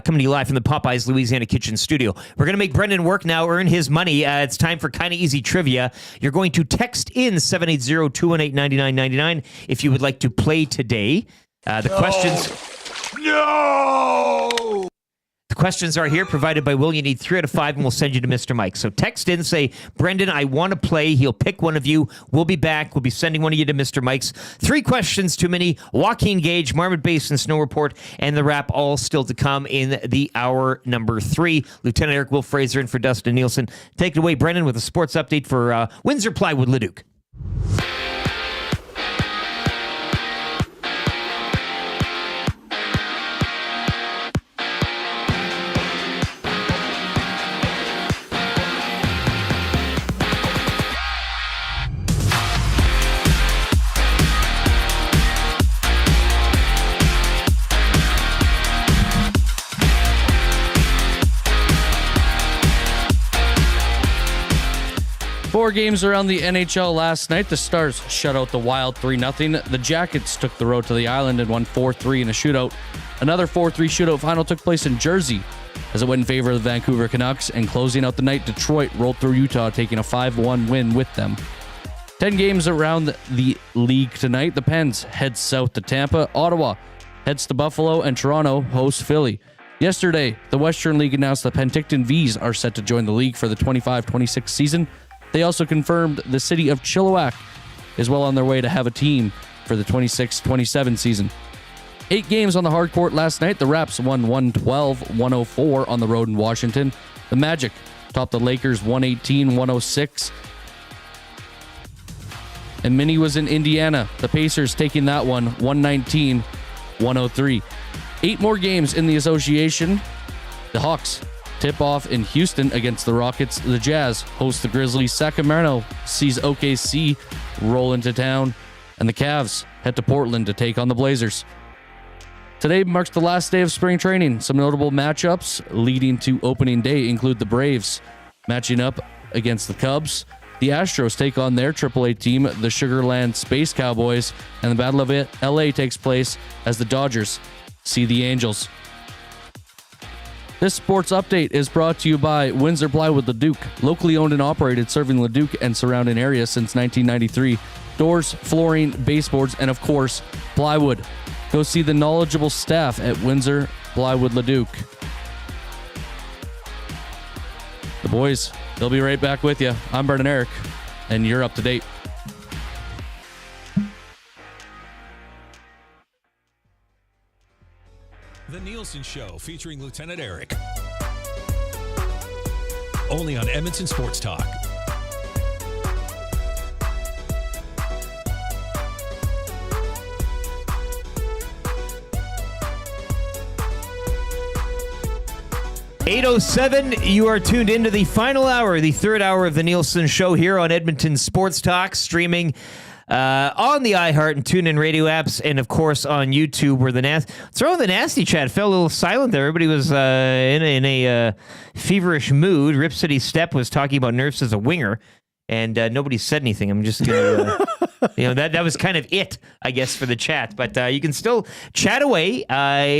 Coming to you live from the Popeyes Louisiana Kitchen Studio. We're going to make Brendan work now, earn his money. It's time for Kinda Easy Trivia. You're going to text in 780-218-9999 if you would like to play today. The questions are here, provided by Will. You need 3 out of 5, and we'll send you to Mr. Mike. So text in, say, Brendan, I want to play. He'll pick one of you. We'll be back. We'll be sending one of you to Mr. Mike's. 3 questions too many. Joaquin Gage, Marmot Basin Snow Report, and the wrap all still to come in the hour number 3. Lieutenant Eric Wil Fraser in for Dustin Nielsen. Take it away, Brendan, with a sports update for Windsor Plywood Leduc. Four games around the NHL last night. The Stars shut out the Wild 3-0. The Jackets took the road to the island and won 4-3 in a shootout. Another 4-3 shootout final took place in Jersey as it went in favor of the Vancouver Canucks, and closing out the night, Detroit rolled through Utah, taking a 5-1 win with them. 10 games around the league tonight. The Pens head south to Tampa. Ottawa heads to Buffalo, and Toronto hosts Philly. Yesterday, the Western League announced the Penticton Vees are set to join the league for the 25-26 season. They also confirmed the city of Chilliwack is well on their way to have a team for the 26-27 season. 8 games on the hard court last night. The Raps won 112-104 on the road in Washington. The Magic topped the Lakers 118-106. And Minnie was in Indiana. The Pacers taking that one 119-103. 8 more games in the association. The Hawks tip off in Houston against the Rockets. The Jazz host the Grizzlies. Sacramento sees OKC roll into town. And the Cavs head to Portland to take on the Blazers. Today marks the last day of spring training. Some notable matchups leading to opening day include the Braves matching up against the Cubs. The Astros take on their AAA team, the Sugarland Space Cowboys, and the Battle of LA takes place as the Dodgers see the Angels. This sports update is brought to you by Windsor Plywood Leduc, locally owned and operated, serving Leduc and surrounding areas since 1993. Doors, flooring, baseboards, and of course, plywood. Go see the knowledgeable staff at Windsor Plywood Leduc. The boys, they'll be right back with you. I'm Brendan Eric, and you're up to date. The Nielson Show featuring Lieutenant Eric. Only on Edmonton Sports Talk. .807, you are tuned into the final hour, the third hour of the Nielson Show here on Edmonton Sports Talk, streaming on the iHeart and TuneIn radio apps, and of course on YouTube. Where the nasty chat fell a little silent there. Everybody was in a feverish mood. Rip City Step was talking about Nerfs as a winger, and nobody said anything. I'm just gonna, that was kind of it, I guess, for the chat. But you can still chat away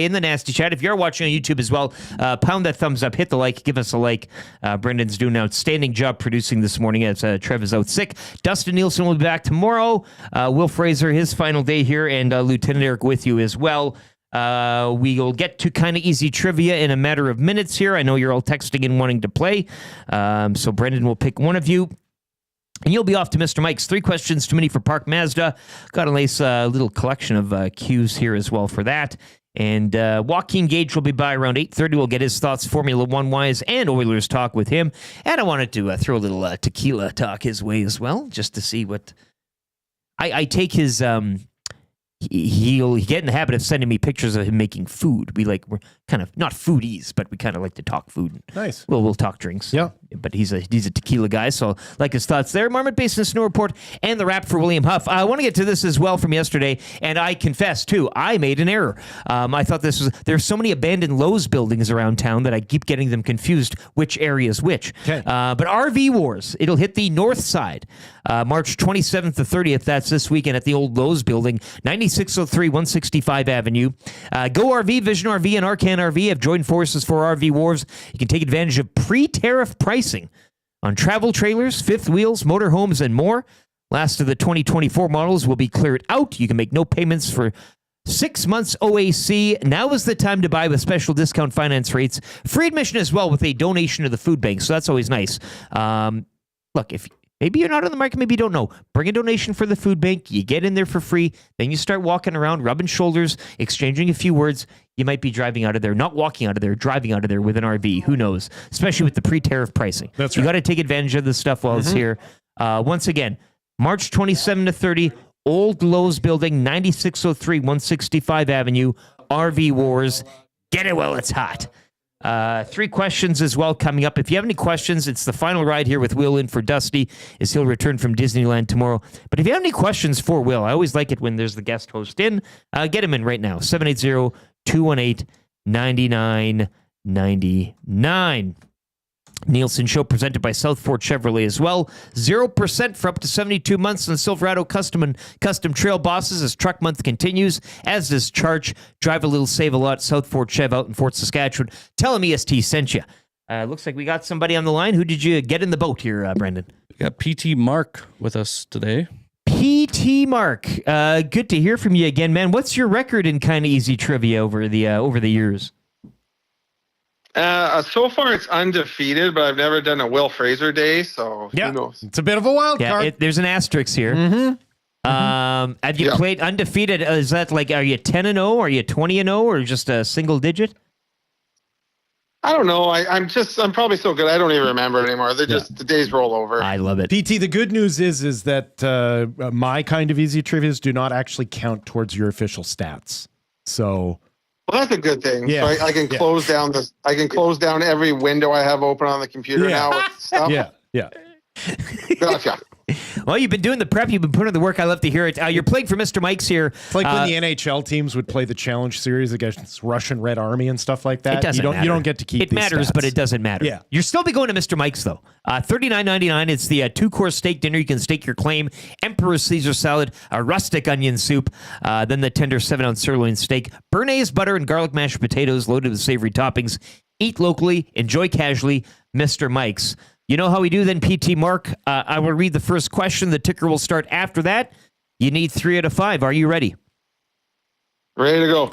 in the nasty chat. If you're watching on YouTube as well, pound that thumbs up, hit the like, give us a like. Brendan's doing an outstanding job producing this morning as Trev is out sick. Dustin Nielsen will be back tomorrow. Wil Fraser, his final day here, and Lieutenant Eric with you as well. We will get to kind of easy trivia in a matter of minutes here. I know you're all texting and wanting to play. So Brendan will pick one of you. And you'll be off to Mr. Mike's. 3 questions too many for Park Mazda. Got a nice little collection of cues here as well for that. And Joaquin Gage will be by around 8:30. We'll get his thoughts, Formula One wise, and Oilers talk with him. And I wanted to throw a little tequila talk his way as well, just to see what... I take his... He'll get in the habit of sending me pictures of him making food. We're kind of not foodies, but we kind of like to talk food. Nice. We'll talk drinks. Yeah. But he's a tequila guy, so like his thoughts there. Marmot Basin Snow Report and the wrap for William Huff. I want to get to this as well from yesterday, and I confess too, I made an error. I thought there's so many abandoned Lowe's buildings around town that I keep getting them confused which area is which. Okay. But RV Wars, it'll hit the north side, March 27th to 30th. That's this weekend at the old Lowe's building, 9603 165 Avenue. Go RV, Vision RV, and Arcan RV have joined forces for RV Wars. You can take advantage of pre-tariff pricing on travel trailers, fifth wheels, motorhomes, and more. Last of the 2024 models will be cleared out. You can make no payments for 6 months OAC. Now is the time to buy with special discount finance rates. Free admission as well with a donation to the food bank, so that's always nice. Look, if maybe you're not on the market, maybe you don't know. Bring a donation for the food bank. You get in there for free. Then you start walking around, rubbing shoulders, exchanging a few words. You might be driving out of there, not walking out of there, driving out of there with an RV. Who knows? Especially with the pre-tariff pricing. That's right. You right. got to take advantage of this stuff while it's here. Once again, March 27 to 30, Old Lowe's Building, 9603 165 Avenue, RV Wars. Get it while it's hot. 3 questions as well coming up. If you have any questions, it's the final ride here with Will in for Dusty, as he'll return from Disneyland tomorrow. But if you have any questions for Will, I always like it when there's the guest host in. Get him in right now, 780-218-9999. Nielsen Show presented by Southport Chevrolet as well. 0% for up to 72 months on Silverado Custom Trail Bosses as truck month continues, as does Charge. Drive a little, save a lot. Southport Chev out in Fort Saskatchewan. Tell them EST sent you. Looks like we got somebody on the line. Who did you get in the boat here, Brendan? We got PT Mark with us today. PT Mark, good to hear from you again, man. What's your record in kind of easy trivia over the years? So far it's undefeated, but I've never done a Wil Fraser day, so who knows? It's a bit of a wild card. There's an asterisk here. Have you played undefeated? Is that like, are you 10-0? Are you 20-0? Or just a single digit? I don't know. I'm probably so good. I don't even remember anymore. The days roll over. I love it. PT, the good news is that my kind of easy trivias do not actually count towards your official stats. So, well, that's a good thing. Yeah. So I can close down this. I can close down every window I have open on the computer now with stuff. Yeah. Gotcha. Well, you've been doing the prep. You've been putting in the work. I love to hear it. You're playing for Mr. Mike's here. It's like when the NHL teams would play the Challenge Series against Russian Red Army and stuff like that. It doesn't matter. You don't get to keep. It matters, stats. but it doesn't matter. Yeah. You'll still be going to Mr. Mike's though. $39.99. It's the 2-course steak dinner. You can stake your claim. Emperor Caesar salad, a rustic onion soup, then the tender 7-ounce sirloin steak, béarnaise butter and garlic mashed potatoes loaded with savory toppings. Eat locally, enjoy casually. Mr. Mike's. You know how we do then, PT Mark? I will read the first question. The ticker will start after that. You need 3 out of 5. Are you ready? Ready to go.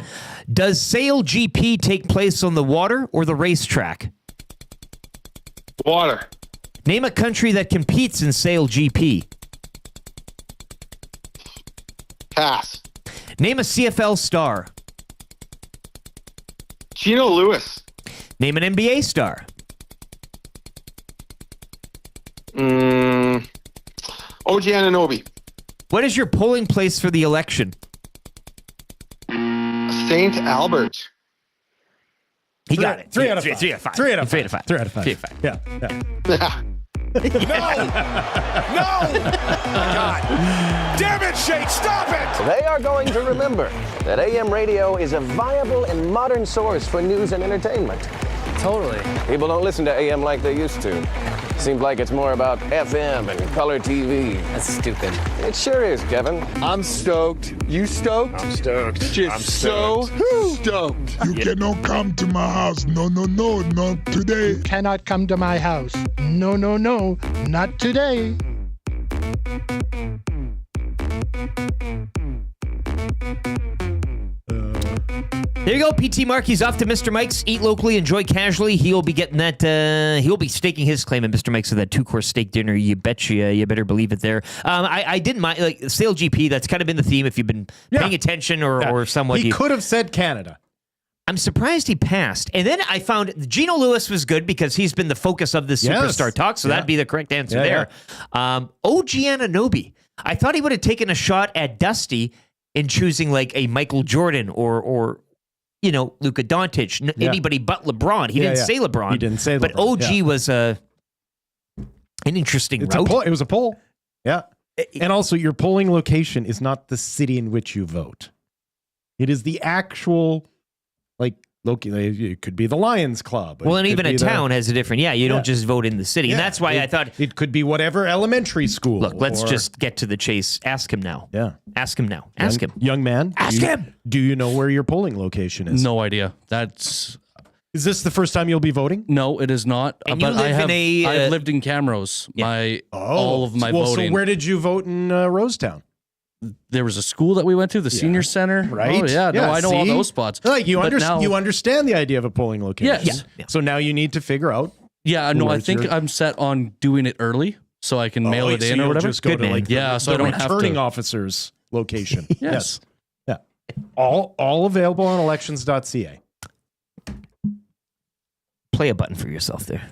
Does Sail GP take place on the water or the racetrack? Water. Name a country that competes in Sail GP. Pass. Name a CFL star. Gino Lewis. Name an NBA star. OG Anunoby. What is your polling place for the election? St. Albert. He got it. 3 out of 5. 3 out of 5. 3 out of 5. 3 out of 5. 3 out of 5. 3 out of 5. Yeah. No! God. Damn it, Shake, stop it! They are going to remember that AM radio is a viable and modern source for news and entertainment. Totally. People don't listen to AM like they used to. Seems like it's more about FM and color TV. That's stupid. It sure is, Kevin. I'm stoked. You stoked? I'm stoked. Just I'm so stoked. You cannot come to my house. No, not today. You cannot come to my house. No, not today. There you go, PT Mark. He's off to Mr. Mike's. Eat locally, enjoy casually. He'll be getting that. He'll be staking his claim at Mr. Mike's for that 2-course steak dinner. You betcha. You better believe it. There. I didn't mind Sail GP. That's kind of been the theme. If you've been paying attention or somewhat, he could have said Canada. I'm surprised he passed. And then I found Gino Lewis was good because he's been the focus of this Superstar talk. So that'd be the correct answer there. OG Anunoby. I thought he would have taken a shot at Dusty in choosing like a Michael Jordan or Luka Doncic, anybody but LeBron. He didn't say LeBron. He didn't say LeBron. But OG was an interesting route. It was a poll. Yeah. And also, your polling location is not the city in which you vote. It is the actual, it could be the Lions Club. Well, and even a town has a different, you don't just vote in the city. And that's why I thought... It could be whatever elementary school. Look, let's just get to the chase. Ask him now. Yeah. Ask him now. Ask him. Young man. Ask him. Do you know where your polling location is? No idea. Is this the first time you'll be voting? No, it is not. And you live I've lived in Camrose. All of my voting. So where did you vote in Rosetown? There was a school that we went to, the senior center. Right. Oh, yeah. No, I know all those spots. You understand the idea of a polling location. Yes. Yeah. So now you need to figure out. Yeah, no, I think I'm set on doing it early so I can mail it in or whatever. Just go to so I don't have to. Returning officer's location. Yes. Yeah. All available on elections.ca. Play a button for yourself there.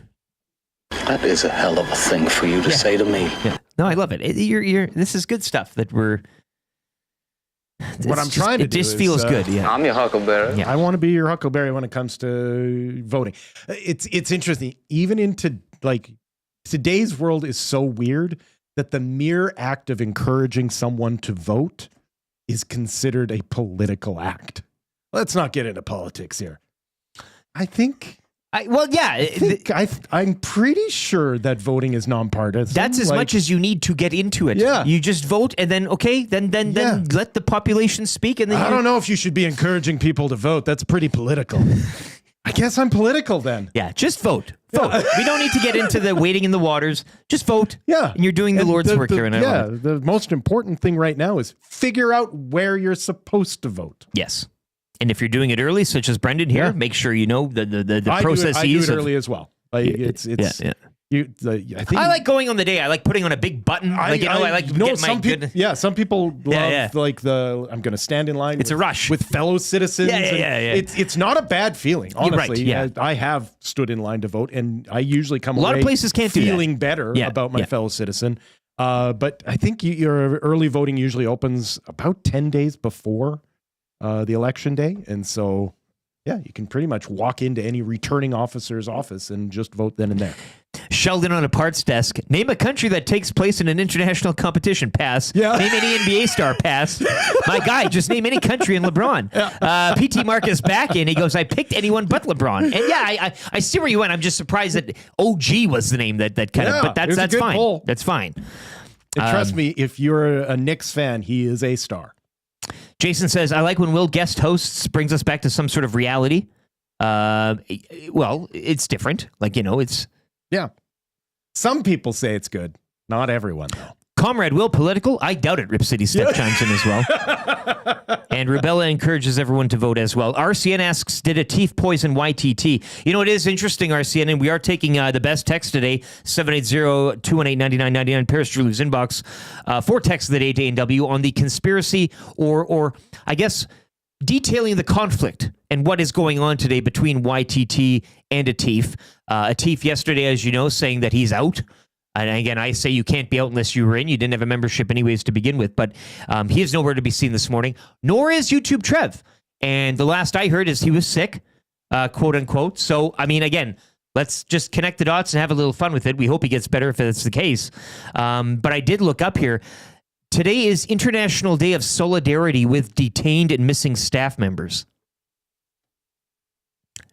That is a hell of a thing for you to say to me. Yeah. No, I love it. This is good stuff that we're... What I'm trying to do just feels good. Yeah. I'm your huckleberry. Yeah. I want to be your huckleberry when it comes to voting. It's interesting. Even into today's world is so weird that the mere act of encouraging someone to vote is considered a political act. Let's not get into politics here. I think... I'm pretty sure that voting is nonpartisan. That's as much as you need to get into it. Yeah. You just vote and then let the population speak. And then I don't know if you should be encouraging people to vote. That's pretty political. I guess I'm political then. Yeah, just vote. Vote. Yeah. We don't need to get into the wading in the waters. Just vote. Yeah. And you're doing the Lord's work here. The most important thing right now is figure out where you're supposed to vote. Yes. And if you're doing it early, such as Brendan here, make sure you know the processes. I do it early as well. I like going on the day. I like putting on a big button. I like getting my good. Yeah, some people love like I'm going to stand in line. It's a rush with fellow citizens. Yeah. It's not a bad feeling, honestly. Right, I have stood in line to vote, and I usually come a lot away of places can't feeling better about my fellow citizen. But I think your early voting usually opens about 10 days before the election day, and so you can pretty much walk into any returning officer's office and just vote then and there. Sheldon on a parts desk. Name a country that takes place in an international competition. Pass. Yeah. Name any NBA star. Pass. My guy, just name any country in LeBron. PT Marcus back in. He goes, I picked anyone but LeBron. And I see where you went. I'm just surprised that OG was the name that kind of. But that's fine. Poll. That's fine. And trust me, if you're a Knicks fan, he is a star. Jason says, I like when Will guest hosts, brings us back to some sort of reality. Well, it's different. Like, it's. Yeah. Some people say it's good. Not everyone, though. Comrade Will, political? I doubt it, Rip City Step chimes in as well. And Rubella encourages everyone to vote as well. RCN asks, did a teeth poison YTT? It is interesting, RCN, and we are taking the best text today, 780-218-9999, Paris Drew's inbox, for text of the day to A&W on the conspiracy or I guess, detailing the conflict and what is going on today between YTT and Atif. Atif yesterday, as you know, saying that he's out. And again, I say you can't be out unless you were in. You didn't have a membership anyways to begin with. But he is nowhere to be seen this morning, nor is YouTube Trev. And the last I heard is he was sick, quote unquote. So, I mean, again, let's just connect the dots and have a little fun with it. We hope he gets better if that's the case. But I did look up here. Today is International Day of Solidarity with Detained and Missing Staff Members.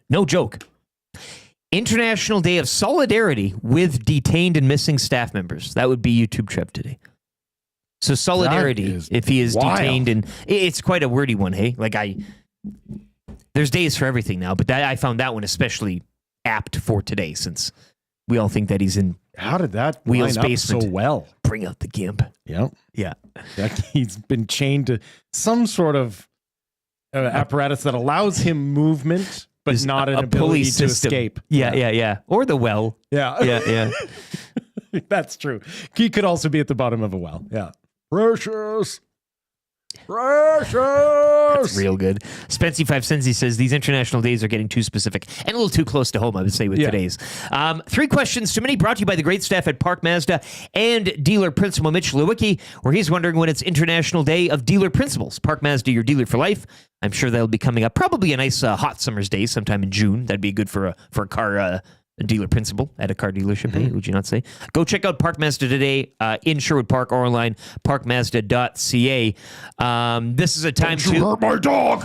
No joke. International Day of Solidarity with Detained and Missing Staff Members. That would be YouTube Trev today. So solidarity, if he is detained, and it's quite a wordy one, hey? Like there's days for everything now, but I found that one especially apt for today since we all think that he's in. How did that Wheels line up basement so well? Bring out the gimp. Yeah. Yeah. He's been chained to some sort of apparatus that allows him movement, but not an ability to escape. Yeah. Or the well. Yeah. That's true. He could also be at the bottom of a well. Yeah. Precious. That's real good. Spency 5 Cents, he says, these international days are getting too specific and a little too close to home, I would say, with today's. 3 questions too many, brought to you by the great staff at Park Mazda and dealer principal Mitch Lewicki, where he's wondering when it's International Day of Dealer Principals. Park Mazda, your dealer for life. I'm sure that'll be coming up. Probably a nice hot summer's day sometime in June. That'd be good for a car dealer principal at a car dealership, would you not say? Go check out Park Mazda today in Sherwood Park or online, parkmazda.ca. This is a time to... hurt my dog!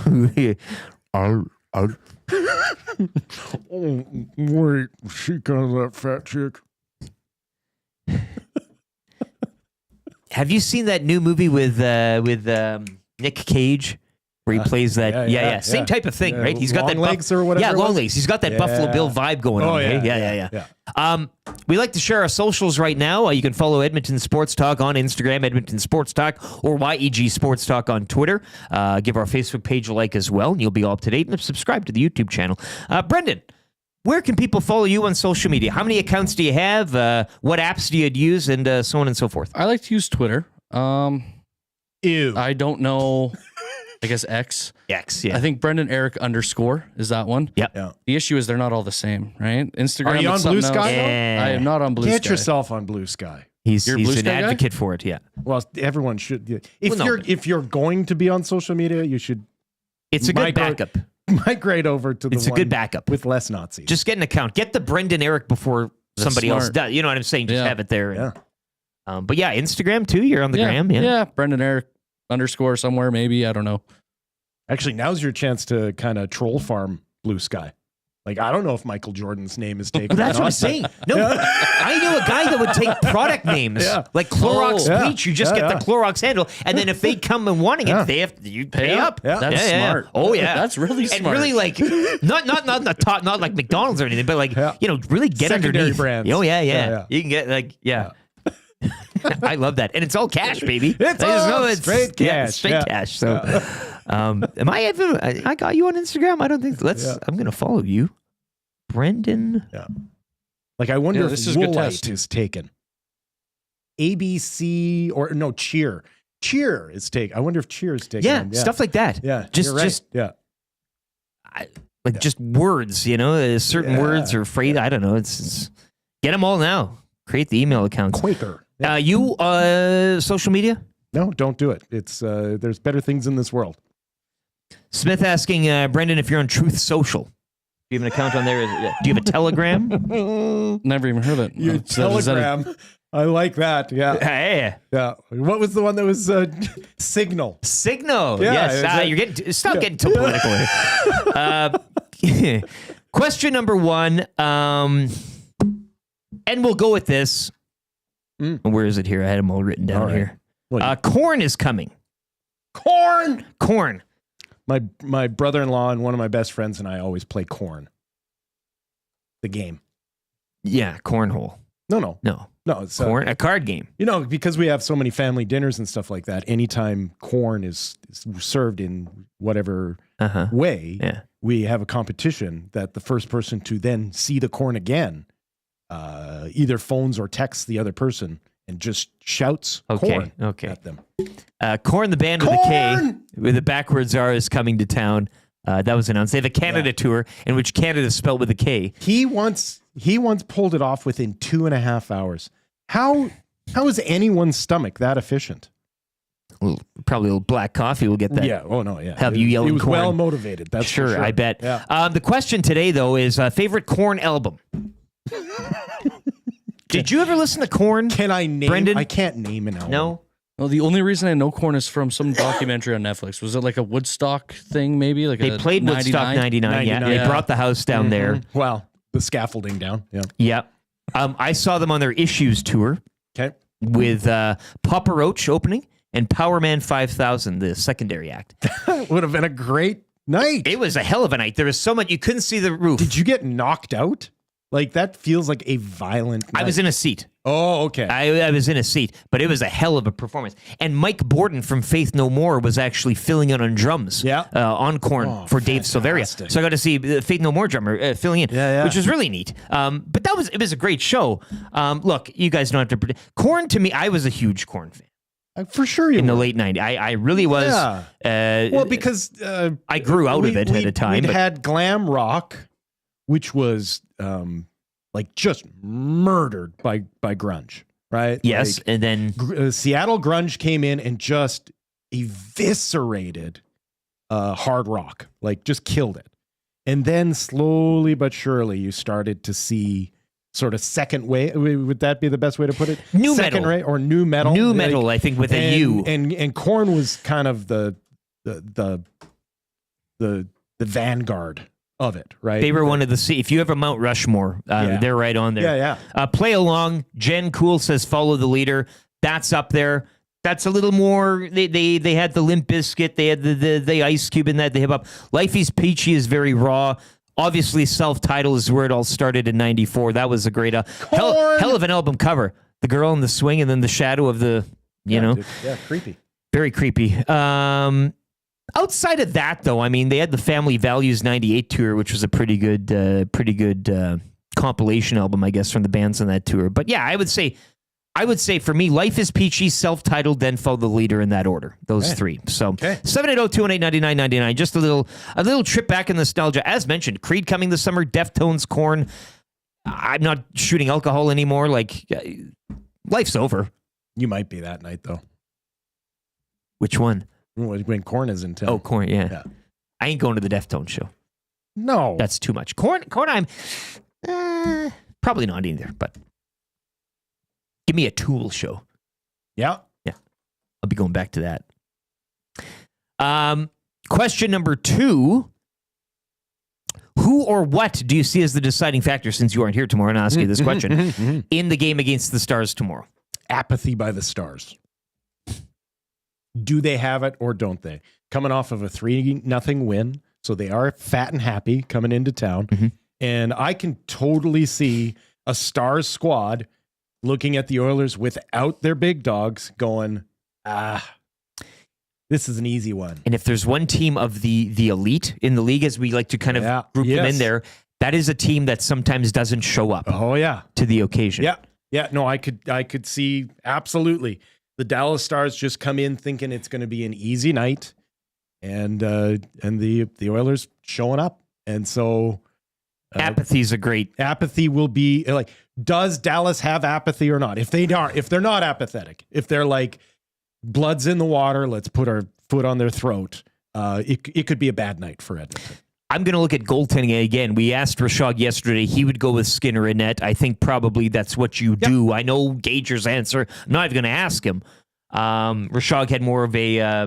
Oh, wait, she got that fat chick. Have you seen that new movie with Nick Cage? Where he plays that, same type of thing, right? He's got long that legs or whatever. Yeah, long legs. He's got that Buffalo Bill vibe going on. Yeah. We like to share our socials right now. You can follow Edmonton Sports Talk on Instagram, Edmonton Sports Talk, or YEG Sports Talk on Twitter. Give our Facebook page a like as well, and you'll be all up to date. And subscribe to the YouTube channel. Brendan, where can people follow you on social media? How many accounts do you have? What apps do you use? And so on and so forth. I like to use Twitter. Ew. I don't know. I guess X. X, yeah. I think Brendan Eric _ is that one. Yep. Yeah. The issue is they're not all the same, right? Instagram. Are you on Blue Sky? I am not on Blue Sky. Get yourself on Blue Sky. He's Blue an Sky advocate for it, yeah. Well, everyone should. If you're going to be on social media, you should. It's a good backup. Migrate over to the It's a good backup. with less Nazis. Just get an account. Get the Brendan Eric before somebody else does. You know what I'm saying? Just have it there. Yeah. But yeah, Instagram too. You're on the gram. Yeah. Brendan Eric _ somewhere, maybe. I don't know. Actually, now's your chance to kind of troll farm Blue Sky. Like, I don't know if Michael Jordan's name is taken. Well, that's what I'm saying. No, I know a guy that would take product names like Clorox bleach. You just get the Clorox handle, and then if they come and wanting it, they have you pay up. Yeah. That's smart. Oh yeah, that's really smart. And really like not like McDonald's or anything, but like really get secondary underneath. brands. Oh yeah. You can get I love that, and it's all cash, baby. It's straight cash. Yeah, straight cash. So, am I even? I got you on Instagram. I don't think. I'm gonna follow you, Brendan. Yeah. Like, I wonder if this is a good test. Woolite is taken. ABC or no, Cheer. Cheer is taken. I wonder if Cheer is taken. Yeah, stuff like that. Yeah, just you're right. just yeah. Just words, certain words or phrase. I don't know. It's get them all now. Create the email accounts. Quaker. You social media? No, don't do it. It's there's better things in this world. Smith asking Brendan if you're on Truth Social. Do you have an account on there? Do you have a Telegram? Never even heard of it. Your Telegram. I like that. Yeah. Hey. Yeah. What was the one that was Signal? Signal. Yeah, Yes. You're getting getting too political here. Question number 1. And we'll go with this. Where is it here? I had them all written down here. Corn is coming. Corn. My brother-in-law and one of my best friends and I always play Corn. The game. Yeah, cornhole. No. It's Corn, a card game. Because we have so many family dinners and stuff like that. Anytime corn is served in whatever way, we have a competition that the first person to then see the corn again, either phones or texts the other person and just shouts corn at them. Corn, the band with a K, with the backwards R, is coming to town. That was announced. They have a Canada tour in which Canada is spelled with a K. He once pulled it off within 2.5 hours. How is anyone's stomach that efficient? Probably a little black coffee will get that. Yeah. Oh no. Yeah. Have you yelling? He was corn. well motivated. That's for sure. I bet. Yeah. The question today though is favorite Corn album. Did you ever listen to Corn? Can I name? Brendan? I can't name an album. No. Well, the only reason I know Corn is from some documentary on Netflix. Was it like a Woodstock thing, maybe? Like they played Woodstock 99. Yeah. They brought the house down there. Well, the scaffolding down. Yeah. Yeah. I saw them on their Issues tour. Okay. With Papa Roach opening and Power Man 5000, the secondary act. Would have been a great night. It was a hell of a night. There was so much you couldn't see the roof. Did you get knocked out? Like, that feels like a violent night. I was in a seat. Oh, okay. I was in a seat, but it was a hell of a performance. And Mike Borden from Faith No More was actually filling in on drums on Corn for Dave Silveria. So I got to see the Faith No More drummer filling in, which was really neat. But it was a great show. Look, you guys don't have to predict. Corn, to me, I was a huge Corn fan. For sure you in were. The late 90s. I really was. Yeah. Well, because I grew out of it at a time. We had glam rock, which was like just murdered by grunge, right? Yes, and then Seattle grunge came in and just eviscerated hard rock, like just killed it. And then slowly but surely you started to see sort of second wave. Would that be the best way to put it? New second metal, or new metal? New metal, I think, with a U. And Korn was kind of the vanguard of it, right? They were one of the if you have a Mount Rushmore, they're right on there. Yeah. Play along. Jen Cool says follow the leader. That's up there. That's a little more. They had the Limp Bizkit. They had the Ice Cube in that. The hip hop. Life is Peachy is very raw. Obviously, self-titled is where it all started in '94. That was a great hell of an album cover. The girl in the swing and then the shadow of the dude. Creepy. Very creepy. Outside of that, though, I mean, they had the Family Values '98 tour, which was a pretty good compilation album, I guess, from the bands on that tour. But yeah, I would say for me, Life is Peachy, self-titled, then Follow the Leader in that order. Those three. So 780-218-9999. Just a little trip back in nostalgia. As mentioned, Creed coming this summer, Deftones, Korn. I'm not shooting alcohol anymore. Like, life's over. You might be that night, though. Which one? When Korn is in town. Oh, Korn, yeah. I ain't going to the Deftones show. No. That's too much. Korn I'm probably not either, but give me a Tool show. Yeah. I'll be going back to that. Question number 2. Who or what do you see as the deciding factor, since you aren't here tomorrow, and I'll ask you this question, in the game against the Stars tomorrow? Apathy by the Stars. Do they have it or don't they? Coming off of a 3-0 win, so they are fat and happy coming into town. Mm-hmm. And I can totally see a Stars squad looking at the Oilers without their big dogs going, this is an easy one. And if there's one team of the elite in the league, as we like to kind of group them in there, That is a team that sometimes doesn't show up. Oh yeah, to the occasion. Yeah, yeah. No, I could see absolutely the Dallas Stars just come in thinking it's going to be an easy night, and the Oilers showing up, and so apathy's a great. Apathy will be like. Does Dallas have apathy or not? If they're not apathetic, if they're like blood's in the water, let's put our foot on their throat. It could be a bad night for Edmonton. I'm going to look at goaltending again. We asked Rashog yesterday. He would go with Skinner in net. I think probably that's what you do. I know Gager's answer. I'm not even going to ask him. Rashog had more of a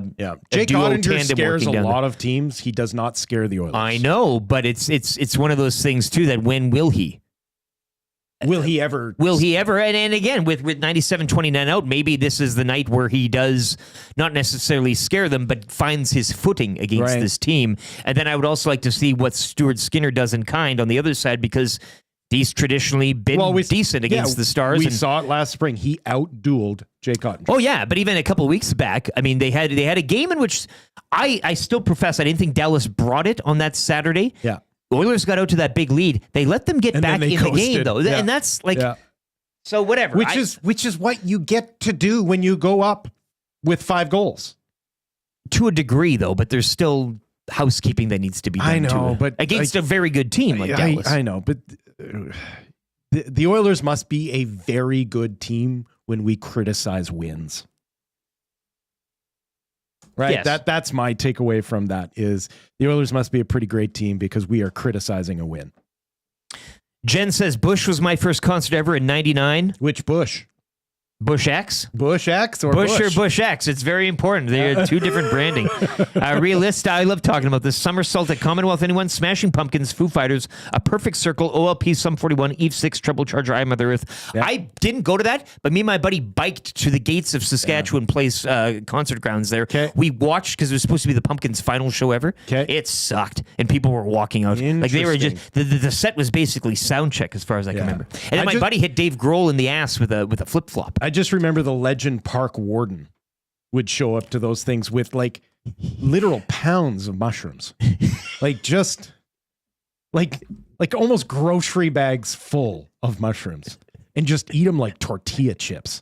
Jake Ottinger scares a lot there. of teams. He does not scare the Oilers. I know, but it's one of those things too that when will he? Will he ever? Will he ever? And again, with 97-29 out, maybe this is the night where he does not necessarily scare them, but finds his footing against this team. And then I would also like to see what Stuart Skinner does in kind on the other side, because he's traditionally been decent against the Stars. We saw it last spring. He outdueled Jake Ottinger. Oh yeah, but even a couple of weeks back, I mean, they had a game in which I still profess I didn't think Dallas brought it on that Saturday. Yeah. Oilers got out to that big lead. They let them get back in the game, though. Yeah. And that's like, so whatever. Which is what you get to do when you go up with 5 goals. To a degree, though, but there's still housekeeping that needs to be done. I know, but against a very good team like Dallas. I know, but the Oilers must be a very good team when we criticize wins. Right. Yes. That's my takeaway from that is the Oilers must be a pretty great team because we are criticizing a win. Jen says Bush was my first concert ever in '99. Which Bush? Bush X? Bush X or Bush or Bush X? It's very important. They're two different branding. Realist, I love talking about this. Somersault at Commonwealth, anyone? Smashing Pumpkins, Foo Fighters, A Perfect Circle, OLP, Sum 41, Eve 6, Trouble Charger, I Mother Earth. Yeah. I didn't go to that, but me and my buddy biked to the gates of Saskatchewan Place concert grounds there. Okay. We watched, because it was supposed to be the Pumpkins' final show ever. Okay. It sucked, and people were walking out. Like they were just, the set was basically sound check as far as I can remember. And then my buddy hit Dave Grohl in the ass with a flip-flop. I just remember the legend park warden would show up to those things with like literal pounds of mushrooms, like almost grocery bags full of mushrooms, and just eat them like tortilla chips.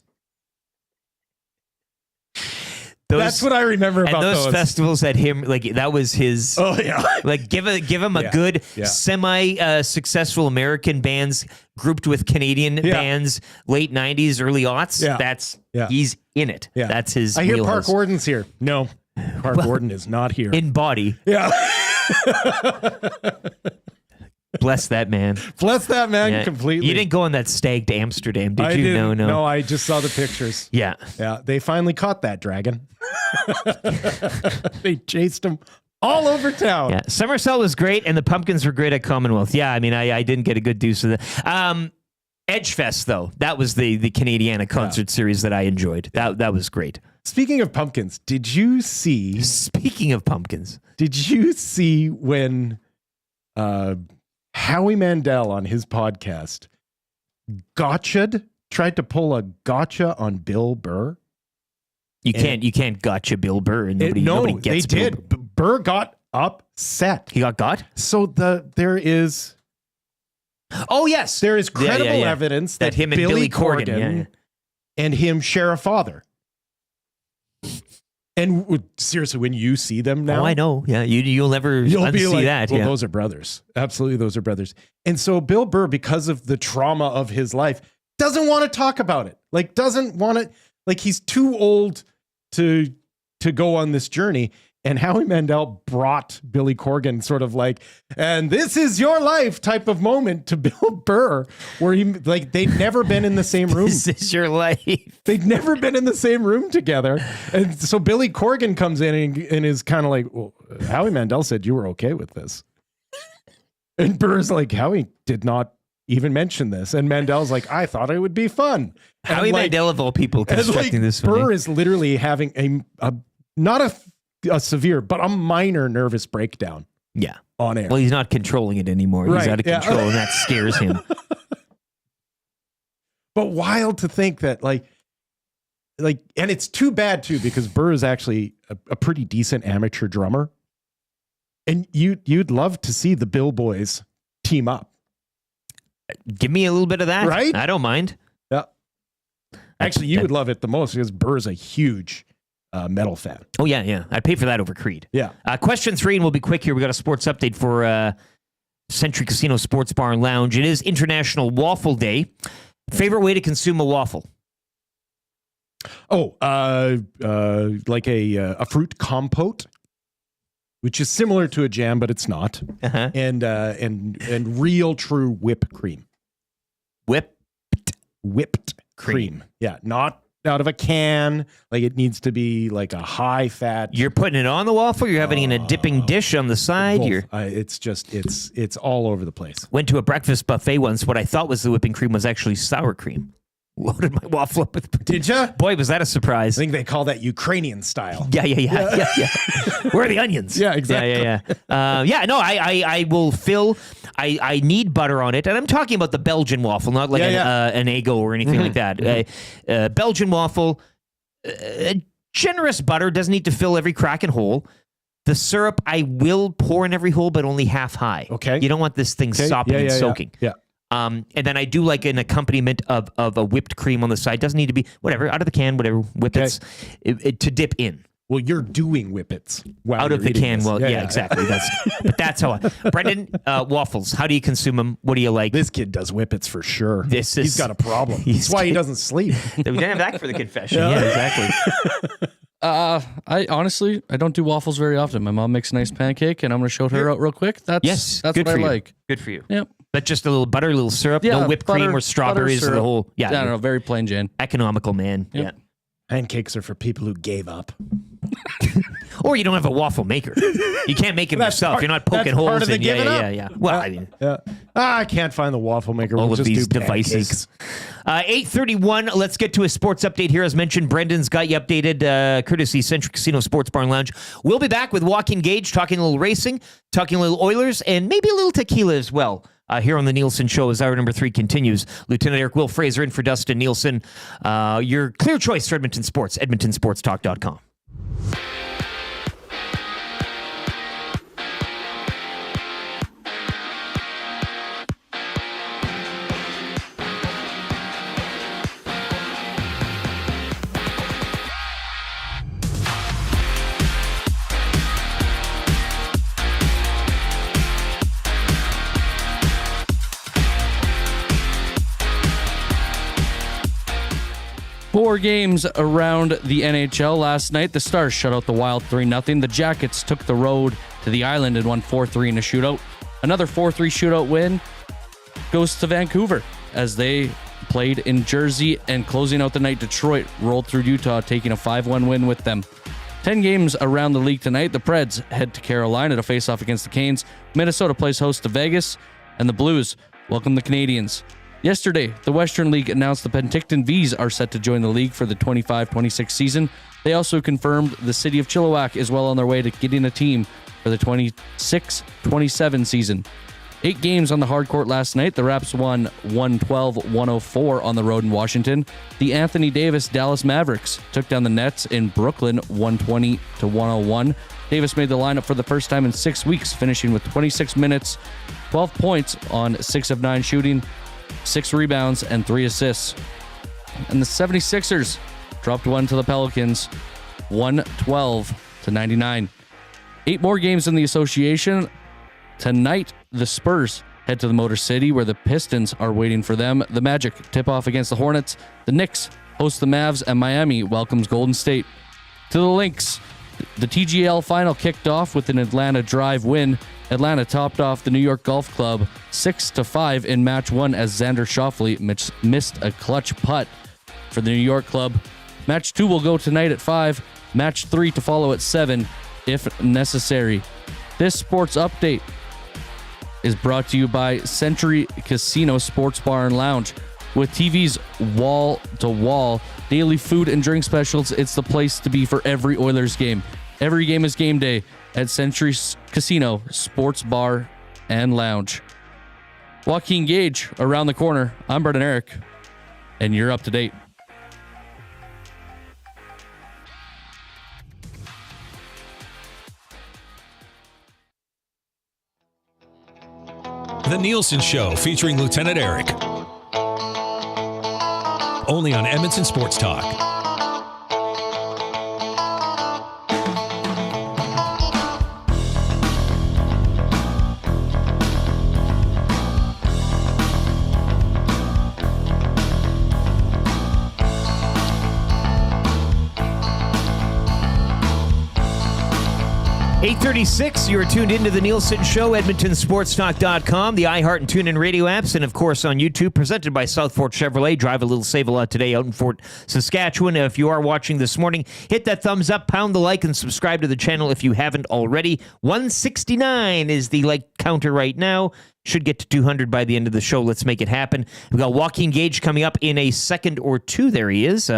That's what I remember about those festivals at him. Like that was his. Oh yeah. Like give him a good semi successful American bands grouped with Canadian bands, late '90s, early aughts. Yeah. He's in it. Yeah. That's his. I hear wheelhouse. Park Warden's here. No, Park Warden is not here in body. Yeah. Bless that man. Bless that man completely. You didn't go on that stag to Amsterdam, did you? Didn't. No. No, I just saw the pictures. Yeah. Yeah. They finally caught that dragon. They chased him all over town. Yeah. Somersault was great, and the Pumpkins were great at Commonwealth. Yeah, I mean, I didn't get a good deuce of that. Edgefest, though, that was the Canadiana concert series that I enjoyed. That was great. Speaking of pumpkins, did you see... Speaking of pumpkins. Did you see when Howie Mandel on his podcast tried to pull a gotcha on Bill Burr? You can't gotcha Bill Burr, and nobody gets they Bill did. Burr got upset. He got? So there is... Oh, yes. There is credible evidence that him and Billy Corgan and him share a father. And seriously, when you see them now... Oh, I know. Yeah, you'll never unsee that. Well, those are brothers. Absolutely, those are brothers. And so Bill Burr, because of the trauma of his life, doesn't want to talk about it. Like, doesn't want to... Like, he's too old to go on this journey. And Howie Mandel brought Billy Corgan sort of like, and this is your life type of moment to Bill Burr, where they'd never been in the same room. This is your life. They'd never been in the same room together. And so Billy Corgan comes in and is kind of like, well, Howie Mandel said you were okay with this. And Burr's like, Howie did not even mention this. And Mandel's like, I thought it would be fun. Howie Mandel of all people constructing this. Burr is literally having not a severe, but a minor nervous breakdown. Yeah. On air. Well, he's not controlling it anymore. He's out of control, and that scares him. But wild to think that, like, and it's too bad too, because Burr is actually a pretty decent amateur drummer. And you'd love to see the Bill Boys team up. Give me a little bit of that. Right? I don't mind. Yeah. Actually, you would love it the most because Burr's a huge metal fan. Oh, yeah. I pay for that over Creed. Yeah. Question 3, and we'll be quick here. We got a sports update for Century Casino Sports Bar and Lounge. It is International Waffle Day. Favorite way to consume a waffle? Oh, like a fruit compote, which is similar to a jam, but it's not. Uh-huh. And real true whipped cream. Whipped cream. Yeah, not out of a can. Like it needs to be like a high fat. You're putting it on the waffle. You're having it in a dipping dish on the side. It's all over the place. Went to a breakfast buffet once. What I thought was the whipping cream was actually sour cream. Loaded my waffle up with. Did you? Boy, was that a surprise! I think they call that Ukrainian style. Yeah. Where are the onions? Yeah, exactly. Yeah. No, I will fill. I need butter on it, and I'm talking about the Belgian waffle, not like an Eggo or anything like that. Belgian waffle, generous butter, doesn't need to fill every crack and hole. The syrup I will pour in every hole, but only half high. Okay. You don't want this thing sopping and soaking. Yeah. And then I do like an accompaniment of a whipped cream on the side. Doesn't need to be whatever out of the can, whatever whippets to dip in. Well, you're doing whippets out of the can. Well, yeah, exactly. But that's how. Brendan, waffles. How do you consume them? What do you like? This kid does whippets for sure. He's got a problem. That's why he doesn't sleep. We didn't have that for the confession. Yeah, exactly. I honestly don't do waffles very often. My mom makes a nice pancake, and I'm going to show her out real quick. That's good what for I you. like. Good for you. Yep. But just a little butter, a little syrup, no whipped cream or strawberries or the whole. Yeah, I don't know. Very plain Jane. Economical, man. Yep. Yeah. Pancakes are for people who gave up. Or you don't have a waffle maker. You can't make them yourself. You're not poking holes in. Yeah. Well, I mean, I can't find the waffle maker. All we'll of just these do devices. 8:31. Let's get to a sports update here. As mentioned, Brendan's got you updated, courtesy Century Casino Sports Bar and Lounge. We'll be back with Joaquin Gage, talking a little racing, talking a little Oilers, and maybe a little tequila as well. Here on the Nielson Show as hour number 3 continues. Lieutenant Eric Wil Fraser in for Dustin Nielsen. Your clear choice for Edmonton Sports, edmontonsportstalk.com. Four games around the NHL last night. The Stars shut out the Wild 3-0. The Jackets took the road to the Island and won 4-3 in a shootout. Another 4-3 shootout win goes to Vancouver as they played in Jersey, and closing out the night, Detroit rolled through Utah, taking a 5-1 win with them. 10 games around the league tonight. The Preds head to Carolina to face off against the Canes. Minnesota plays host to Vegas, and the Blues welcome the Canadiens. Yesterday, the Western League announced the Penticton Vees are set to join the league for the 25-26 season. They also confirmed the city of Chilliwack is well on their way to getting a team for the 26-27 season. 8 games on the hard court last night. The Raps won 112-104 on the road in Washington. The Anthony Davis Dallas Mavericks took down the Nets in Brooklyn 120-101. Davis made the lineup for the first time in 6 weeks, finishing with 26 minutes, 12 points on 6 of 9 shooting, 6 rebounds, and 3 assists. And the 76ers dropped one to the Pelicans, 112-99. 8 more games in the association. Tonight, the Spurs head to the Motor City, where the Pistons are waiting for them. The Magic tip off against the Hornets. The Knicks host the Mavs, and Miami welcomes Golden State. To the Lynx, the TGL Final kicked off with an Atlanta Drive win. Atlanta topped off the New York Golf Club 6-5 in match 1 as Xander Schauffele missed a clutch putt for the New York club. Match 2 will go tonight at 5. Match 3 to follow at 7 if necessary. This sports update is brought to you by Century Casino Sports Bar and Lounge. With TVs wall-to-wall, daily food and drink specials, it's the place to be for every Oilers game. Every game is game day at Century Casino Sports Bar and Lounge. Joaquin Gage around the corner. I'm Brendan Eric, and you're up to date. The Nielson Show featuring Lieutenant Eric. Only on Edmonton Sports Talk. .36, you are tuned into the Nielson Show, EdmontonSportsTalk.com, the iHeart and TuneIn radio apps, and of course on YouTube, presented by South Fort Chevrolet. Drive a little, save a lot today out in Fort Saskatchewan. If you are watching this morning, hit that thumbs up, pound the like, and subscribe to the channel if you haven't already. 169 is the like counter right now. Should get to 200 by the end of the show. Let's make it happen. We've got Joaquin Gage coming up in a second or two. There he is,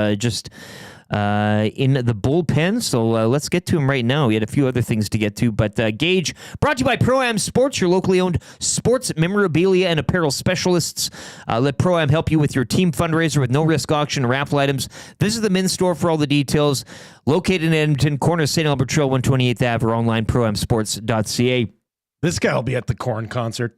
in the bullpen, so let's get to him right now. We had a few other things to get to, but Gage, brought to you by Pro-Am Sports, your locally owned sports memorabilia and apparel specialists. Let Pro-Am help you with your team fundraiser with no-risk auction and raffle items. Visit the men's store for all the details. Located in Edmonton, corner of St. Albert Trail, 128th Ave, or online, proamsports.ca. This guy will be at the Korn concert.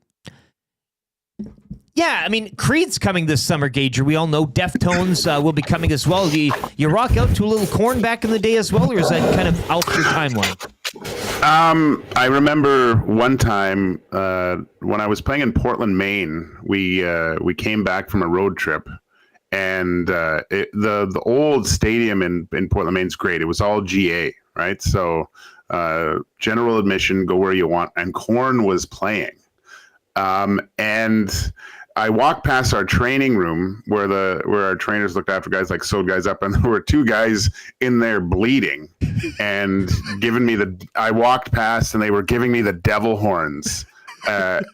Yeah, I mean, Creed's coming this summer, Gager. We all know Deftones will be coming as well. You rock out to a little Korn back in the day as well, or is that kind of out your timeline? I remember one time when I was playing in Portland, Maine, we came back from a road trip, and the old stadium in Portland, Maine's great. It was all GA, right? So general admission, go where you want, and Korn was playing. And I walked past our training room where our trainers looked after guys, like sewed guys up, and there were two guys in there bleeding and I walked past and they were giving me the devil horns. And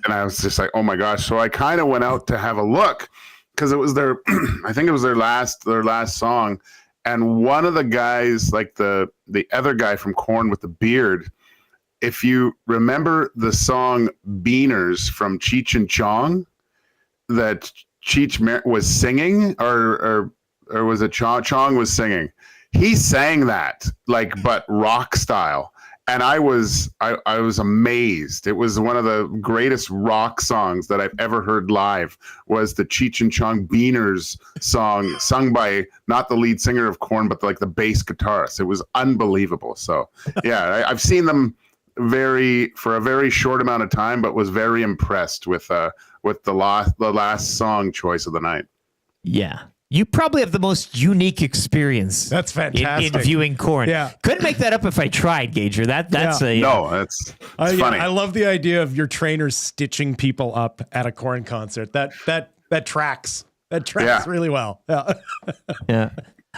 I was just like, oh my gosh. So I kind of went out to have a look because it was I think it was their last song. And one of the guys, like the other guy from Korn with the beard, if you remember the song Beaners from Cheech and Chong that Cheech was singing, or was it Chong was singing? He sang that, but rock style. And I was amazed. It was one of the greatest rock songs that I've ever heard live, was the Cheech and Chong Beaners song, sung by not the lead singer of Korn, but the bass guitarist. It was unbelievable. So yeah, I've seen them for a very short amount of time, but was very impressed with the last song choice of the night. Yeah. You probably have the most unique experience. That's fantastic. In viewing Korn. Yeah. Couldn't make that up if I tried, Gager. That's it's funny. I love the idea of your trainers stitching people up at a Korn concert. That tracks. That tracks really well. Yeah. Yeah.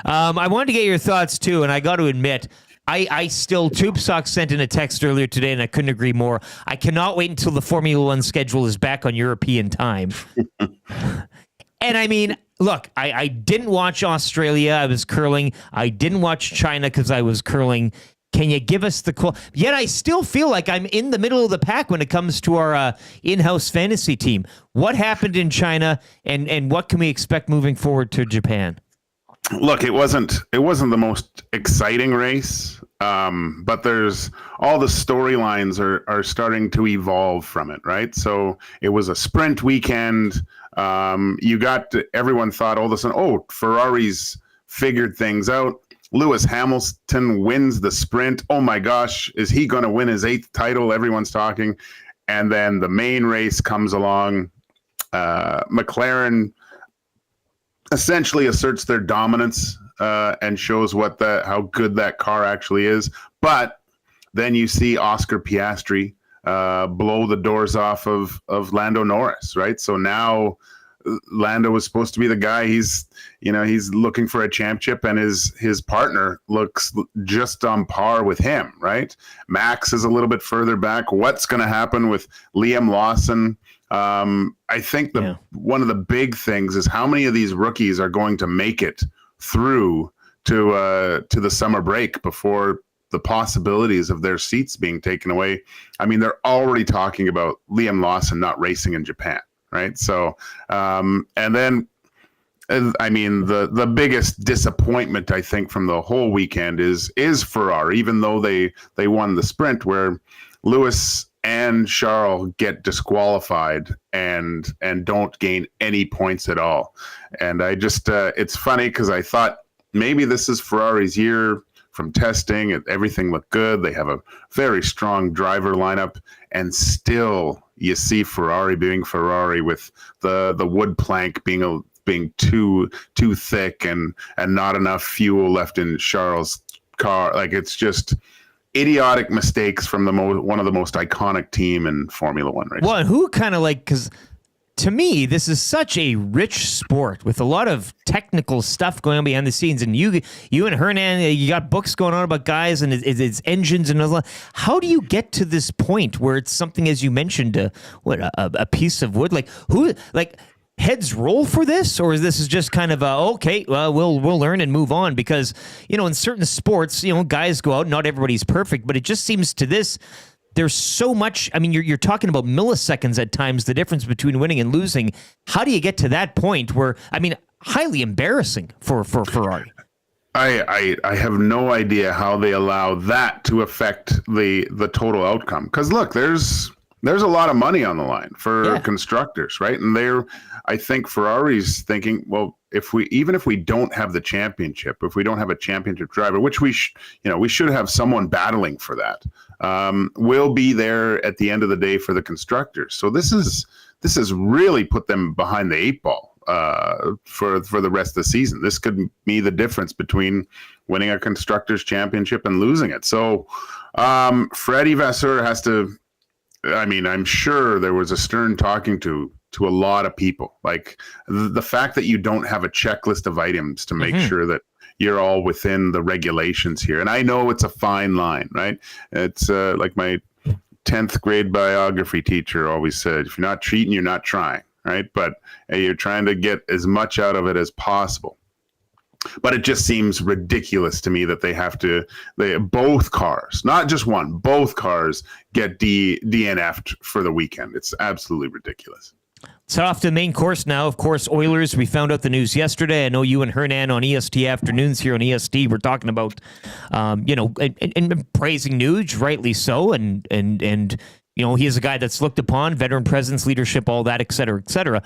I wanted to get your thoughts too, and I got to admit, I still, Tube Sock sent in a text earlier today, and I couldn't agree more. I cannot wait until the Formula One schedule is back on European time. And I mean, look, I didn't watch Australia. I was curling. I didn't watch China because I was curling. Can you give us the call? Yet I still feel like I'm in the middle of the pack when it comes to our in-house fantasy team. What happened in China, and what can we expect moving forward to Japan? Look, it wasn't the most exciting race, but there's all the storylines are starting to evolve from it, right? So it was a sprint weekend. Everyone thought all of a sudden, Ferrari's figured things out. Lewis Hamilton wins the sprint. Oh my gosh, is he going to win his 8th title? Everyone's talking. And then the main race comes along. McLaren essentially asserts their dominance and shows how good that car actually is. But then you see Oscar Piastri blow the doors off of Lando Norris, right? So now Lando was supposed to be the guy. He's looking for a championship, and his partner looks just on par with him, right? Max is a little bit further back. What's going to happen with Liam Lawson? I think one of the big things is how many of these rookies are going to make it through to the summer break before the possibilities of their seats being taken away. I mean, they're already talking about Liam Lawson not racing in Japan, right? So, and then, I mean, the biggest disappointment, I think, from the whole weekend is Ferrari, even though they won the sprint, where Lewis and Charles get disqualified and don't gain any points at all. And I just, it's funny because I thought maybe this is Ferrari's year from testing. Everything looked good. They have a very strong driver lineup, and still you see Ferrari being Ferrari with the wood plank being too thick and not enough fuel left in Charles' car. Like, it's just idiotic mistakes from one of the most iconic team in Formula One race. Well, who kind of like, because to me, this is such a rich sport with a lot of technical stuff going on behind the scenes. And you and Hernan, you got books going on about guys and it's engines and all. How do you get to this point where it's something, as you mentioned, a piece of wood? Like, who, like, heads roll for this, or is this just kind of okay, well, we'll learn and move on? Because, you know, in certain sports, you know, guys go out, not everybody's perfect, but it just seems to this, there's so much. I mean, you're talking about milliseconds at times, the difference between winning and losing. How do you get to that point where, I mean, highly embarrassing for Ferrari? I have no idea how they allow that to affect the total outcome. Because look, there's a lot of money on the line for constructors, right? And I think Ferrari's thinking, well, even if we don't have the championship, if we don't have a championship driver, which we should have someone battling for that, we'll be there at the end of the day for the constructors. So this has really put them behind the 8 ball for the rest of the season. This could be the difference between winning a constructors championship and losing it. So Freddie Vasseur has to. I mean, I'm sure there was a stern talking to a lot of people. Like the fact that you don't have a checklist of items to make sure that you're all within the regulations here. And I know it's a fine line, right? It's like my 10th grade biography teacher always said, if you're not cheating, you're not trying, right? But you're trying to get as much out of it as possible. But it just seems ridiculous to me that both cars, not just one, both cars get DNF'd for the weekend. It's absolutely ridiculous. So off to the main course now. Of course, Oilers, we found out the news yesterday. I know you and Hernan on EST Afternoons here on EST were talking about, and praising Nuge, rightly so, and you know, he is a guy that's looked upon, veteran presence, leadership, all that, et cetera, et cetera.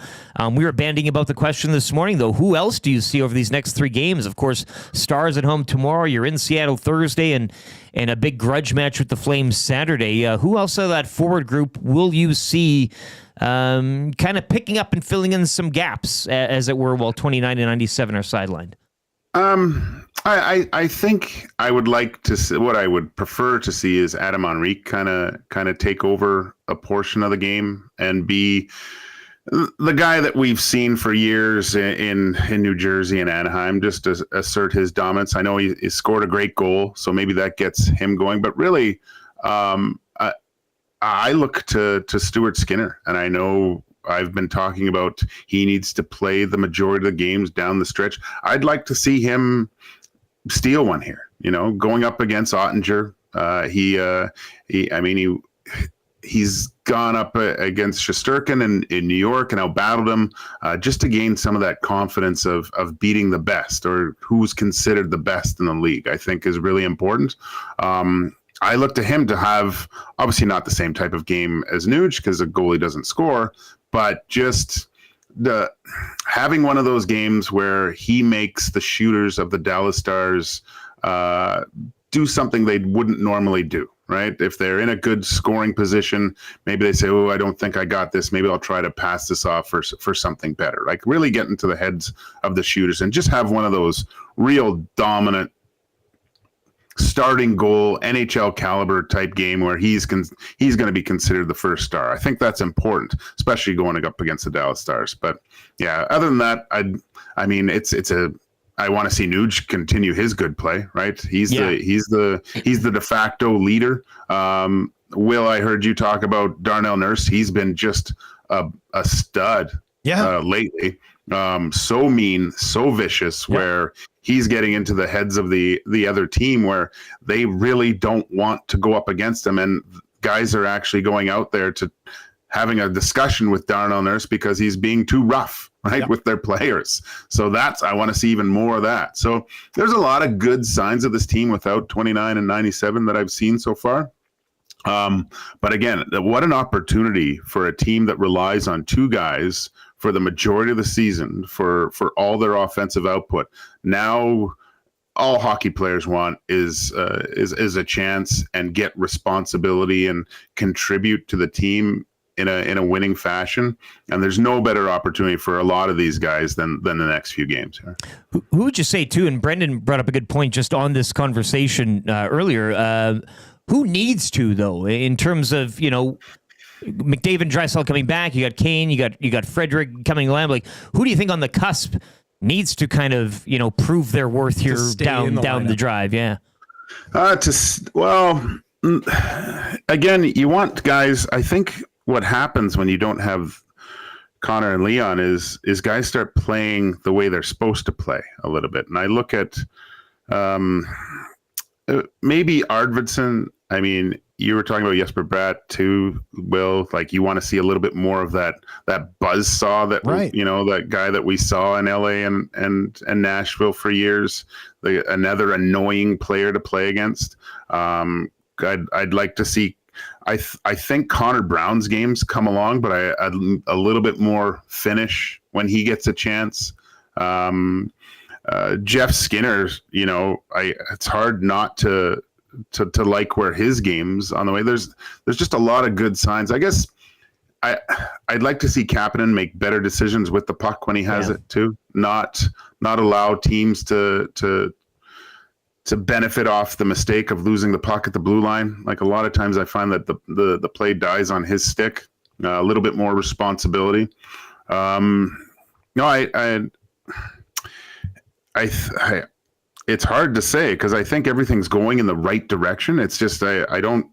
We were banding about the question this morning, though. Who else do you see over these next 3 games? Of course, Stars at home tomorrow. You're in Seattle Thursday, and a big grudge match with the Flames Saturday. Who else out of that forward group will you see kind of picking up and filling in some gaps, as it were, while 29 and 97 are sidelined? I think I would like to see, what I would prefer to see is Adam Henrique kind of take over a portion of the game and be the guy that we've seen for years in New Jersey and Anaheim, just to assert his dominance. I know he scored a great goal, so maybe that gets him going. But really, I look to Stuart Skinner, and I know I've been talking about he needs to play the majority of the games down the stretch. I'd like to see him steal one here, you know, going up against Ottinger. He's gone up against Shesterkin in New York and outbattled him just to gain some of that confidence of beating the best, or who's considered the best in the league, I think is really important. I look to him to have, obviously not the same type of game as Nuge because a goalie doesn't score, but just having one of those games where he makes the shooters of the Dallas Stars do something they wouldn't normally do, right? If they're in a good scoring position, maybe they say, oh, I don't think I got this. Maybe I'll try to pass this off for something better. Like really get into the heads of the shooters and just have one of those real dominant starting goal, NHL caliber type game where he's going to be considered the first star. I think that's important, especially going up against the Dallas Stars. But yeah, other than that, I want to see Nuge continue his good play, right? He's the de facto leader. Will, I heard you talk about Darnell Nurse. He's been just a stud lately. So mean, so vicious, where he's getting into the heads of the other team where they really don't want to go up against him. And guys are actually going out there to having a discussion with Darnell Nurse because he's being too rough, right, with their players. So I want to see even more of that. So there's a lot of good signs of this team without 29 and 97 that I've seen so far. But again, what an opportunity for a team that relies on two guys for the majority of the season for all their offensive output. Now, all hockey players want is a chance and get responsibility and contribute to the team in a winning fashion. And there's no better opportunity for a lot of these guys than the next few games here. Who would you say too? And Brendan brought up a good point just on this conversation earlier. Who needs to, though, in terms of, McDavid, Draisaitl coming back, you got Kane, you got Frederick coming along. Like, who do you think on the cusp needs to kind of, prove their worth here down the drive? Yeah. Again, you want guys. I think what happens when you don't have Connor and Leon is guys start playing the way they're supposed to play a little bit. And I look at maybe Arvidsson. I mean, you were talking about Jesper Bratt too, Will. Like, you want to see a little bit more of that buzzsaw that that guy that we saw in LA and Nashville for years. Another annoying player to play against. I'd like to see. I think Connor Brown's games come along, but a little bit more finish when he gets a chance. Jeff Skinner, it's hard not to like where his game's on the way. There's just a lot of good signs. I guess I'd like to see Kapanen make better decisions with the puck when he has it too. Not allow teams to benefit off the mistake of losing the puck at the blue line. Like, a lot of times I find that the play dies on his stick. A little bit more responsibility. It's hard to say because I think everything's going in the right direction. It's just I don't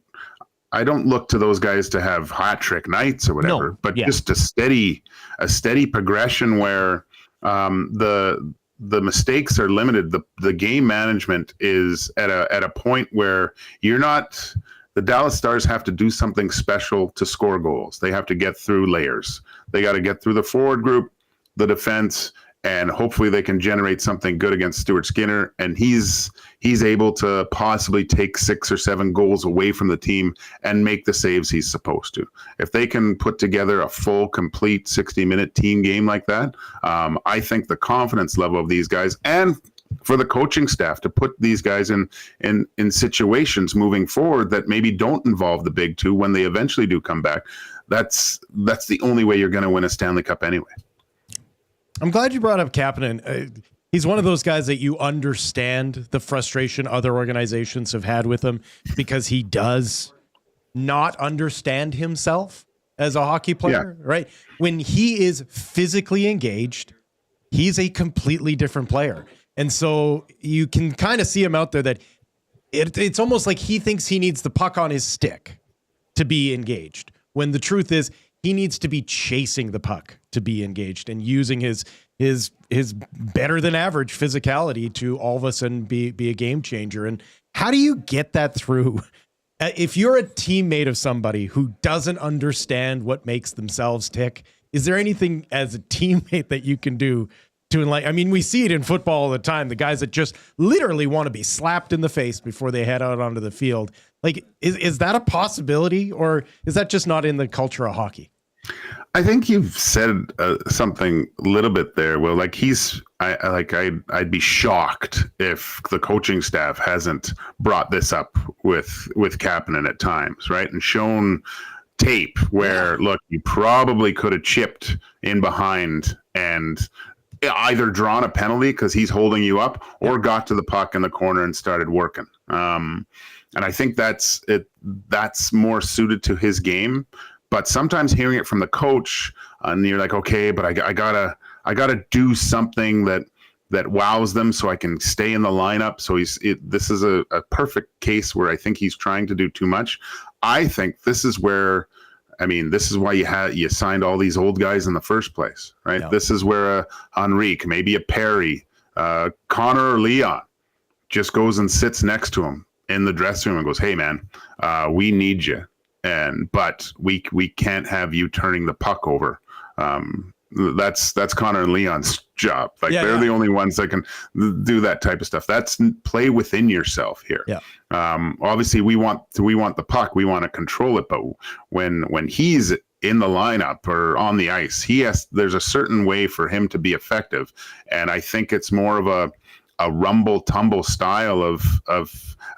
look to those guys to have hat trick nights or whatever, just a steady progression where the mistakes are limited. The game management is at a point where the Dallas Stars have to do something special to score goals. They have to get through layers. They got to get through the forward group, the defense, and hopefully they can generate something good against Stuart Skinner. And he's able to possibly take 6 or 7 goals away from the team and make the saves he's supposed to. If they can put together a full, complete 60-minute team game like that, I think the confidence level of these guys, and for the coaching staff to put these guys in situations moving forward that maybe don't involve the big two when they eventually do come back, that's the only way you're going to win a Stanley Cup anyway. I'm glad you brought up Kapanen. He's one of those guys that you understand the frustration other organizations have had with him because he does not understand himself as a hockey player, right? When he is physically engaged, he's a completely different player. And so you can kind of see him out there that it's almost like he thinks he needs the puck on his stick to be engaged, when the truth is he needs to be chasing the puck to be engaged and using his better than average physicality to all of a sudden be a game changer. And how do you get that through? If you're a teammate of somebody who doesn't understand what makes themselves tick, is there anything as a teammate that you can do to, like, I mean, we see it in football all the time, the guys that just literally want to be slapped in the face before they head out onto the field. Like, is that a possibility, or is that just not in the culture of hockey? I think you've said something a little bit there. Well, like I'd be shocked if the coaching staff hasn't brought this up with Kapanen at times, right? And shown tape where, look, you probably could have chipped in behind and either drawn a penalty because he's holding you up, or got to the puck in the corner and started working. And I think that's more suited to his game. But sometimes hearing it from the coach, and you're like, okay, but I gotta do something that wows them so I can stay in the lineup. So this is a perfect case where I think he's trying to do too much. I think this is where, this is why you signed all these old guys in the first place, right? Yeah. This is where a Henrique, maybe a Perry, Connor or Leon just goes and sits next to him in the dressing room and goes, hey man, we need you. But we can't have you turning the puck over. that's Connor and Leon's job. Like they're the only ones that can do that type of stuff. That's play within yourself here. Yeah. Obviously we want the puck. We want to control it. But when he's in the lineup or on the ice, there's a certain way for him to be effective. And I think it's more of a rumble tumble style of, and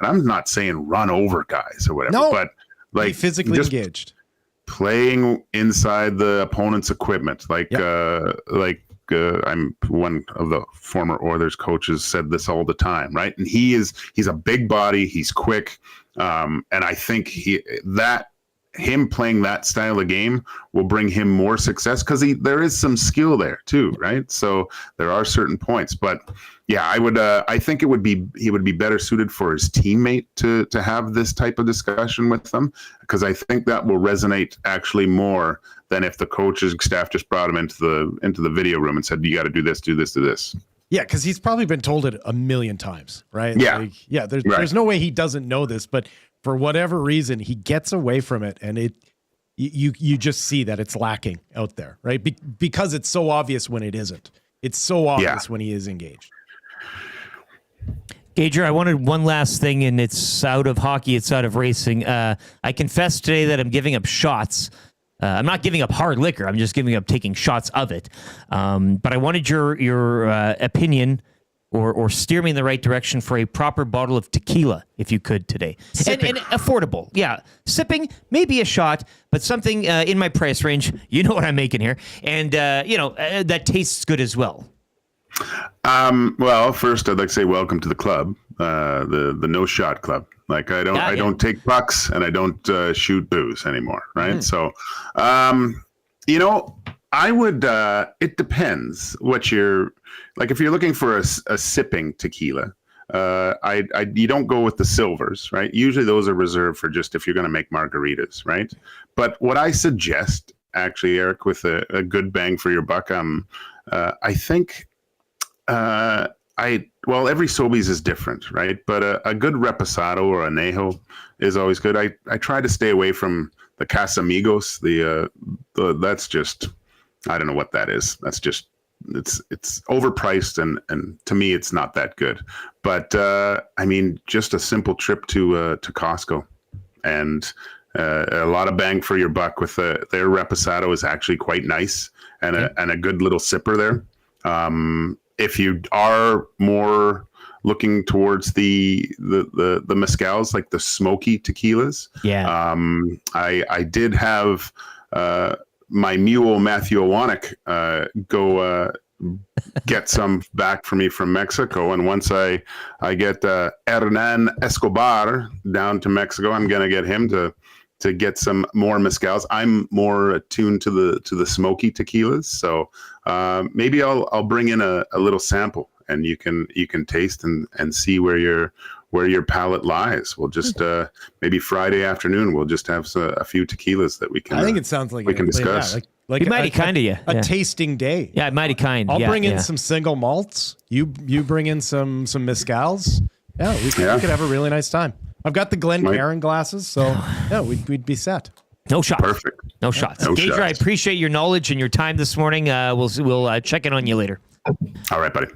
I'm not saying run over guys or whatever, but like be physically engaged, playing inside the opponent's equipment. I'm one of the former Oilers coaches said this all the time, right? And he's a big body, he's quick, and I think him playing that style of game will bring him more success because there is some skill there too, right? So there are certain points, but yeah, I think he would be better suited for his teammate to have this type of discussion with them, because I think that will resonate actually more than if the coach's staff just brought him into the video room and said, you got to do this, do this, do this. Yeah, because he's probably been told it a million times, right? Yeah. There's no way he doesn't know this, but for whatever reason, he gets away from it, and you just see that it's lacking out there, right? Because it's so obvious when it isn't. It's so obvious when he is engaged. Gager, I wanted one last thing, and it's out of hockey, it's out of racing. I confess today that I'm giving up shots. I'm not giving up hard liquor. I'm just giving up taking shots of it. But I wanted your opinion or steer me in the right direction for a proper bottle of tequila, if you could today. And affordable. Yeah. Sipping, maybe a shot, but something in my price range. You know what I'm making here. And, that tastes good as well. Well, first I'd like to say welcome to the club, the No Shot Club. Like I don't take pucks and I don't shoot booze anymore, right? So, I would. It depends what you're like. If you're looking for a sipping tequila, you don't go with the silvers, right? Usually those are reserved for just if you're going to make margaritas, right? But what I suggest, actually, Eric, with a good bang for your buck, I think. Every Sobeys is different, right? But a good Reposado or Añejo is always good. I try to stay away from the Casamigos. That's just, I don't know what that is. That's just, it's overpriced and to me it's not that good. But just a simple trip to Costco and a lot of bang for your buck with their Reposado is actually quite nice and a good little sipper there. If you are more looking towards the mezcals, like the smoky tequilas, I did have my mule Matthew Owanek go get some back for me from Mexico, and once I get Hernan Escobar down to Mexico, I'm gonna get him to get some more mezcals. I'm more attuned to the smoky tequilas, so maybe I'll bring in a little sample, and you can taste and see where your palate lies. We'll just maybe Friday afternoon we'll just have a few tequilas that we can. I think it sounds like we can discuss. Like mighty kind of you. A tasting day. Yeah, mighty kind. I'll bring in some single malts. You bring in some mezcals. Yeah, we could have a really nice time. I've got the Glencairn glasses, so yeah, we'd be set. No shots. Perfect. No shots. Gager, I appreciate your knowledge and your time this morning. We'll check in on you later. All right, buddy.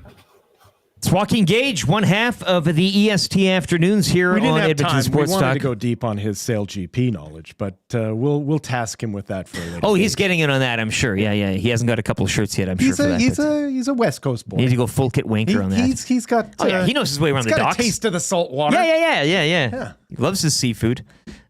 It's Joaquin Gage, one half of the EST afternoons here on Edmonton Sports Talk. We wanted to go deep on his Sale GP knowledge, but we'll task him with that for later. Oh, he's getting in on that, I'm sure. Yeah. He hasn't got a couple of shirts yet, I'm sure for that. He's a West Coast boy. You need to go full kit wanker on that. He's got. He knows his way around the docks. He's got a taste of the salt water. Yeah. He loves his seafood.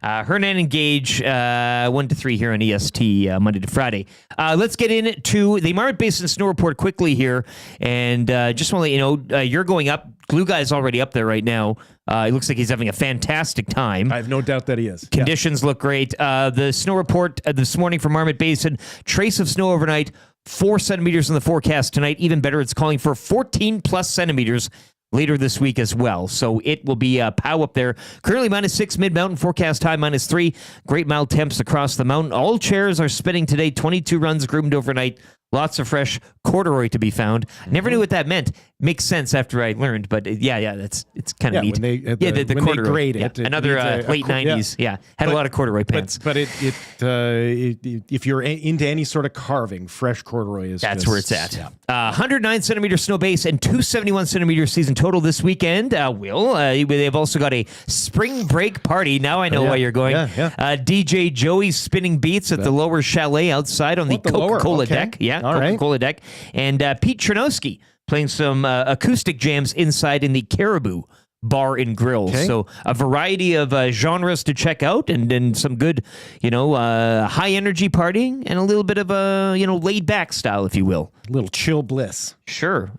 Hernan and Gage, 1 to 3 here on EST, Monday to Friday. Let's get into the Marmot Basin Snow Report quickly here. And just want to let you know, you're going up. Glue Guy's already up there right now. It looks like he's having a fantastic time. I have no doubt that he is. Conditions look great. The snow report this morning from Marmot Basin, trace of snow overnight, 4 centimeters in the forecast tonight. Even better, it's calling for 14 plus centimeters later this week as well. So it will be a pow up there. Currently -6 mid-mountain, forecast high -3. Great mild temps across the mountain. All chairs are spinning today. 22 runs groomed overnight. Lots of fresh corduroy to be found. Never knew what that meant. Makes sense after I learned, but it's kind of neat. When they, the when corduroy. they grade it, Yeah. Another late 90s. Yeah. Had a lot of corduroy pants. But if you're into any sort of carving, fresh corduroy is That's just, where it's at. Yeah. 109 centimeter snow base and 271 centimeter season total this weekend. Will, they've also got a spring break party. Now I know why you're going. DJ Joey's spinning beats at the lower chalet outside on the Coca-Cola deck. Yeah, Coca-Cola deck. And Pete Chernowski playing some acoustic jams inside in the Caribou Bar and Grill. Okay. So a variety of genres to check out, and some good, high energy partying, and a little bit of a laid back style, if you will. A little chill bliss. Sure.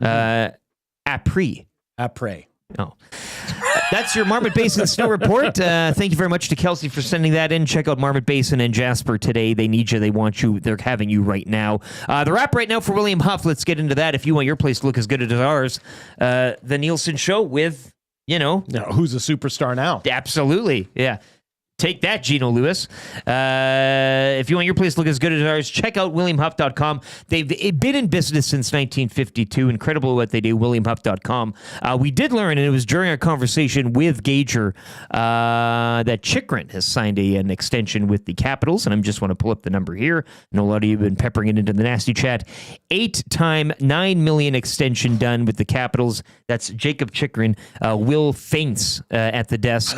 Après. Oh. That's your Marmot Basin Snow Report. Thank you very much to Kelsey for sending that in. Check out Marmot Basin and Jasper today. They need you. They want you. They're having you right now. The wrap right now for William Huff. Let's get into that. If you want your place to look as good as ours, the Nielsen Show with, who's a superstar now? Absolutely. Yeah. Take that, Geno Lewis. If you want your place to look as good as ours, check out WilliamHuff.com. They've been in business since 1952. Incredible what they do, WilliamHuff.com. We did learn, and it was during our conversation with Gager, that Chikrin has signed an extension with the Capitals, and I just want to pull up the number here. I know a lot of you have been peppering it into the nasty chat. 8-time, $9 million extension done with the Capitals. That's Jacob Chikrin. Will faints at the desk.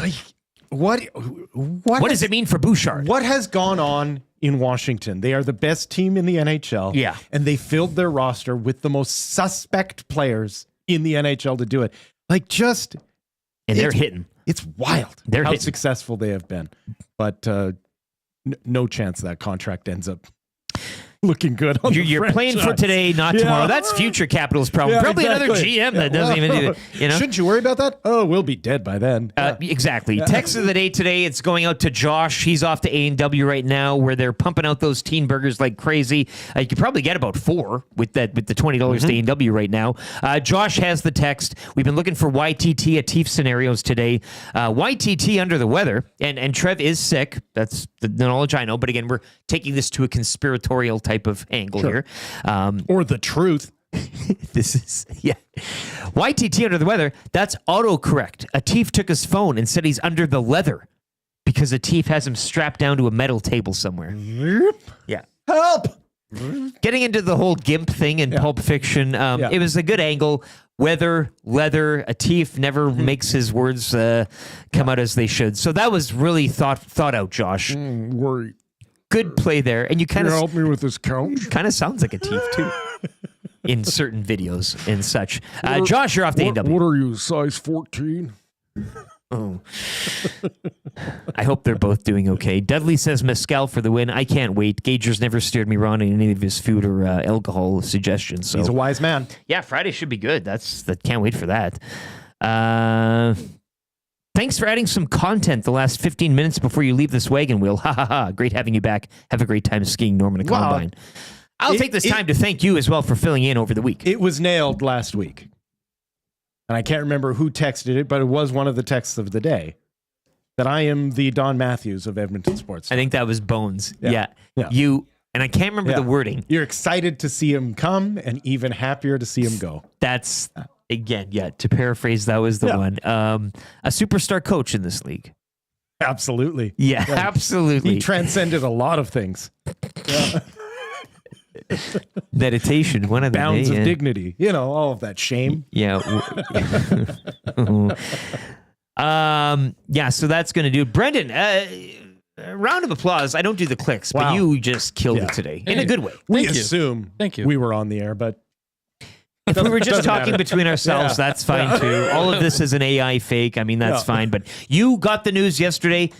What does it mean for Bouchard? What has gone on in Washington? They are the best team in the NHL. Yeah. And they filled their roster with the most suspect players in the NHL to do it. And they're hitting. It's wild how successful they have been. But no chance that contract ends up looking good on You're playing for today, not tomorrow. That's future Capitals' problem. Probably another GM that doesn't even do it. Shouldn't you worry about that? Oh, we'll be dead by then. Exactly. Text of the day today, it's going out to Josh. He's off to A&W right now, where they're pumping out those teen burgers like crazy. You could probably get about 4 with the $20 to A&W right now. Josh has the text. We've been looking for YTT at TEEF scenarios today. YTT under the weather, and Trev is sick. That's the knowledge I know. But again, we're taking this to a conspiratorial type of angle here. Or the truth. This is, YTT under the weather, that's autocorrect. A TEEF took his phone and said he's under the leather because a TEEF has him strapped down to a metal table somewhere. Yeah. Help! Getting into the whole GIMP thing in Pulp Fiction, it was a good angle. Weather, leather, a TEEF never makes his words come out as they should. So that was really thought out, Josh. Worried. Good play there, and you kind of help me with this couch. Kind of sounds like a TEEF too, in certain videos and such. Josh, you're off the A&W. What are you, size 14? Oh, I hope they're both doing okay. Dudley says mezcal for the win. I can't wait. Gager's never steered me wrong in any of his food or alcohol suggestions. So he's a wise man. Yeah, Friday should be good. Can't wait for that. Thanks for adding some content the last 15 minutes before you leave this wagon, Will. Ha ha ha. Great having you back. Have a great time skiing Norman a Combine. I'll take this time to thank you as well for filling in over the week. It was nailed last week. And I can't remember who texted it, but it was one of the texts of the day. That I am the Don Matthews of Edmonton Sports. I think that was Bones. Yeah. You, and I can't remember the wording. You're excited to see him come and even happier to see him go. That's... Again, to paraphrase, that was the one. A superstar coach in this league. Absolutely. Yeah, absolutely. He transcended a lot of things. Meditation, one of the bounds of dignity. All of that shame. Yeah. So that's going to do it. Brendan, a round of applause. I don't do the clicks, but you just killed it today in a good way. We assume we were on the air, but if we were just talking between ourselves, that's fine too. All of this is an AI fake. I mean, that's fine. But you got the news yesterday,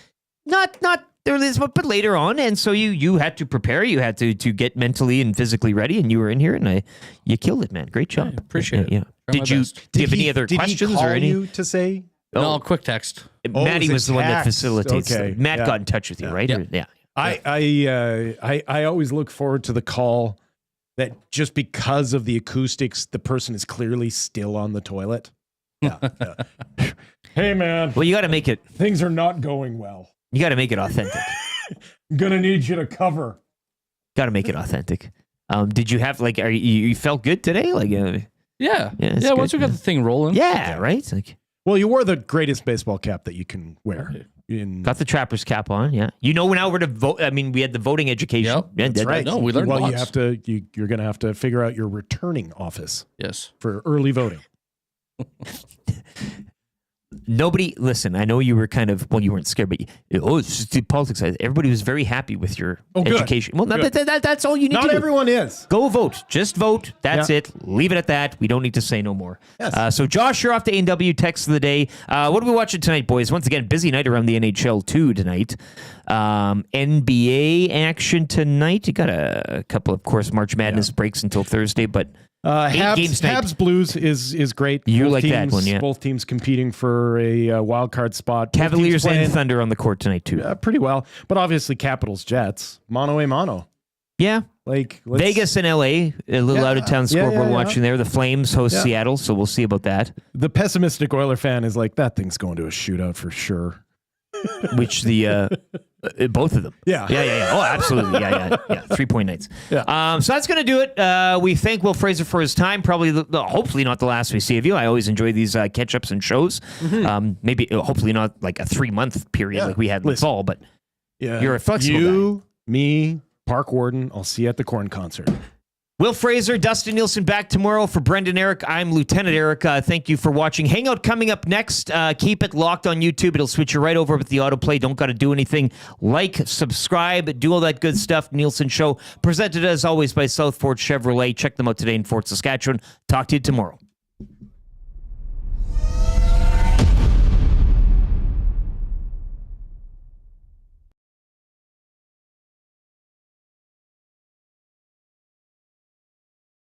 not early, but later on, and so you had to prepare. You had to get mentally and physically ready, and you were in here, and you killed it, man. Great job. Appreciate it. Yeah. Did you have any other questions he call or any? You to say? No, quick text. Maddie was the one that facilitates. Okay. Matt got in touch with you, right? Yeah. I always look forward to the call. That just because of the acoustics, the person is clearly still on the toilet. Yeah. Hey, man. Well, you got to make it. Things are not going well. You got to make it authentic. I'm going to need you to cover. Got to make it authentic. Did you have you felt good today? Yeah. Good. Once we got the thing rolling. Yeah, right. Well, you wore the greatest baseball cap that you can wear. Got the trapper's cap on. Yeah, now we're to vote. I mean, we had the voting education. Yep, yeah, that's right. No, we learned Well, lots. you have to. You're going to have to figure out your returning office. Yes. For early voting. Nobody, listen, I know you were you weren't scared, but it's just the politics side. Everybody was very happy with your education. Well, that's all you need to do. Not everyone is. Go vote. Just vote. That's it. Leave it at that. We don't need to say no more. Yes. So Josh, you're off to A&W text of the day. What are we watching tonight, boys? Once again, busy night around the NHL too tonight. NBA action tonight. You got a couple, of course, March Madness breaks until Thursday, but Habs Blues is great. You like that one, yeah. Both teams competing for a wild card spot. Cavaliers and Thunder on the court tonight too. Pretty well, but obviously Capitals Jets mano a mano. Yeah, Vegas and LA, a little out of town scoreboard watching there. The Flames host Seattle, so we'll see about that. The pessimistic Oiler fan is like, that thing's going to a shootout for sure. Which both of them. Yeah. Oh, absolutely. Yeah. 3-point nights. Yeah. So that's going to do it. We thank Wil Fraser for his time. Probably, hopefully not the last we see of you. I always enjoy these catch-ups and shows. Maybe, hopefully not like a 3-month period like we had in the fall, but you're a flexible guy. Me, Park Warden, I'll see you at the Korn concert. Wil Fraser, Dustin Nielsen back tomorrow. For Brendan Eric, I'm Lieutenant Eric. Thank you for watching. Hangout coming up next. Keep it locked on YouTube. It'll switch you right over with the autoplay. Don't got to do anything. Like, subscribe, do all that good stuff. Nielsen Show, presented as always by South Fort Chevrolet. Check them out today in Fort Saskatchewan. Talk to you tomorrow.